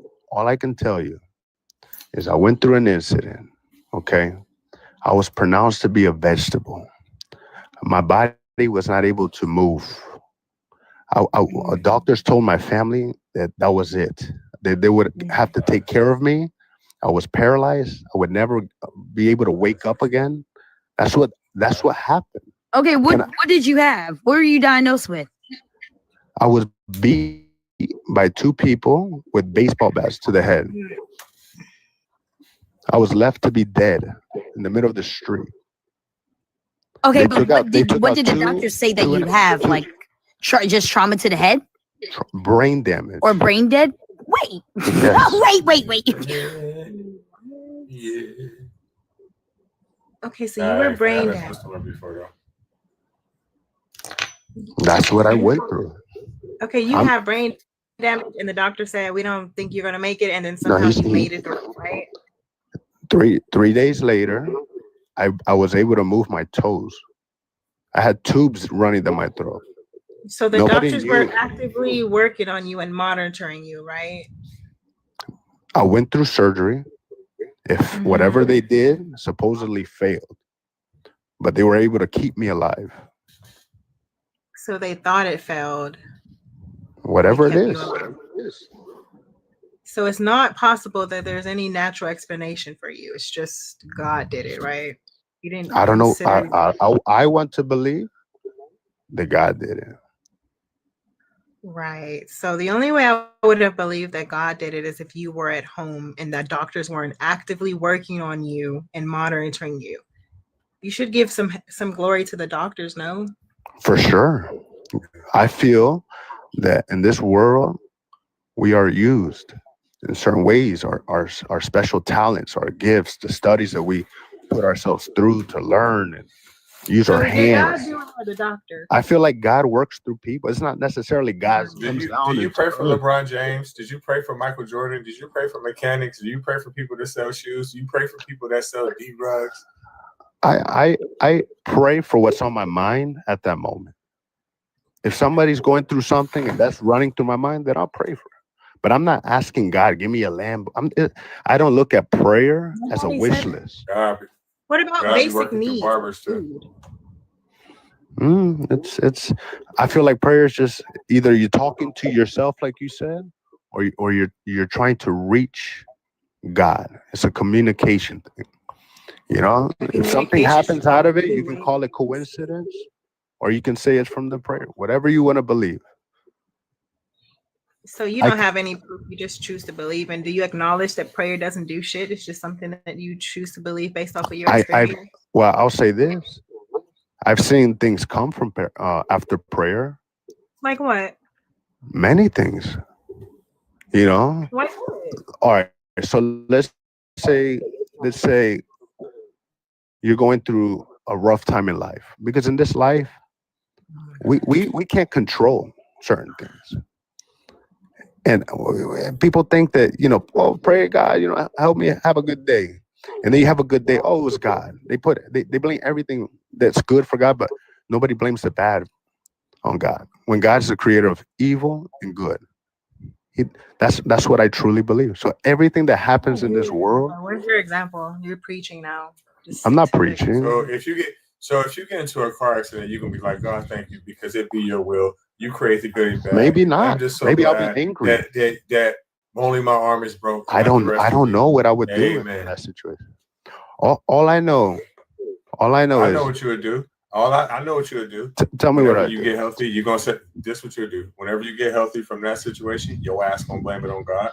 is I went through an incident. Okay, I was pronounced to be a vegetable. My body was not able to move. Doctors told my family that was it. They would have to take care of me. I was paralyzed. I would never be able to wake up again. That's what happened. Okay, what did you have? What were you diagnosed with? I was beat by 2 people with baseball bats to the head. I was left to be dead in the middle of the street. Okay, but what did the doctors say that you have? Like just trauma to the head? Brain damage. Or brain dead? Wait. Yes. Oh, wait. Yeah. Okay, so you were brain dead. That's what I went through. Okay, you have brain damage, and the doctor said we don't think you're gonna make it, and then somehow you made it through, right? 3 days later, I was able to move my toes. I had tubes running down my throat. So the doctors were actively working on you and monitoring you, right? I went through surgery. If whatever they did supposedly failed, but they were able to keep me alive. So they thought it failed. Whatever it is. So it's not possible that there's any natural explanation for you. It's just God did it, right? You didn't I don't know. consider. I want to believe that God did it. Right. So the only way I would have believed that God did it is if you were at home and that doctors weren't actively working on you and monitoring you. You should give some glory to the doctors, no? For sure. I feel that in this world, we are used in certain ways, our special talents, our gifts, the studies that we put ourselves through to learn and use So our did God hands. do it or the doctor? I feel like God works through people. It's not necessarily God Do comes you down do you and pray for LeBron James? Did you pray for Michael Jordan? Did you pray for mechanics? Do you pray for people that sell shoes? Do you pray for people that sell drugs? I pray for what's on my mind at that moment. If somebody's going through something and that's running through my mind, then I'll pray for it. But I'm not asking God, give me a lamb. I don't look at prayer as a Nobody wish said that. list. What about God be basic working through needs? barbers too. It's. I feel like prayer is just either you're talking to yourself, like you said, or you're trying to reach God. It's a communication thing. You know, if something happens out of it, you can call it coincidence, or you can say it's from the prayer. Whatever you want to believe. So you don't have any proof. You just choose to believe. And do you acknowledge that prayer doesn't do shit? It's just something that you choose to believe based off of your experience. Well, I'll say this: I've seen things come from after prayer. Like what? Many things. You know. Like what? All right. So let's say you're going through a rough time in life, because in this life we can't control certain things. And people think that, oh, pray God, help me have a good day. And then you have a good day. Oh, it's God. They blame everything that's good for God, but nobody blames the bad on God. When God's the creator of evil and good. That's what I truly believe. So everything that happens in this world, Where's your example? You're preaching now. Just I'm not stick to it. preaching. So if you get into a car accident, you're gonna be like, God, thank you, because it be your will. You create the good and bad. Maybe I'm not. just so Maybe I'll glad be angry. that only my arm is broke. I don't know what I would do in Amen. that situation. All I know I is know what you would do. I know what you would do. Tell me what Whenever I you do. get healthy, you're gonna say this what you do. Whenever you get healthy from that situation, your ass gonna blame it on God.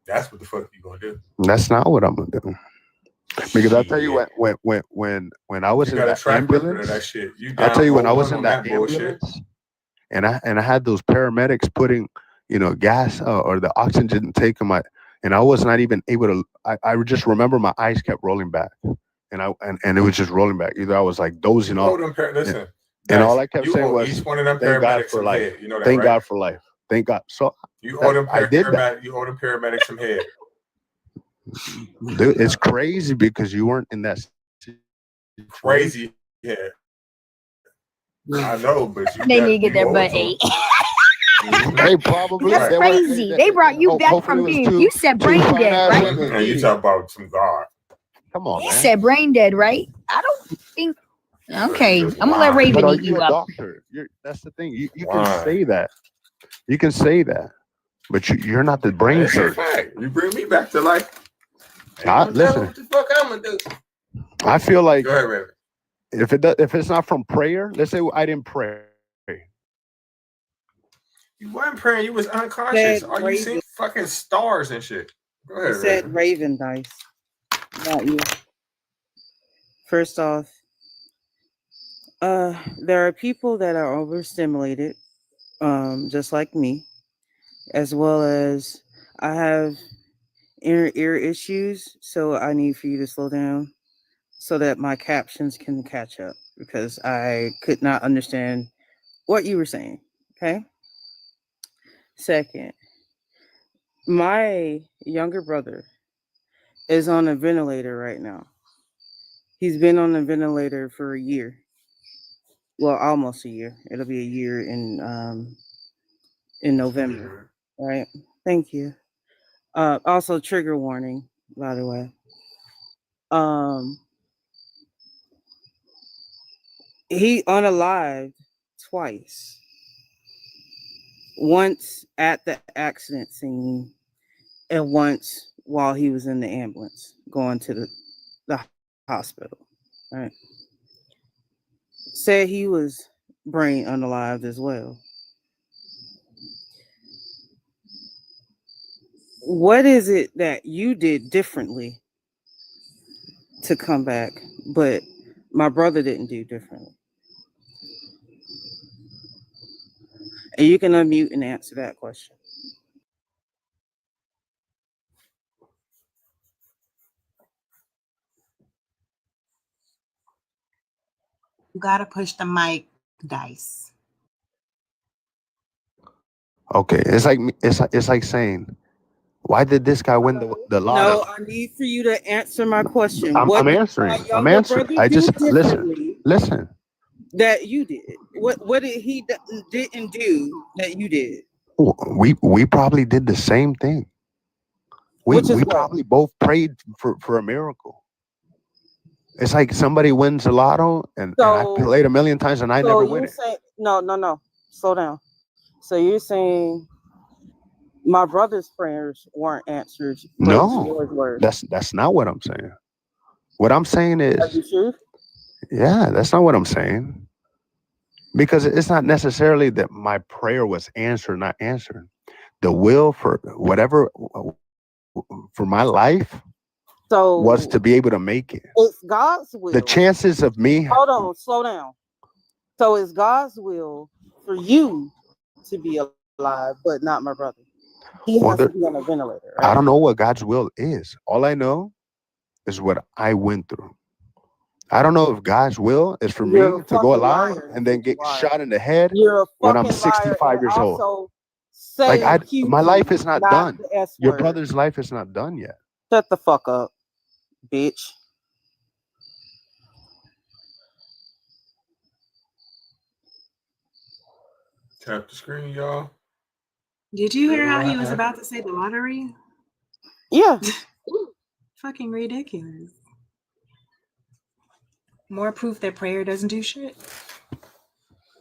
That's what the fuck you gonna do. That's not what I'm gonna do. Because I'll tell you when I was You in got a that track record of that ambulance, shit. You I'll tell down you when I roll was one in on that that bullshit. ambulance and I had those paramedics putting, gas or the oxygen didn't take them. And I was not even able to. I just remember my eyes kept rolling back, and it was just rolling back. Either I was like dozing off. Listen, And Dice, all I kept you saying owe was, each one of them "Thank God paramedics for some life. head. You know that, Thank right? God for life. Thank God." So You owe them I did that. You owe them paramedics some head. Dude, it's crazy because you weren't in that situation. Crazy head. I know, but you They got need to get their you owe butt it to 'em. ate. Hey, probably That's crazy. They brought you back hopefully from it was being. two You said brain fine dead, ass right? women. And you talk about some God. Come on, You man. said brain dead, right? I don't think. Okay, I'm gonna let But Raven are eat you you a up. doctor? That's the thing. You can Why? say that. You can say that, but you're not the brain It's a surgeon. fact. You bring me back to life. Listen, What the fuck I'm gonna do? I feel like Go ahead, Raven. if it's not from prayer, let's say I didn't pray. You weren't praying. You was unconscious. Said Are you Raven. seeing fucking stars and shit? Go You ahead, said Raven. Raven Dice, not you. First off, there are people that are overstimulated, just like me, as well as I have inner ear issues, so I need for you to slow down so that my captions can catch up because I could not understand what you were saying. Okay. Second, my younger brother is on a ventilator right now. He's been on a ventilator for a year. Well, almost a year. It'll be a year in November. Right. Thank you. Also trigger warning, by the way. He unalived twice. Once at the accident scene and once while he was in the ambulance going to the hospital. Right. Said he was brain unalived as well. What is it that you did differently to come back, but my brother didn't do differently? And you can unmute and answer that question. You gotta push the mic, Dice. Okay, it's like saying, why did this guy win the lotto? No, I need for you to answer my question. I'm What did answering. my I'm younger answering. brother I do just differently listen. that you did? What did he didn't do that you did? We probably did the same thing. Which is We what? probably both prayed for a miracle. It's like somebody wins the lotto and I So played a million times and I so never win you're it. saying no. Slow down. So you're saying my brother's prayers weren't answered, but No, yours were. that's not what I'm saying. What I'm saying Are is, you sure? yeah, that's not what I'm saying. Because it's not necessarily that my prayer was answered, not answered. The will for whatever for my life was So to be able to make it. it's God's will. The chances of me, Hold on, slow down. So it's God's will for you to be alive, but not my brother. He well, has to be on a ventilator, right? I don't know what God's will is. All I know is what I went through. I don't know if God's will is for You're me a to go fucking alive liar. and then get shot in the head You're a when I'm fucking liar, 65 and years old. also Like say my life QT, is not not done. the S Your word. brother's life is not done yet. Shut the fuck up, bitch. Tap the screen, y'all. Did you hear how Everyone he was have- about to say the lottery? Yeah. Fucking ridiculous. More proof that prayer doesn't do shit.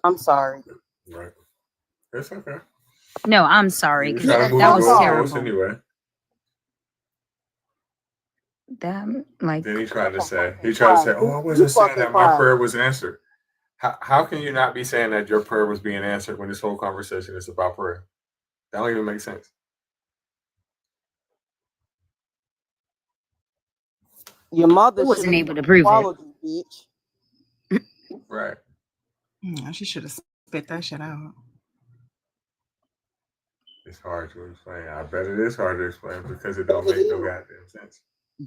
I'm sorry. Right. It's okay. No, I'm sorry We because try to move that the was goalposts terrible. anyway. That like Then he tried to say, Fine. oh, I You wasn't saying fucking that my fine. prayer was answered. How can you not be saying that your prayer was being answered when this whole conversation is about prayer? That don't even make sense. Your mother I wasn't should able have to prove it. followed you, bitch. Right. Yeah, she should have spit that shit out. It's hard to explain. I bet it is hard to explain because it don't make no goddamn sense.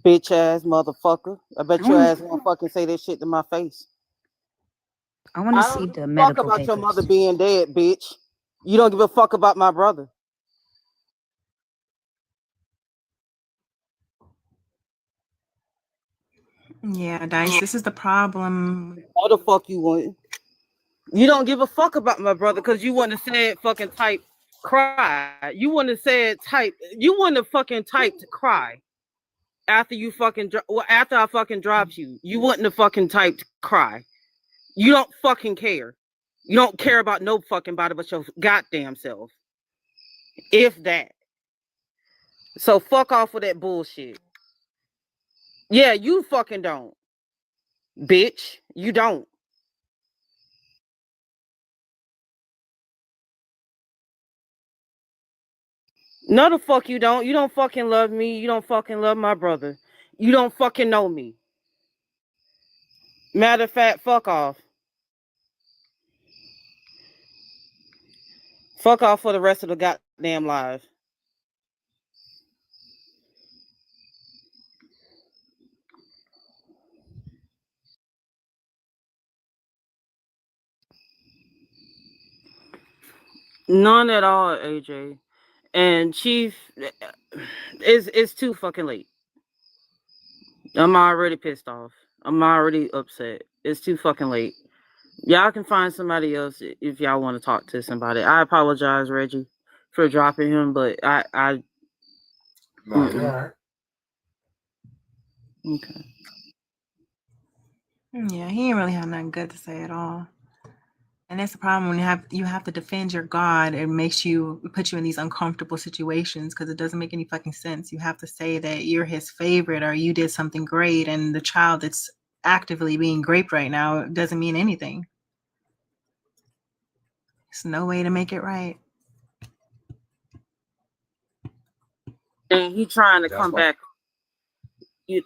Bitch ass motherfucker. I bet your ass won't fucking say that shit to my face. I want to I see don't give the a fuck medical about your papers. mother being dead, bitch. You don't give a fuck about my brother. Yeah, Dice, this is the problem. What the fuck you want? You don't give a fuck about my brother because you want to say it fucking type cry. You want to say it type. You want to fucking type to cry after you fucking after I fucking dropped you. You wouldn't have fucking typed cry. You don't fucking care. You don't care about no fucking body but your goddamn self. If that. So fuck off with that bullshit. Yeah, you fucking don't. Bitch, you don't. No, the fuck you don't. You don't fucking love me. You don't fucking love my brother. You don't fucking know me. Matter of fact, fuck off. Fuck off for the rest of the goddamn live. None at all, AJ. And Chief, it's too fucking late. I'm already pissed off. I'm already upset. It's too fucking late. Y'all can find somebody else if y'all want to talk to somebody. I apologize, Reggie, for dropping him, but I No, you're all right. Okay. Yeah, he didn't really have nothing good to say at all. And that's the problem when you have to defend your God. It makes you put you in these uncomfortable situations because it doesn't make any fucking sense. You have to say that you're his favorite or you did something great, and the child that's actively being raped right now doesn't mean anything. There's no way to make it right. And he trying to That's come why. back.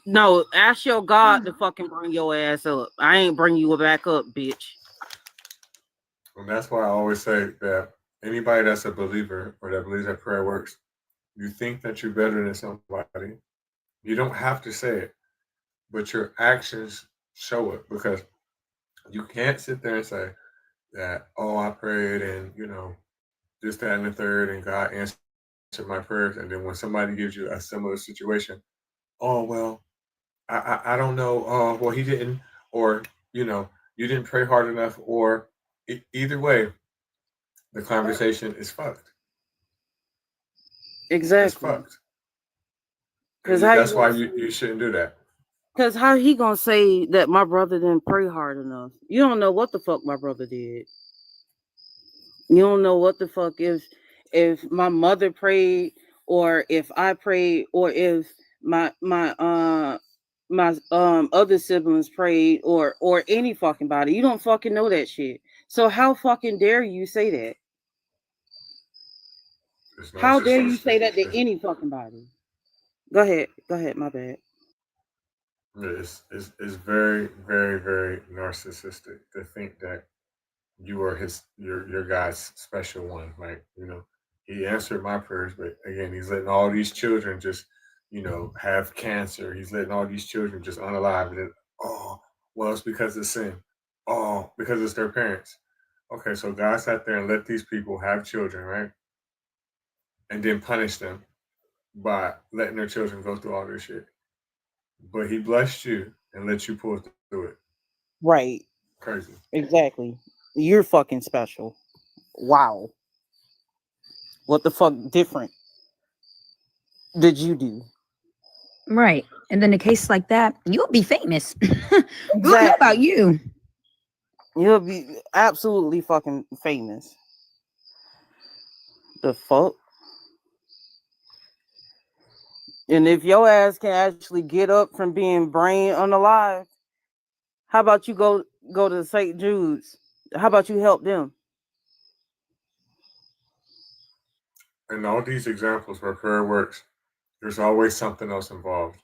No, ask your God to fucking bring your ass up. I ain't bring you back up, bitch. And that's why I always say that anybody that's a believer or that believes that prayer works, you think that you're better than somebody. You don't have to say it, but your actions show it because you can't sit there and say that, oh, I prayed and, this, that, and the third, and God answered my prayers. And then when somebody gives you a similar situation, oh, well, I don't know. Oh, well, he didn't, or, you didn't pray hard enough, or either way, the conversation is fucked. It's Exactly. fucked. Because And how that's why you shouldn't do that. Because how he gonna say that my brother didn't pray hard enough? You don't know what the fuck my brother did. You don't know what the fuck if my mother prayed, or if I prayed, or if my other siblings prayed, or any fucking body. You don't fucking know that shit. So how fucking dare you say that? How dare you say that to any fucking body? Go ahead, my bad. It's very, very, very narcissistic to think that you are your God's special one. Like, he answered my prayers, but again, he's letting all these children just, have cancer. He's letting all these children just unalive. And then, oh, well, it's because of sin. Oh, because it's their parents. Okay, so God sat there and let these people have children, right? And then punish them by letting their children go through all this shit. But he blessed you and let you pull through it. Right. Crazy. Exactly. You're fucking special. Wow. What the fuck different did you do? Right. And then a case like that, you'll be famous. We'll know Exactly. about you. You'll be absolutely fucking famous. The fuck? And if your ass can actually get up from being brain unalive, how about you go to St. Jude's? How about you help them? In all these examples where prayer works, there's always something else involved.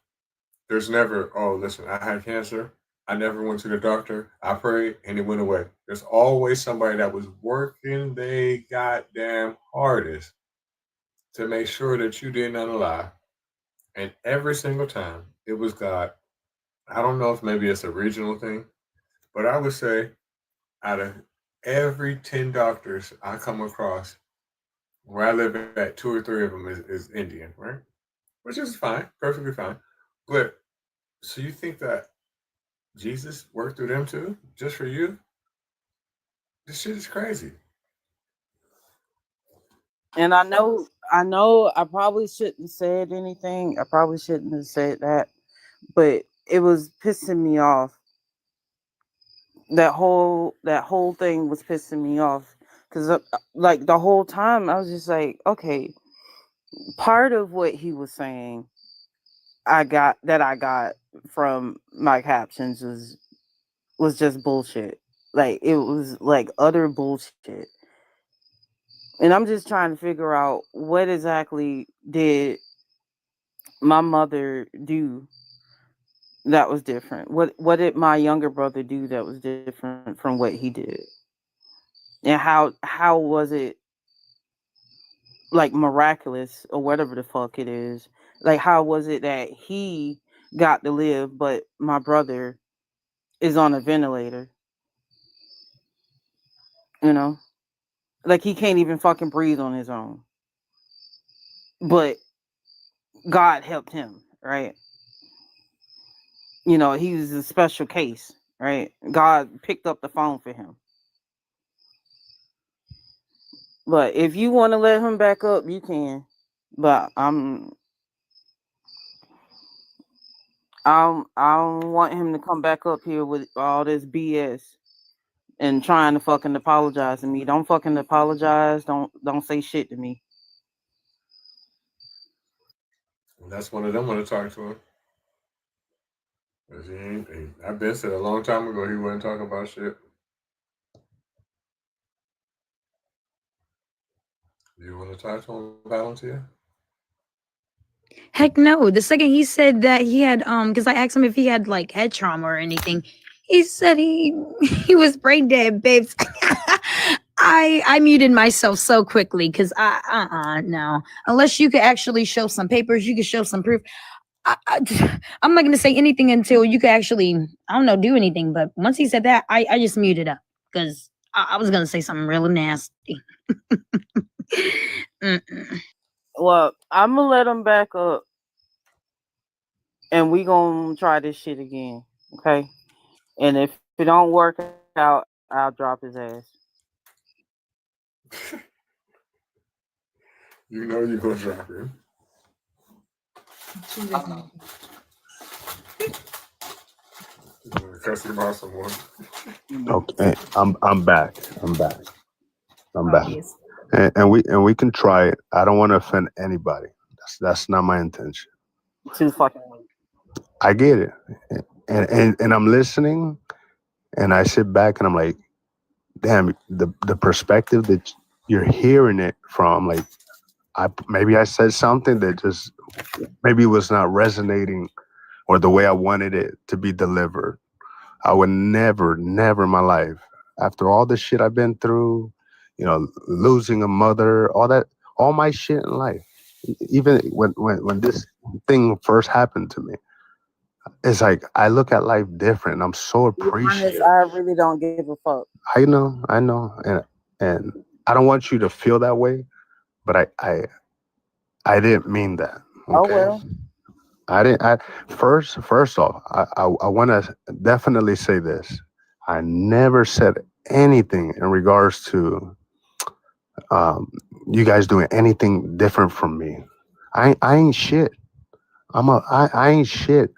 There's never, oh, listen, I had cancer. I never went to the doctor. I prayed and it went away. There's always somebody that was working they goddamn hardest to make sure that you did not lie. And every single time it was God. I don't know if maybe it's a regional thing, but I would say out of every 10 doctors I come across, where I live at, 2 or 3 of them is Indian, right? Which is fine, perfectly fine. But so you think that Jesus worked through them too, just for you? This shit is crazy. And I know I probably shouldn't have said anything. I probably shouldn't have said that. But it was pissing me off. That whole thing was pissing me off. Cause like the whole time I was just like, okay, part of what he was saying I got from my captions was just bullshit. Like it was like utter bullshit. And I'm just trying to figure out what exactly did my mother do that was different. What did my younger brother do that was different from what he did? And how was it like miraculous or whatever the fuck it is? Like how was it that he got to live but my brother is on a ventilator? You know? Like he can't even fucking breathe on his own. But God helped him, right? You know, he was a special case, right? God picked up the phone for him. But if you want to let him back up, you can. But I don't want him to come back up here with all this BS and trying to fucking apologize to me. Don't fucking apologize. Don't say shit to me. That's one of them want to talk to him. I've been said a long time ago he wasn't talking about shit. You want to talk to him, Valentina? Heck no. The second he said that he had because I asked him if he had like head trauma or anything, he said he was brain dead, babes. I muted myself so quickly because no. Unless you could actually show some papers, you could show some proof. I'm not gonna say anything until you could actually, I don't know, do anything. But once he said that, I just muted up because I was gonna say something really nasty. Well, I'm gonna let him back up, and we gonna try this shit again, okay? And if it don't work out, I'll drop his ass. You know you're gonna drop him. Cuss him out someone. Okay, I'm back. I'm back. And we can try it. I don't want to offend anybody. That's not my intention. Too fucking late. I get it, and I'm listening, and I sit back and I'm like, damn, the perspective that you're hearing it from, like, maybe I said something that just maybe was not resonating or the way I wanted it to be delivered. I would never in my life, after all the shit I've been through, losing a mother, all my shit in life, even when this thing first happened to me, it's like I look at life different. I'm so To be honest, appreciative. I really don't give a fuck. I know, and I don't want you to feel that way, but I didn't mean that. Oh Okay. well. I didn't. First off, I want to definitely say this. I never said anything in regards to you guys doing anything different from me. I ain't shit. I ain't shit.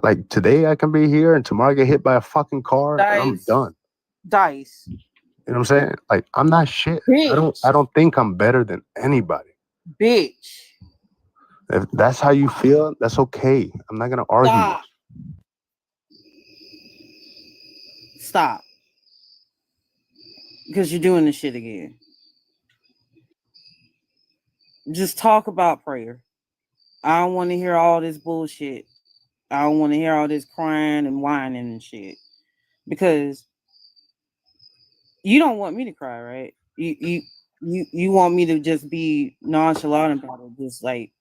Like today I can be here and tomorrow I get hit by a fucking car and I'm done. Dice. You know what I'm saying? Like I'm not shit. Bitch. I don't think I'm better than anybody. Bitch. If that's how you feel, that's okay. I'm not gonna argue. Stop. Stop. Because you're doing this shit again. Just talk about prayer. I don't want to hear all this bullshit. I don't want to hear all this crying and whining and shit. Because you don't want me to cry, right? You want me to just be nonchalant about it, just like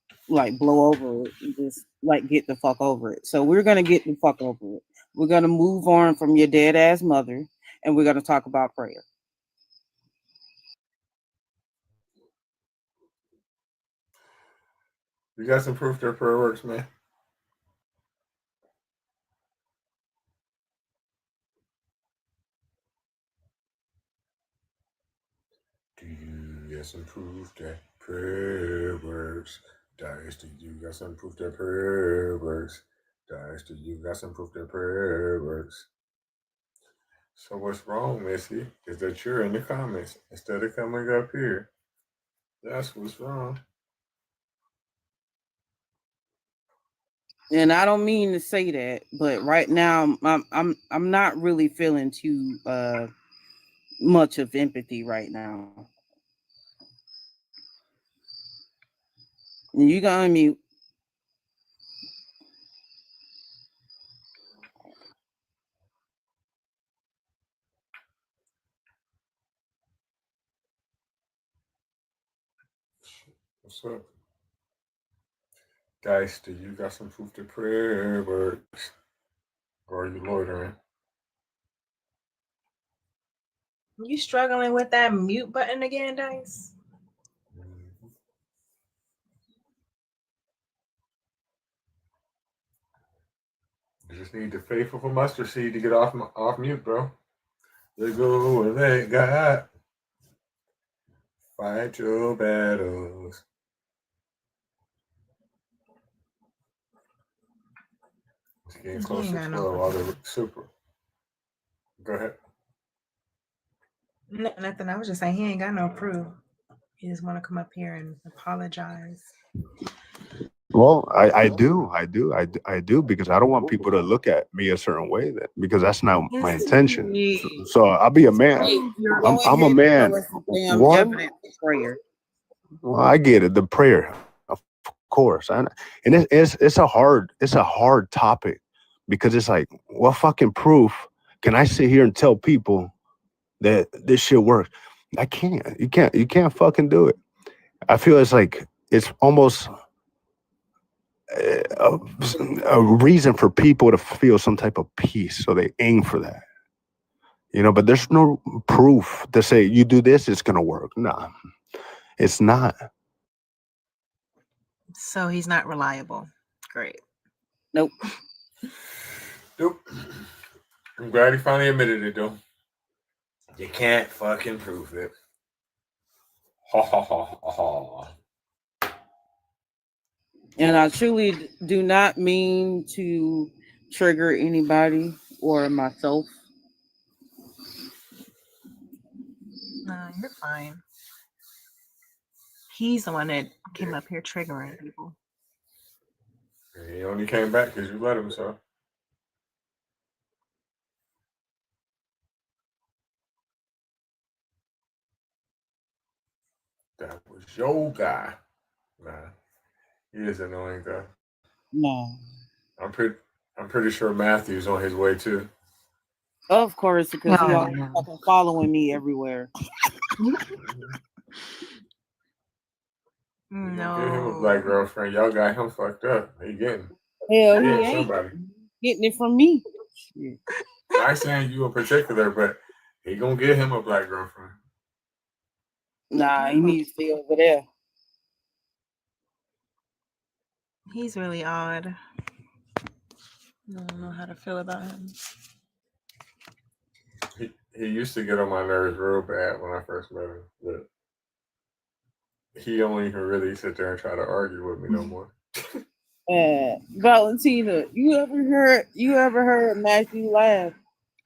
blow over it and just like get the fuck over it. So we're gonna get the fuck over it. We're gonna move on from your dead ass mother and we're gonna talk about prayer. You got some proof their prayer works, man. Do you got some proof that prayer works? Dice, do you got some proof that prayer works? Dice, do you got some proof that prayer works? So what's wrong, Missy, is that you're in the comments instead of coming up here. That's what's wrong. And I don't mean to say that, but right now I'm not really feeling too much of empathy right now. You gonna unmute. What's up? Guys, do you got some proof that prayer works? Or are you loitering? You struggling with that mute button again, Dice? You just need the faith of a mustard seed to get off mute, bro. Let go and let God fight your battles. It's getting closer to 12. All the super. Go ahead. Nothing. I was just saying he ain't got no proof. He just want to come up here and apologize. Well, I do because I don't want people to look at me a certain way because that's not my intention. So I'll be a man. I'm a man. One, well, I get it. The prayer, of course, and it's a hard topic because it's like, what fucking proof can I sit here and tell people that this shit works? I can't. You can't fucking do it. I feel it's almost a reason for people to feel some type of peace, so they aim for that. But there's no proof to say you do this, it's gonna work. Nah, it's not. So he's not reliable. Great. Nope. I'm glad he finally admitted it, though. You can't fucking prove it. Ha ha ha ha ha. And I truly do not mean to trigger anybody or myself. No, you're fine. He's the one that came up here triggering people. He only came back because you let him, so. That was your guy. Nah, he is annoying though. No. I'm pretty sure Matthew's on his way too. Of course, because he Oh, always no. fucking following me everywhere. Get him a black girlfriend. Y'all got him fucked up. He getting. Hell, He he getting ain't somebody. getting it from me. I ain't saying you in particular, but he gonna get him a black girlfriend. Nah, he needs to stay over there. He's really odd. I don't know how to feel about him. He used to get on my nerves real bad when I first met him, but he don't even really sit there and try to argue with me no more. Valentina, you ever heard Matthew laugh?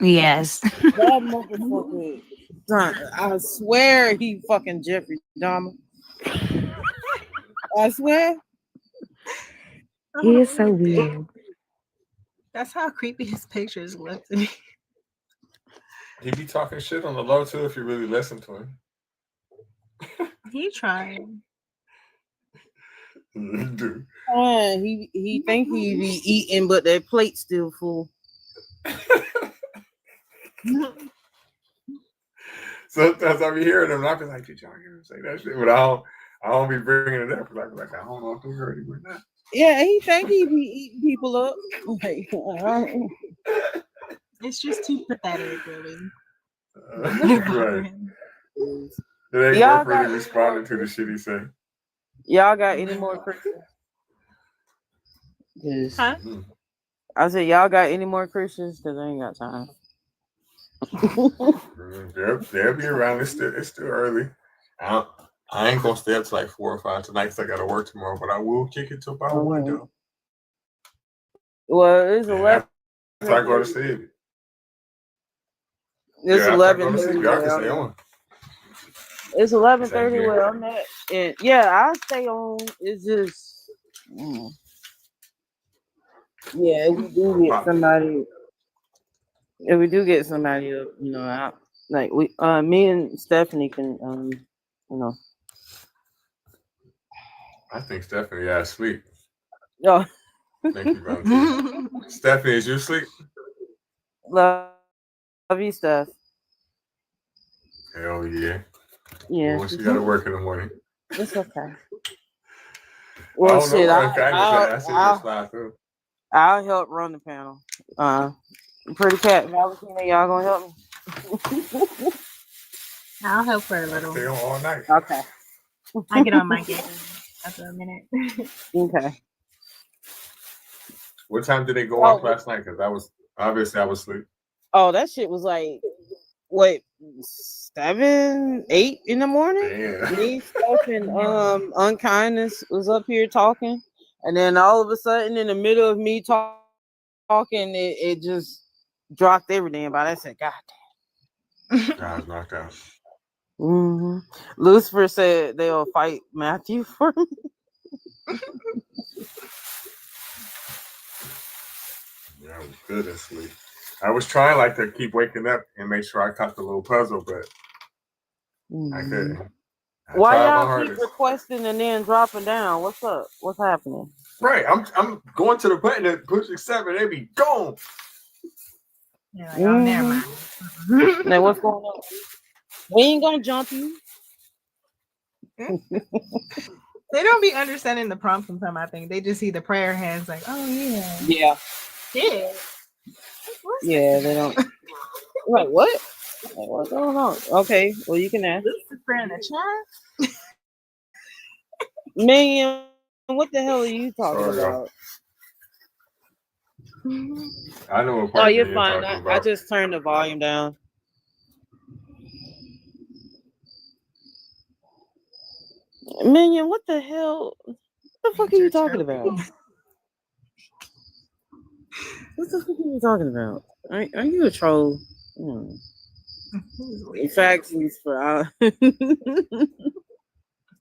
Yes. That motherfucker, I swear he fucking Jeffrey Dahmer. I swear. He is so weird. That's how creepy his pictures look to me. He be talking shit on the low too if you really listen to him. He trying. Dude. He think he be eating, but that plate's still full. Sometimes I be hearing him and I be like, did y'all hear him say that shit? But I don't be bringing it up because I be like, I don't know if they heard him or not. Yeah, he think he be eating people up. Like, it's just too pathetic, really. Right. It ain't Y'all worth really responding to the shit he say. Y'all got any more Christians? Huh? I said, y'all got any more Christians? Because I ain't got time. They'll be around. It's still early. I ain't gonna stay up to like 4 or 5 tonight because I gotta work tomorrow. But I will kick it till about 1 though. Well, it's 11. After I go to sleep. It's 11:30. Y'all can stay on. It's 11:30 where I'm at, and yeah, I stay on. It's just, yeah. If we do get somebody, up, out, like me and Stephanie can, I think Stephanie had sleep. Oh. Thank you, Valentina. Stephanie, is you asleep? Love you, Steph. Hell yeah. Yeah. Well, she got to work in the morning. It's okay. Well, shit, I'll help run the panel. Pretty Cat, Valentina, y'all gonna help me? I'll help her a little. Stay on all night. Okay. I get on my game after a minute. Okay. What time did they go off last night? Because I was asleep. Oh, that shit was like, 7, 8 in the morning. Damn. Me, Steph, and Unkindness was up here talking, and then all of a sudden, in the middle of me talking, it just dropped everything. But I said, God damn. I was knocked out. Mm-hmm. Lucifer said they'll fight Matthew for me. Yeah, I was good at sleep. I was trying like to keep waking up and make sure I caught the little puzzle, but I couldn't. I Why tried my y'all keep hardest. requesting and then dropping down? What's up? What's happening? Right, I'm going to the button that push accept and they be gone. Yeah, like, oh, never mind. Now what's going on? We ain't gonna jump you. They don't be understanding the prompt sometimes. I think they just see the prayer hands, like, oh yeah, Yeah. yeah. Yeah, they don't. Like what? Like, what's going on? Okay, well you can ask. Lucifer in the chat. Man, what the hell are you talking Sorry, about? I know what Oh, part you're you're fine. talking I about. just turned the volume down. Minion, what the hell? What the fuck are you talking about? What the fuck are you talking about? Are you a troll? In fact, he's for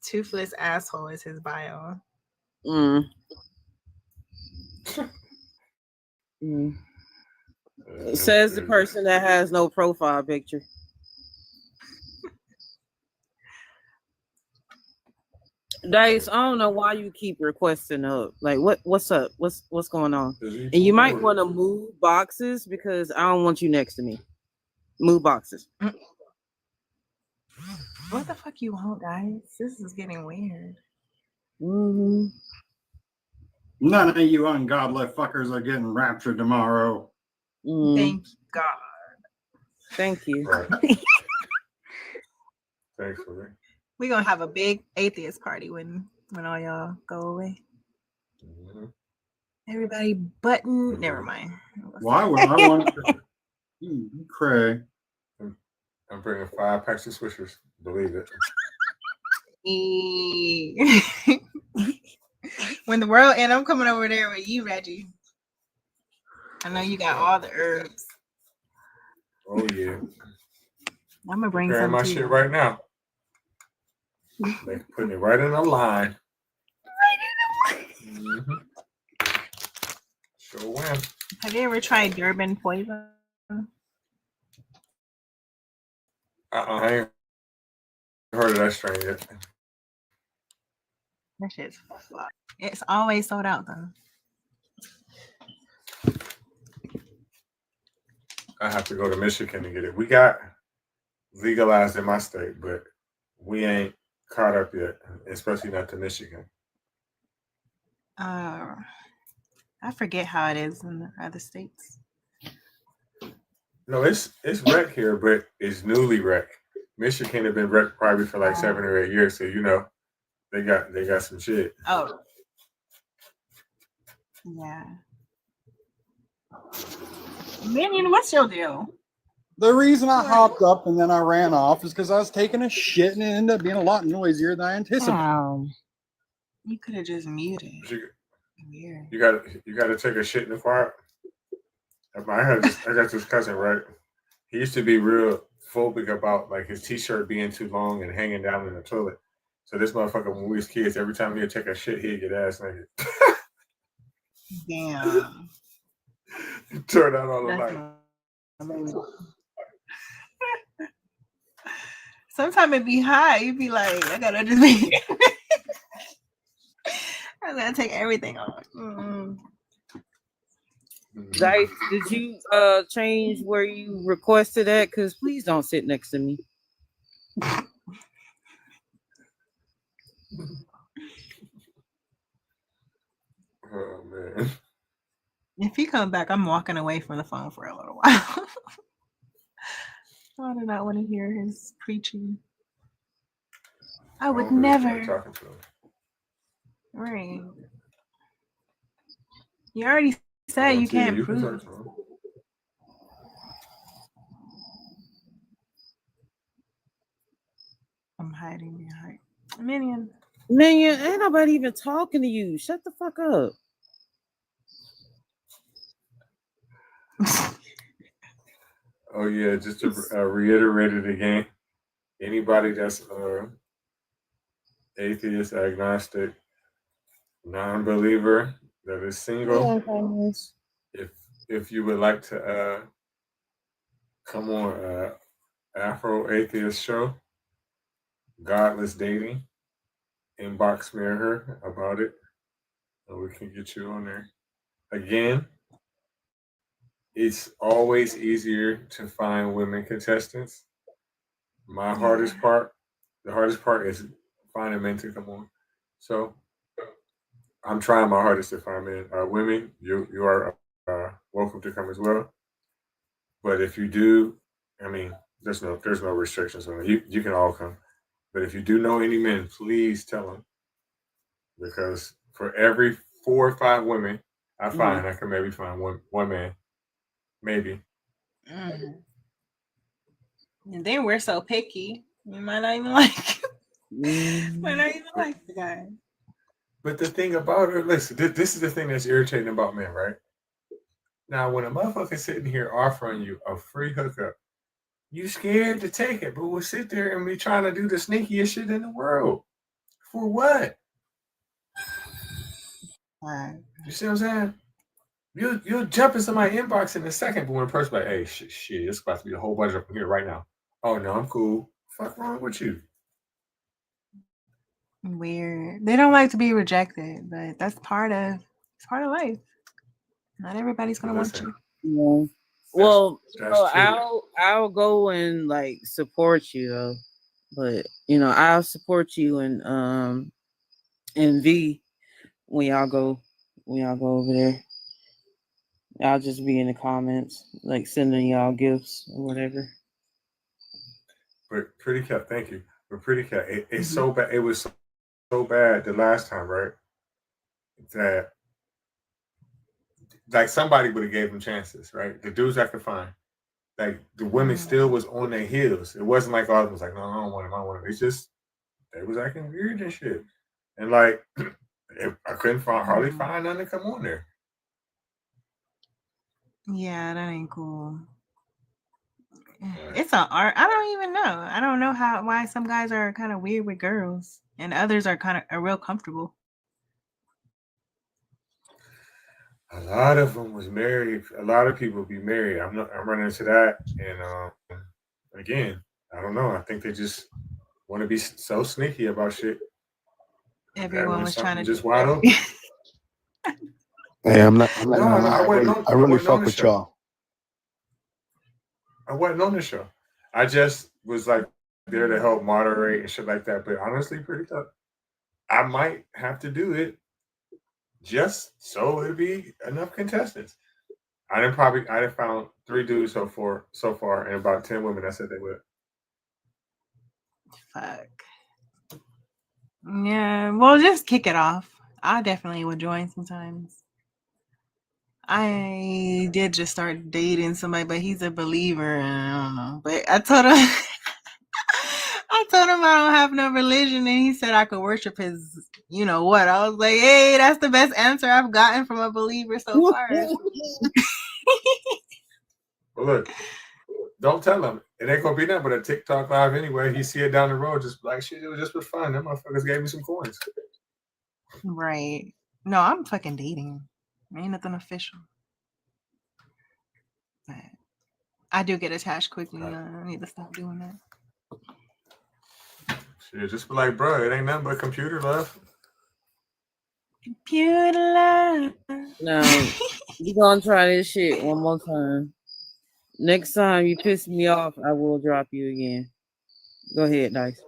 Toothless asshole is his bio. It says the person that has no profile picture. Dice, I don't know why you keep requesting up. Like, what's up? What's going on? And you might want to move boxes because I don't want you next to me. Move boxes. What the fuck you want, guys? This is getting weird. Mm-hmm. None of you ungodly fuckers are getting raptured tomorrow. Thank God. Thank you. Right. Thanks for me. We're gonna have a big atheist party when all y'all go away. Mm-hmm. Everybody button. Never mind. Why would I want to? Craig. I'm bringing 5 packs of Swishers. Believe it. When the world ends, I'm coming over there with you, Reggie. I know you got all the herbs. Oh yeah. I'm gonna bring Preparing some my too. shit right now. They're putting it right in a line. Mm-hmm. Sure will. Have you ever tried Durban poison? I ain't heard of that strain yet. That shit's fucked. It's always sold out though. I have to go to Michigan to get it. We got legalized in my state, but we ain't caught up yet, especially not to Michigan. I forget how it is in the other states. No, it's rec here, but it's newly rec. Michigan have been rec probably for like 7 or 8 years, so you know they got some shit. Oh, yeah. Minion, what's your deal? The reason I hopped up and then I ran off is because I was taking a shit and it ended up being a lot noisier than I anticipated. You could have just muted. You got to take a shit in the quiet. I got this cousin, right? He used to be real phobic about like his t-shirt being too long and hanging down in the toilet. So this motherfucker, when we was kids, every time he'd take a shit, he'd get ass naked. Damn. Turn out all the lights. Sometimes it be high. You be like, I gotta just be. I gotta take everything off. Dice, did you change where you requested that? Because please don't sit next to me. Oh man. If he comes back, I'm walking away from the phone for a little while. I do not want to hear his preaching. I would never. Talking to him. Right. You already said you can't prove. I'm hiding behind Minion. Minion, ain't nobody even talking to you. Shut the fuck up. Oh yeah, just to reiterate it again. anybody that's atheist, agnostic, non-believer that is single, if you would like to come on Afro Atheist show, Godless Dating, inbox me or her about it, and we can get you on there. Again, it's always easier to find women contestants. The hardest part is finding men to come on. So I'm trying my hardest to find men. Women, you are welcome to come as well. But if you do, I mean, there's no restrictions on it. You can all come. But if you do know any men, please tell them, because for every 4 or 5 women I find, I can maybe find one man, maybe. And then we're so picky. We might not even like the guy. But the thing about it, listen, this is the thing that's irritating about men, right? Now, when a motherfucker sitting here offering you a free hookup, you scared to take it, but we'll sit there and be trying to do the sneakiest shit in the world. For what? You see what I'm saying? You'll jump in somebody's inbox in a second, but when a person like, hey, shit, it's about to be a whole bunch of them here right now. Oh no, I'm cool. Fuck wrong with you? Weird. They don't like to be rejected, but that's part of life. Not everybody's gonna want you. Yeah. Well, I'll go and like support you though, but I'll support you and V when y'all go over there. I'll just be in the comments, like sending y'all gifts or whatever. But Pretty Cat, thank you. But Pretty Cat, it's so bad. It was so bad the last time, right? That like somebody would have gave them chances, right? The dudes I could find, like the women still was on their heels. It wasn't like all of them was like, no, I don't want him, I don't want him. It's just they was acting weird and shit. And like I couldn't hardly find none to come on there. Yeah, that ain't cool. It's an art. I don't even know. I don't know why some guys are kind of weird with girls and others are real comfortable. A lot of them was married. A lot of people be married. I'm running into that, and again, I don't know. I think they just want to be so sneaky about shit. Everyone was trying to just wide open. Hey, I really fuck with y'all. I wasn't on the show. I just was like there to help moderate and shit like that. But honestly, Pretty tough. I might have to do it just so it'd be enough contestants. I done found 3 dudes so far, and about 10 women that said they would. Fuck. Yeah, well, just kick it off. I definitely would join sometimes. I did just start dating somebody, but he's a believer, and I don't know. But I told him, I don't have no religion, and he said I could worship his, you know what? I was like, hey, that's the best answer I've gotten from a believer so far. Well, look, don't tell him. It ain't gonna be nothing but a TikTok live anyway. He see it down the road, just like shit. It was just for fun. Them motherfuckers gave me some coins. Right. No, I'm fucking dating. Ain't nothing official. But I do get attached quickly. I need to stop doing that. Shit, just be like, bro, it ain't nothing but computer love. Computer love. No, you gonna try this shit one more time. Next time you piss me off, I will drop you again. Go ahead, Dice.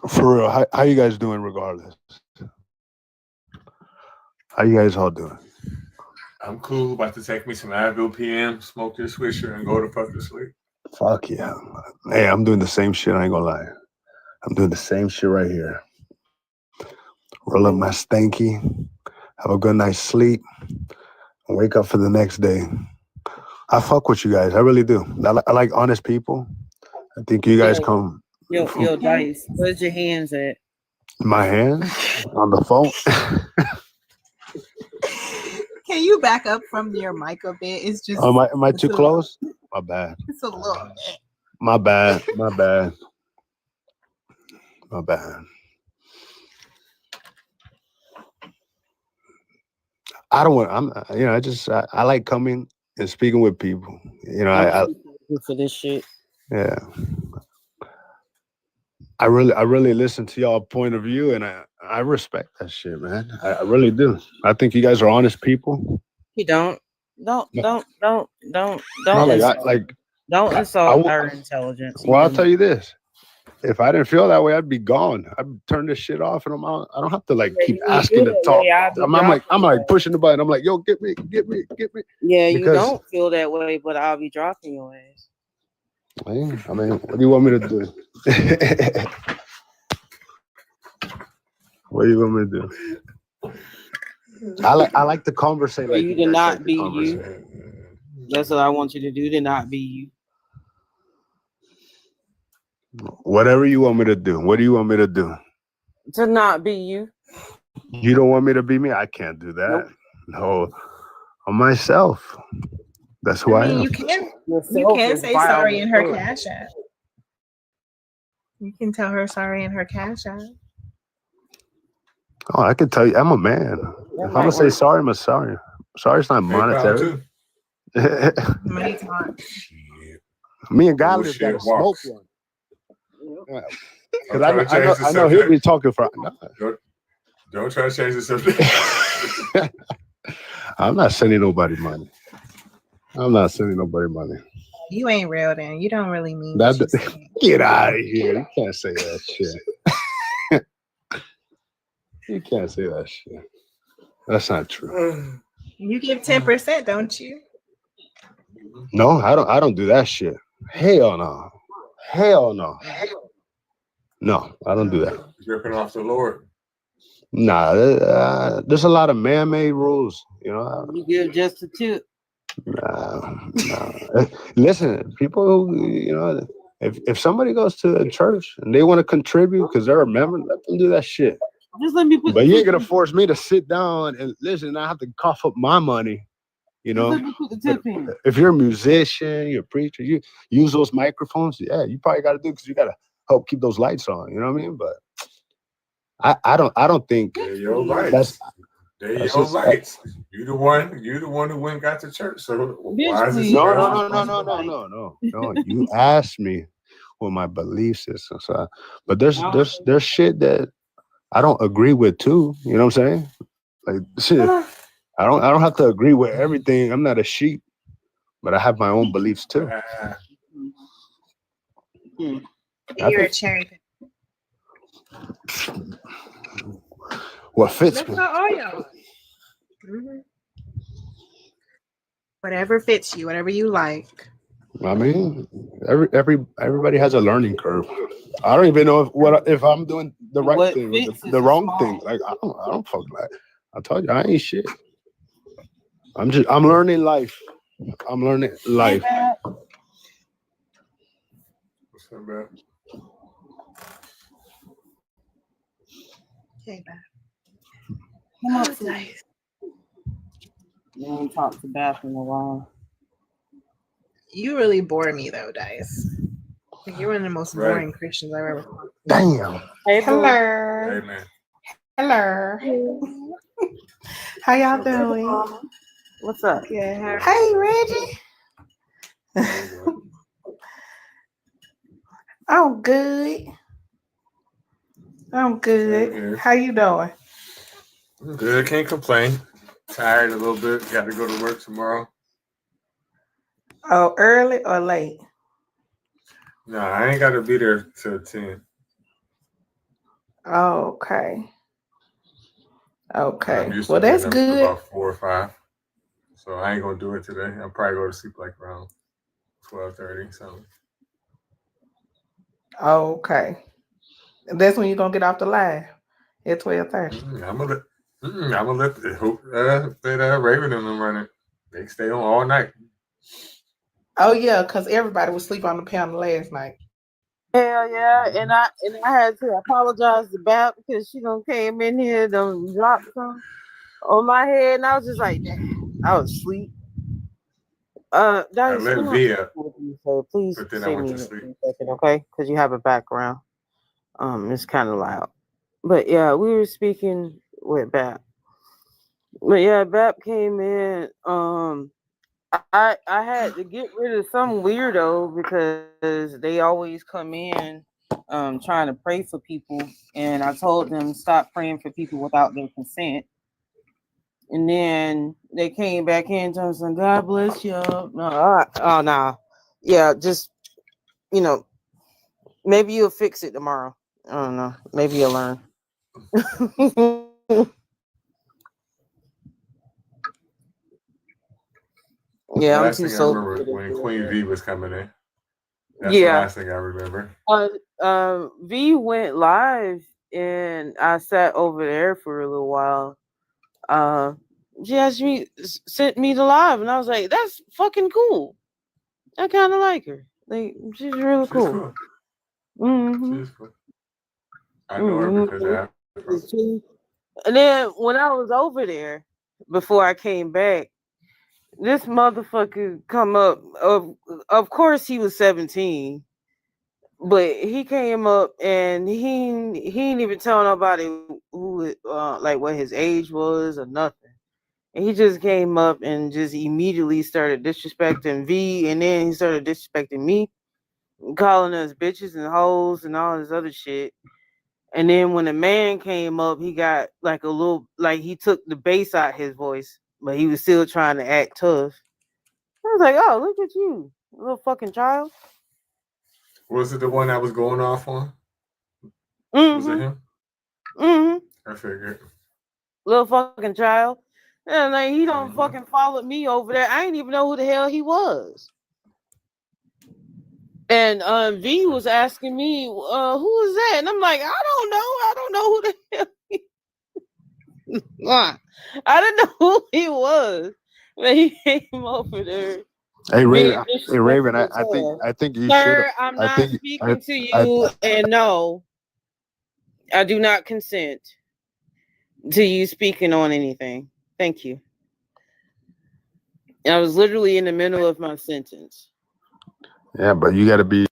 For real, how you guys doing regardless? How you guys all doing? I'm cool. About to take me some Advil PM, smoke this swisher, and go to fuck to sleep. Fuck yeah. Hey, I'm doing the same shit. I ain't gonna lie. I'm doing the same shit right here. Roll up my stanky, have a good night's sleep, and wake up for the next day. I fuck with you guys. I really do. I like honest people. I think you guys come. Yo, Dice, where's your hands at? My hands on the phone. Can you back up from your mic a bit? It's just. Am I it's too a- close? My bad. It's a little. My bad. My bad. My bad. I don't want. I like coming and speaking with people. I for this shit. yeah. I really listen to y'all point of view, and I respect that shit, man. I really do. I think you guys are honest people. You don't No, insult. Don't I insult w- our intelligence. Well, I'll tell you this: if I didn't feel that way, I'd be gone. I'd turn this shit off, and I'm out. I don't have to keep you asking feel to that talk. way, I'd be I'm like dropping pushing the button. I'm like, yo, get me. Yeah, you Because- don't feel that way, but I'll be dropping your ass. I mean, what do you want me to do? What do you want me to do? I like to conversate. For Like you you to guys not like to be you. conversate. That's what I want you to do, to not be you. Whatever you want me to do. What do you want me to do? To not be you. You don't want me to be me? I can't do that. No, I'm myself. That's who I am. You can Yourself is say vile sorry in her before. cash app. You can tell her sorry in her cash app. Oh, I can tell you, I'm a man. If I'm gonna say sorry, I'm sorry. Sorry's not monetary. Money talk. Me and God Bullshit got a smoke walks. one. Don't Because try to change the I know he'll subject. be talking for. No, Don't try to change the subject. I'm not sending nobody money. I'm not sending nobody money. You ain't real then. You don't really mean That, what you say. get out of here. You can't say that shit. You can't say that shit. That's not true. You give 10%, don't you? No, I don't do that shit. Hell no. Hell no. No, I don't do that. Ripping off the Lord. Nah, there's a lot of man-made rules. You give just a tip. Nah. Listen, people who, if somebody goes to a church and they want to contribute because they're a member, let them do that shit. Just let me put. But you ain't gonna force me to sit down and listen. And I have to cough up my money. Just let me put the tip in. If you're a musician, you're a preacher, you use those microphones. Yeah, you probably got to do because you got to help keep those lights on. You know what I mean? But I don't think They're your lights. that's They're your lights. You the one who went and got to church. So why is it No. You asked me what my belief system. So, but there's shit that I don't agree with too. You know what I'm saying? Like shit, I don't have to agree with everything. I'm not a sheep, but I have my own beliefs too. You're a cherry picker. What fits That's me? not all y'all. Mhm. Whatever fits you, whatever you like. I mean, everybody has a learning curve. I don't even know if I'm doing the right thing or the wrong thing. Like I don't fuck like. I told you I ain't shit. I'm learning life. I'm learning life. What's up, man? Okay, bye. Come on, nice. You haven't talked to Beth in a while. You really bore me though, Dice. Like, you're one of the most Right. boring Christians I've ever talked to. Damn. Hey, Hello. Hey, man. Hello. How y'all doing? What's up? Yeah. Hey, Reggie. I'm good. I'm good. How you doing? I'm good. Can't complain. Tired a little bit. Got to go to work tomorrow. Oh, early or late? No, I ain't got to be there till 10. Oh, okay. I'm Okay. used Well, to being that's up good. about 4 or 5. So I ain't gonna do it today. I'll probably go to sleep like around 12:30. So Okay. That's when you're gonna get off the live at 12:30. I'm gonna let that Raven and them run it. They stay on all night. Oh yeah, because everybody was asleep on the panel last night. Hell yeah, and I had to apologize to Beth because she done came in here, done dropped some on my head, and I was just like, damn. I was asleep. I Dice, let can I V up, what you say? Please but then I stay went to muted sleep. for a second, okay? Because you have a background. It's kind of loud. But yeah, we were speaking with Bap. But yeah, Bap came in. I had to get rid of some weirdo because they always come in trying to pray for people, and I told them stop praying for people without their consent. And then they came back in telling us, God bless you. No, oh no. Yeah, just maybe you'll fix it tomorrow. I don't know. Maybe you'll learn. The Yeah, I'm last too thing I sober remember for this when Queen bullshit. V was coming in. That's the Yeah. last thing I remember. V went live and I sat over there for a little while. She asked me, sent me the live, and I was like, that's fucking cool. I kind of like her. Like, she's really She's cool. cool. Mm-hmm. She's cool. I know her because of Afro. And then when I was over there, before I came back, this motherfucker come up. Of course, he was 17, but he came up and he ain't even tell nobody who like what his age was or nothing. And he just came up and just immediately started disrespecting V, and then he started disrespecting me, calling us bitches and hoes and all this other shit. And then when the man came up, he got like a little, like he took the bass out his voice, but he was still trying to act tough. I was like, oh, look at you, little fucking child. Was it the one I was going off on? Mm-hmm. Was it him? Mm-hmm. I figured. Little fucking child. And like he don't fucking followed me over there. I didn't even know who the hell he was. And V was asking me, who is that? And I'm like, I don't know who the hell I didn't know who he was. But he came over there. Hey Raven, Being hey Raven, disrespectful. I think you should. Sir, I'm I not think speaking to you, and no, I do not consent to you speaking on anything. Thank you. I was literally in the middle of my sentence. Yeah, but you got to be.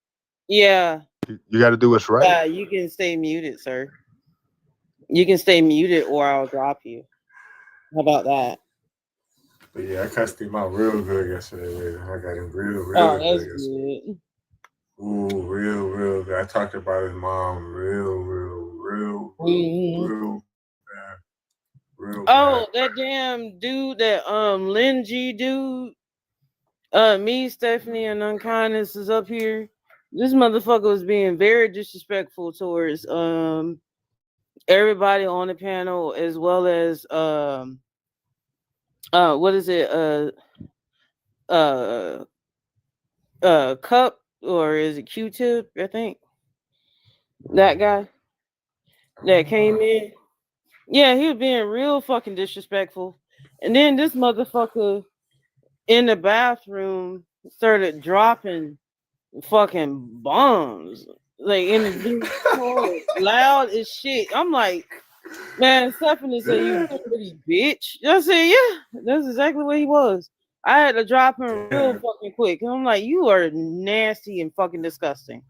Yeah. You got to do what's right. Yeah, you can stay muted, sir. You can stay muted, or I'll drop you. How about that? But yeah, I cussed him out real good yesterday, Raven. I got him real Oh, good that's yesterday. good. Ooh, real good. I talked about his mom real bad. Real Oh, bad. that damn dude, that Lin G dude. Me, Stephanie, and Unkindness is up here. This motherfucker was being very disrespectful towards everybody on the panel, as well as what is it? Cup, or is it Q-Tip? I think that guy that came in. Yeah, he was being real fucking disrespectful. And then this motherfucker in the bathroom started dropping fucking bombs, like in the toilet, loud as shit. I'm like, man, Stephanie said, you dirty bitch. I said, yeah, that's exactly what he was. I had to drop him real fucking quick. And I'm like, you are nasty and fucking disgusting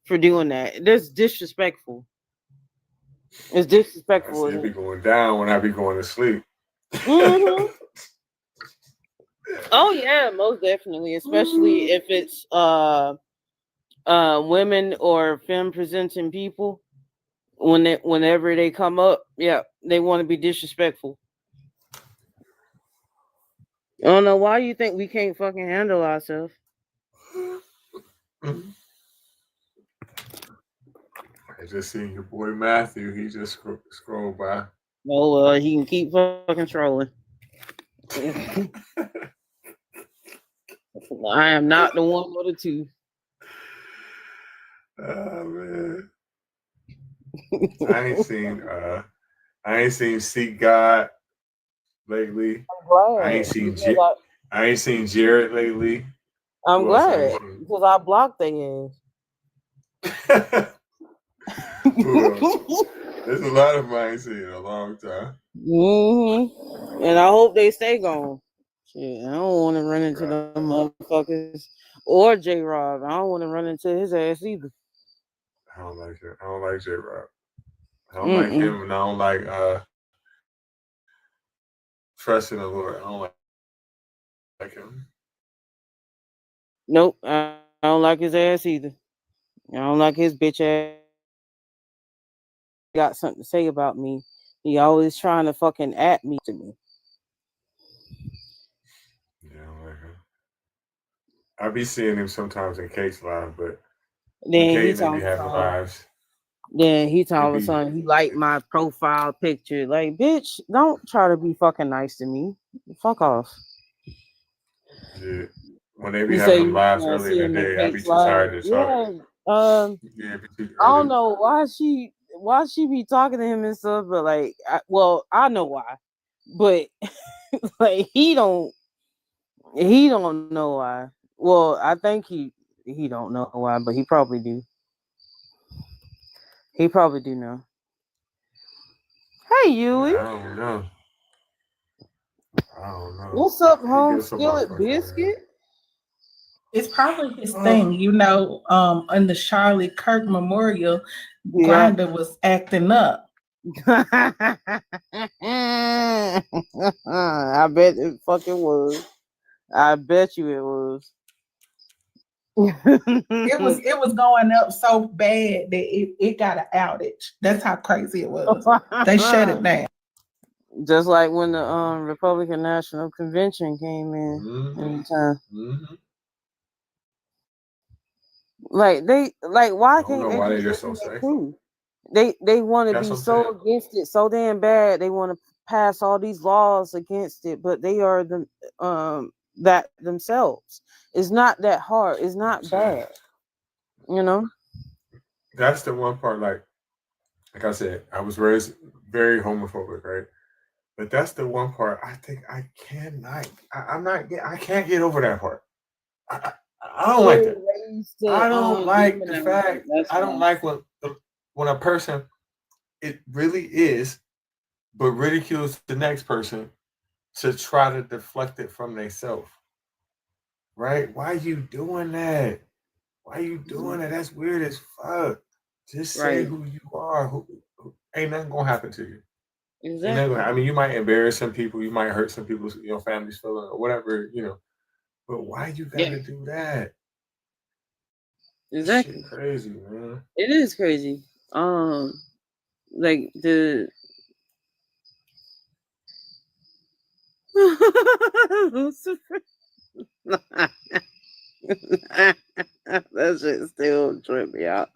for doing that. That's disrespectful. It's I disrespectful. see it be going down when I be going to sleep. Mm-hmm. Oh yeah, most definitely, especially if it's women or femme presenting people. Whenever they come up, yeah, they want to be disrespectful. I don't know why you think we can't fucking handle ourselves. I just seen your boy Matthew. He just scrolled by. Oh well, he can keep fucking trolling. I am not the one or the two. Oh man. I ain't seen Seek God lately. I ain't seen Jared lately. I'm glad because I blocked their ass. There's a lot of them I ain't seen in a long time. Mm-hmm. And I hope they stay gone. Shit, I don't want to run into them motherfuckers or J Rob. I don't want to run into his ass either. I don't like it. I don't like J Rob. I don't like him, and I don't like trusting the Lord. I don't like him. Nope, I don't like his ass either. I don't like his bitch ass. Got something to say about me. He always trying to fucking at me to me. Yeah, I don't like him. I be seeing him sometimes in Kate's live, but when Then he Kate and they be talking having lives, all of a it be sudden he like my profile picture. Like, bitch, don't try to be fucking nice to me. Fuck off. yeah. When they be You having say them you lives want to early in see the him in day, I be Kate's too live. tired to talk. Yeah. Yeah, it be too I don't early. know why she be talking to him and stuff, but like, I know why, but like he don't know why. Well, I think he don't know why, but he probably do. He probably do know. Hey, Yui. I don't know. I don't know. What's up, He home gets so skillet motherfucking weird. biscuit? It's probably his thing, on the Charlie Kirk Memorial, Yeah. Grindr was acting up. I bet it fucking was. I bet you it was. It was going up so bad that it got an outage. That's how crazy it was. They shut it down. Just like when the Republican National Convention came in. Anytime. Like why I don't can't know they why they just just open don't that say. too? They want to That's be what I'm so saying. against it so damn bad. They want to pass all these laws against it, but they are that themselves. It's not that hard. It's not bad. You know? That's the one part. Like I said, I was raised very homophobic, right? But that's the one part I think I cannot. I can't get over that part. I don't like that. I don't like the fact. I don't like when a person it really is, but ridicules the next person to try to deflect it from themselves. Right? Why you doing that? Why you doing that? That's weird as fuck. Just say Right. who you are. Who ain't nothing gonna happen to you. Ain't nothing Exactly. I mean, you might embarrass some people. You might hurt some people's family's feeling or whatever. But why you gotta do that? Exactly. Shit crazy, man. It is crazy. Like the that shit still trip me out.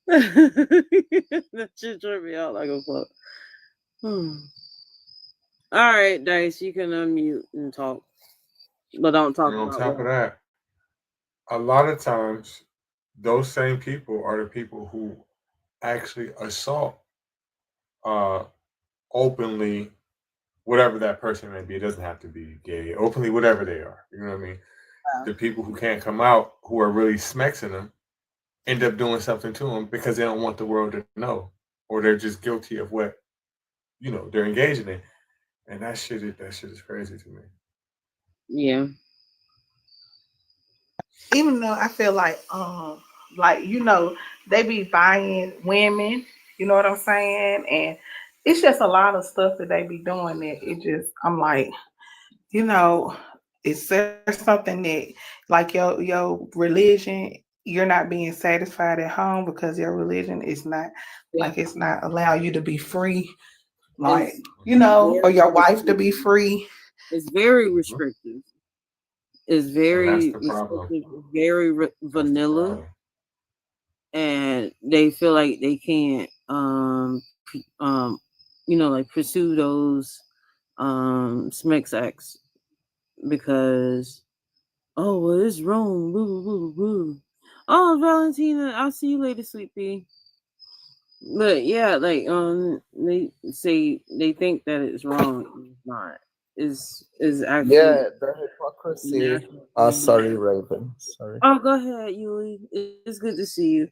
That shit trip me out like a fuck. All right, Dice, you can unmute and talk, but don't talk And on about top of what. that, a lot of times those same people are the people who actually assault openly whatever that person may be. It doesn't have to be gay, openly, whatever they are. You know what I mean? The people who can't come out, who are really smexing them, end up doing something to them because they don't want the world to know, or they're just guilty of what they're engaging in, and that shit is crazy to me. Yeah. Even though I feel like they be buying women, you know what I'm saying? And it's just a lot of stuff that they be doing that I'm like, is there something that like your religion, you're not being satisfied at home because your religion is not it's not allowing you to be free, like or your wife to be free. It's very restrictive. It's very the problem. restrictive. Very vanilla, and they feel like they can't like pursue those smex acts because well, it's wrong. Woo, woo, woo. Oh, Valentina, I'll see you later, Sleepy. But yeah, like they say they think that it's wrong. It's not. Is actually Yeah, the hypocrisy. natural. Sorry, Raven. Sorry. Oh, go ahead, Yuli. It's good to see you.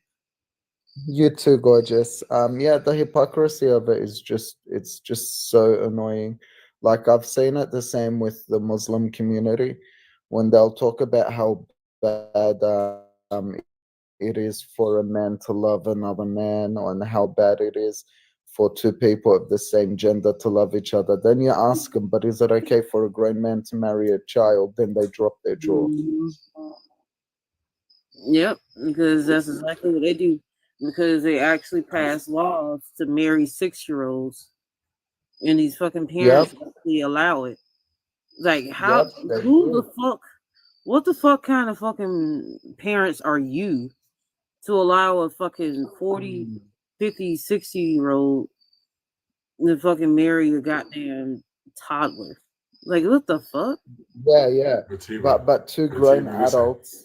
You too, gorgeous. Yeah, the hypocrisy of it is it's just so annoying. Like I've seen it the same with the Muslim community when they'll talk about how bad it is for a man to love another man, and how bad it is for two people of the same gender to love each other. Then you ask them, but is it okay for a grown man to marry a child? Then they drop their jaw. Yep, because that's exactly what they do. Because they actually pass laws to marry 6-year-olds, and these fucking parents actually allow it. Like, how? Yep, they Who do. the fuck? What the fuck kind of fucking parents are you to allow a fucking 40, 50, 60-year-old to fucking marry a goddamn toddler? Like, what the fuck? Yeah, yeah. But two grown listen. adults.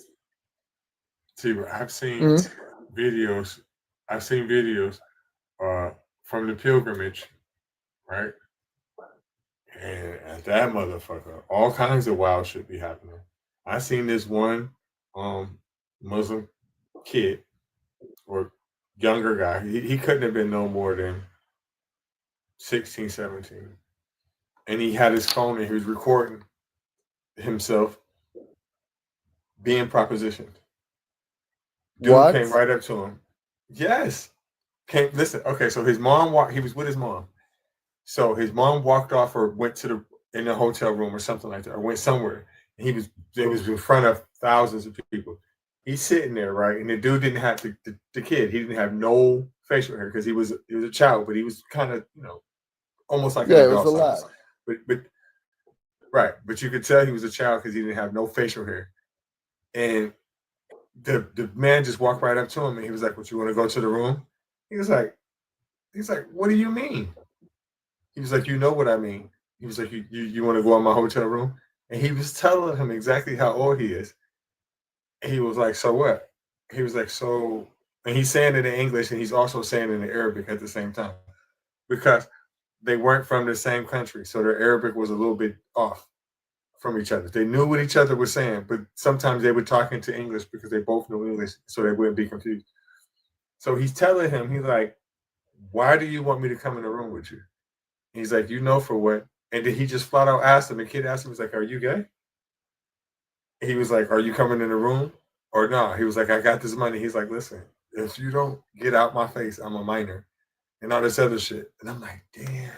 I've seen videos. I've seen videos from the pilgrimage, right? And at that motherfucker, all kinds of wild shit be happening. I seen this one Muslim kid or younger guy. He couldn't have been no more than 16, 17. And he had his phone and he was recording himself being propositioned. Dude came right up to him. Yes. Listen, okay, so his mom he was with his mom. So his mom walked off or went in the hotel room or something like that, or went somewhere. And it was in front of thousands of people. He's sitting there, right? And the dude didn't have the kid, he didn't have no facial hair because he was a child, but he was kind of, almost like an adult size. But right, but you could tell he was a child because he didn't have no facial hair. And the man just walked right up to him and he was like, "What, you want to go to the room?" He's like, "What do you mean?" He was like, "You know what I mean." He was like, you want to go in my hotel room?" And he was telling him exactly how old he is. And he was like, "So what?" He was like, "So," and he's saying it in English and he's also saying it in Arabic at the same time because they weren't from the same country. So their Arabic was a little bit off from each other. They knew what each other was saying, but sometimes they would talk into English because they both knew English so they wouldn't be confused. So he's telling him, he's like, "Why do you want me to come in the room with you?" He's like, "You know for what?" And then he just flat out asked him, the kid asked him, he's like, "Are you gay?" He was like, "Are you coming in the room or not?" He was like, "I got this money." He's like, "Listen, if you don't get out my face, I'm a minor," and all this other shit. And I'm like, damn.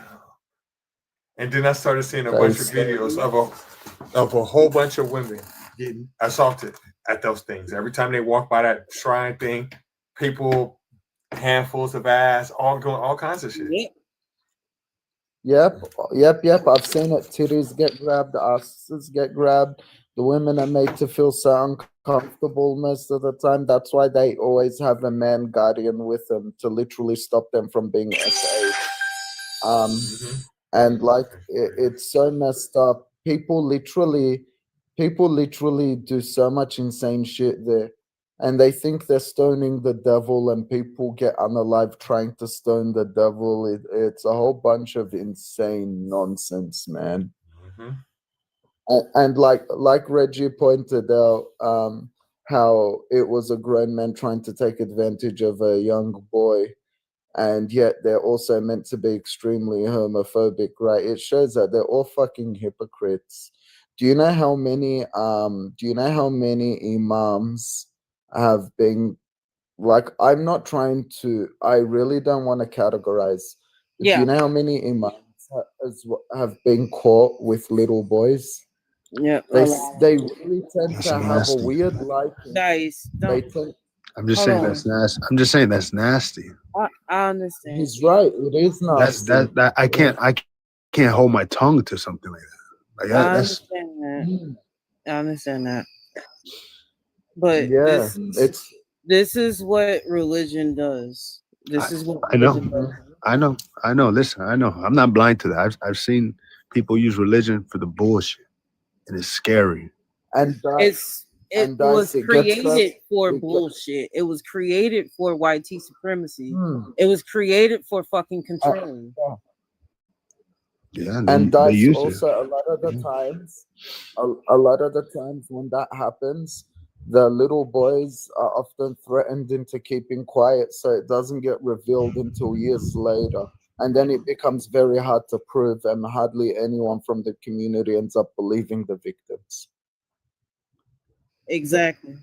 And then I started seeing a bunch of videos of a whole bunch of women getting assaulted at those things. Every time they walk by that shrine thing, people, handfuls of ass, all doing all kinds of shit. Yep. I've seen it. Titties get grabbed, asses get grabbed. The women are made to feel so uncomfortable most of the time. That's why they always have a man guardian with them to literally stop them from being SH. And like it's so messed up. People literally do so much insane shit there. And they think they're stoning the devil, and people get unalive trying to stone the devil. It's a whole bunch of insane nonsense, man. And like Reggie pointed out, how it was a grown man trying to take advantage of a young boy, and yet they're also meant to be extremely homophobic, right? It shows that they're all fucking hypocrites. Do you know how many imams have been, like, I'm not trying to, I really don't want to categorize. Do you know how many imams have been caught with little boys? Yeah, they really tend to have a weird liking. Guys, They tend, I'm just saying that's nasty. I'm just saying that's nasty. I understand. He's right. It is nasty. That I can't hold my tongue to something like that. Like I that's understand that. I understand that. But yeah, this is what religion does. This is what I know. religion does. I know. Listen, I know. I'm not blind to that. I've seen people use religion for the bullshit, and it's scary. And it was created for bullshit. It was created for white supremacy. It was created for fucking control. Yeah, and they that's use also it. a lot of the times. A lot of the times when that happens, the little boys are often threatened into keeping quiet, so it doesn't get revealed until years later. And then it becomes very hard to prove, and hardly anyone from the community ends up believing the victims. Exactly.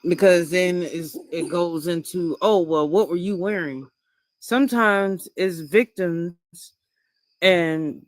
Because then it goes into, oh, well, what were you wearing? Sometimes it's victims and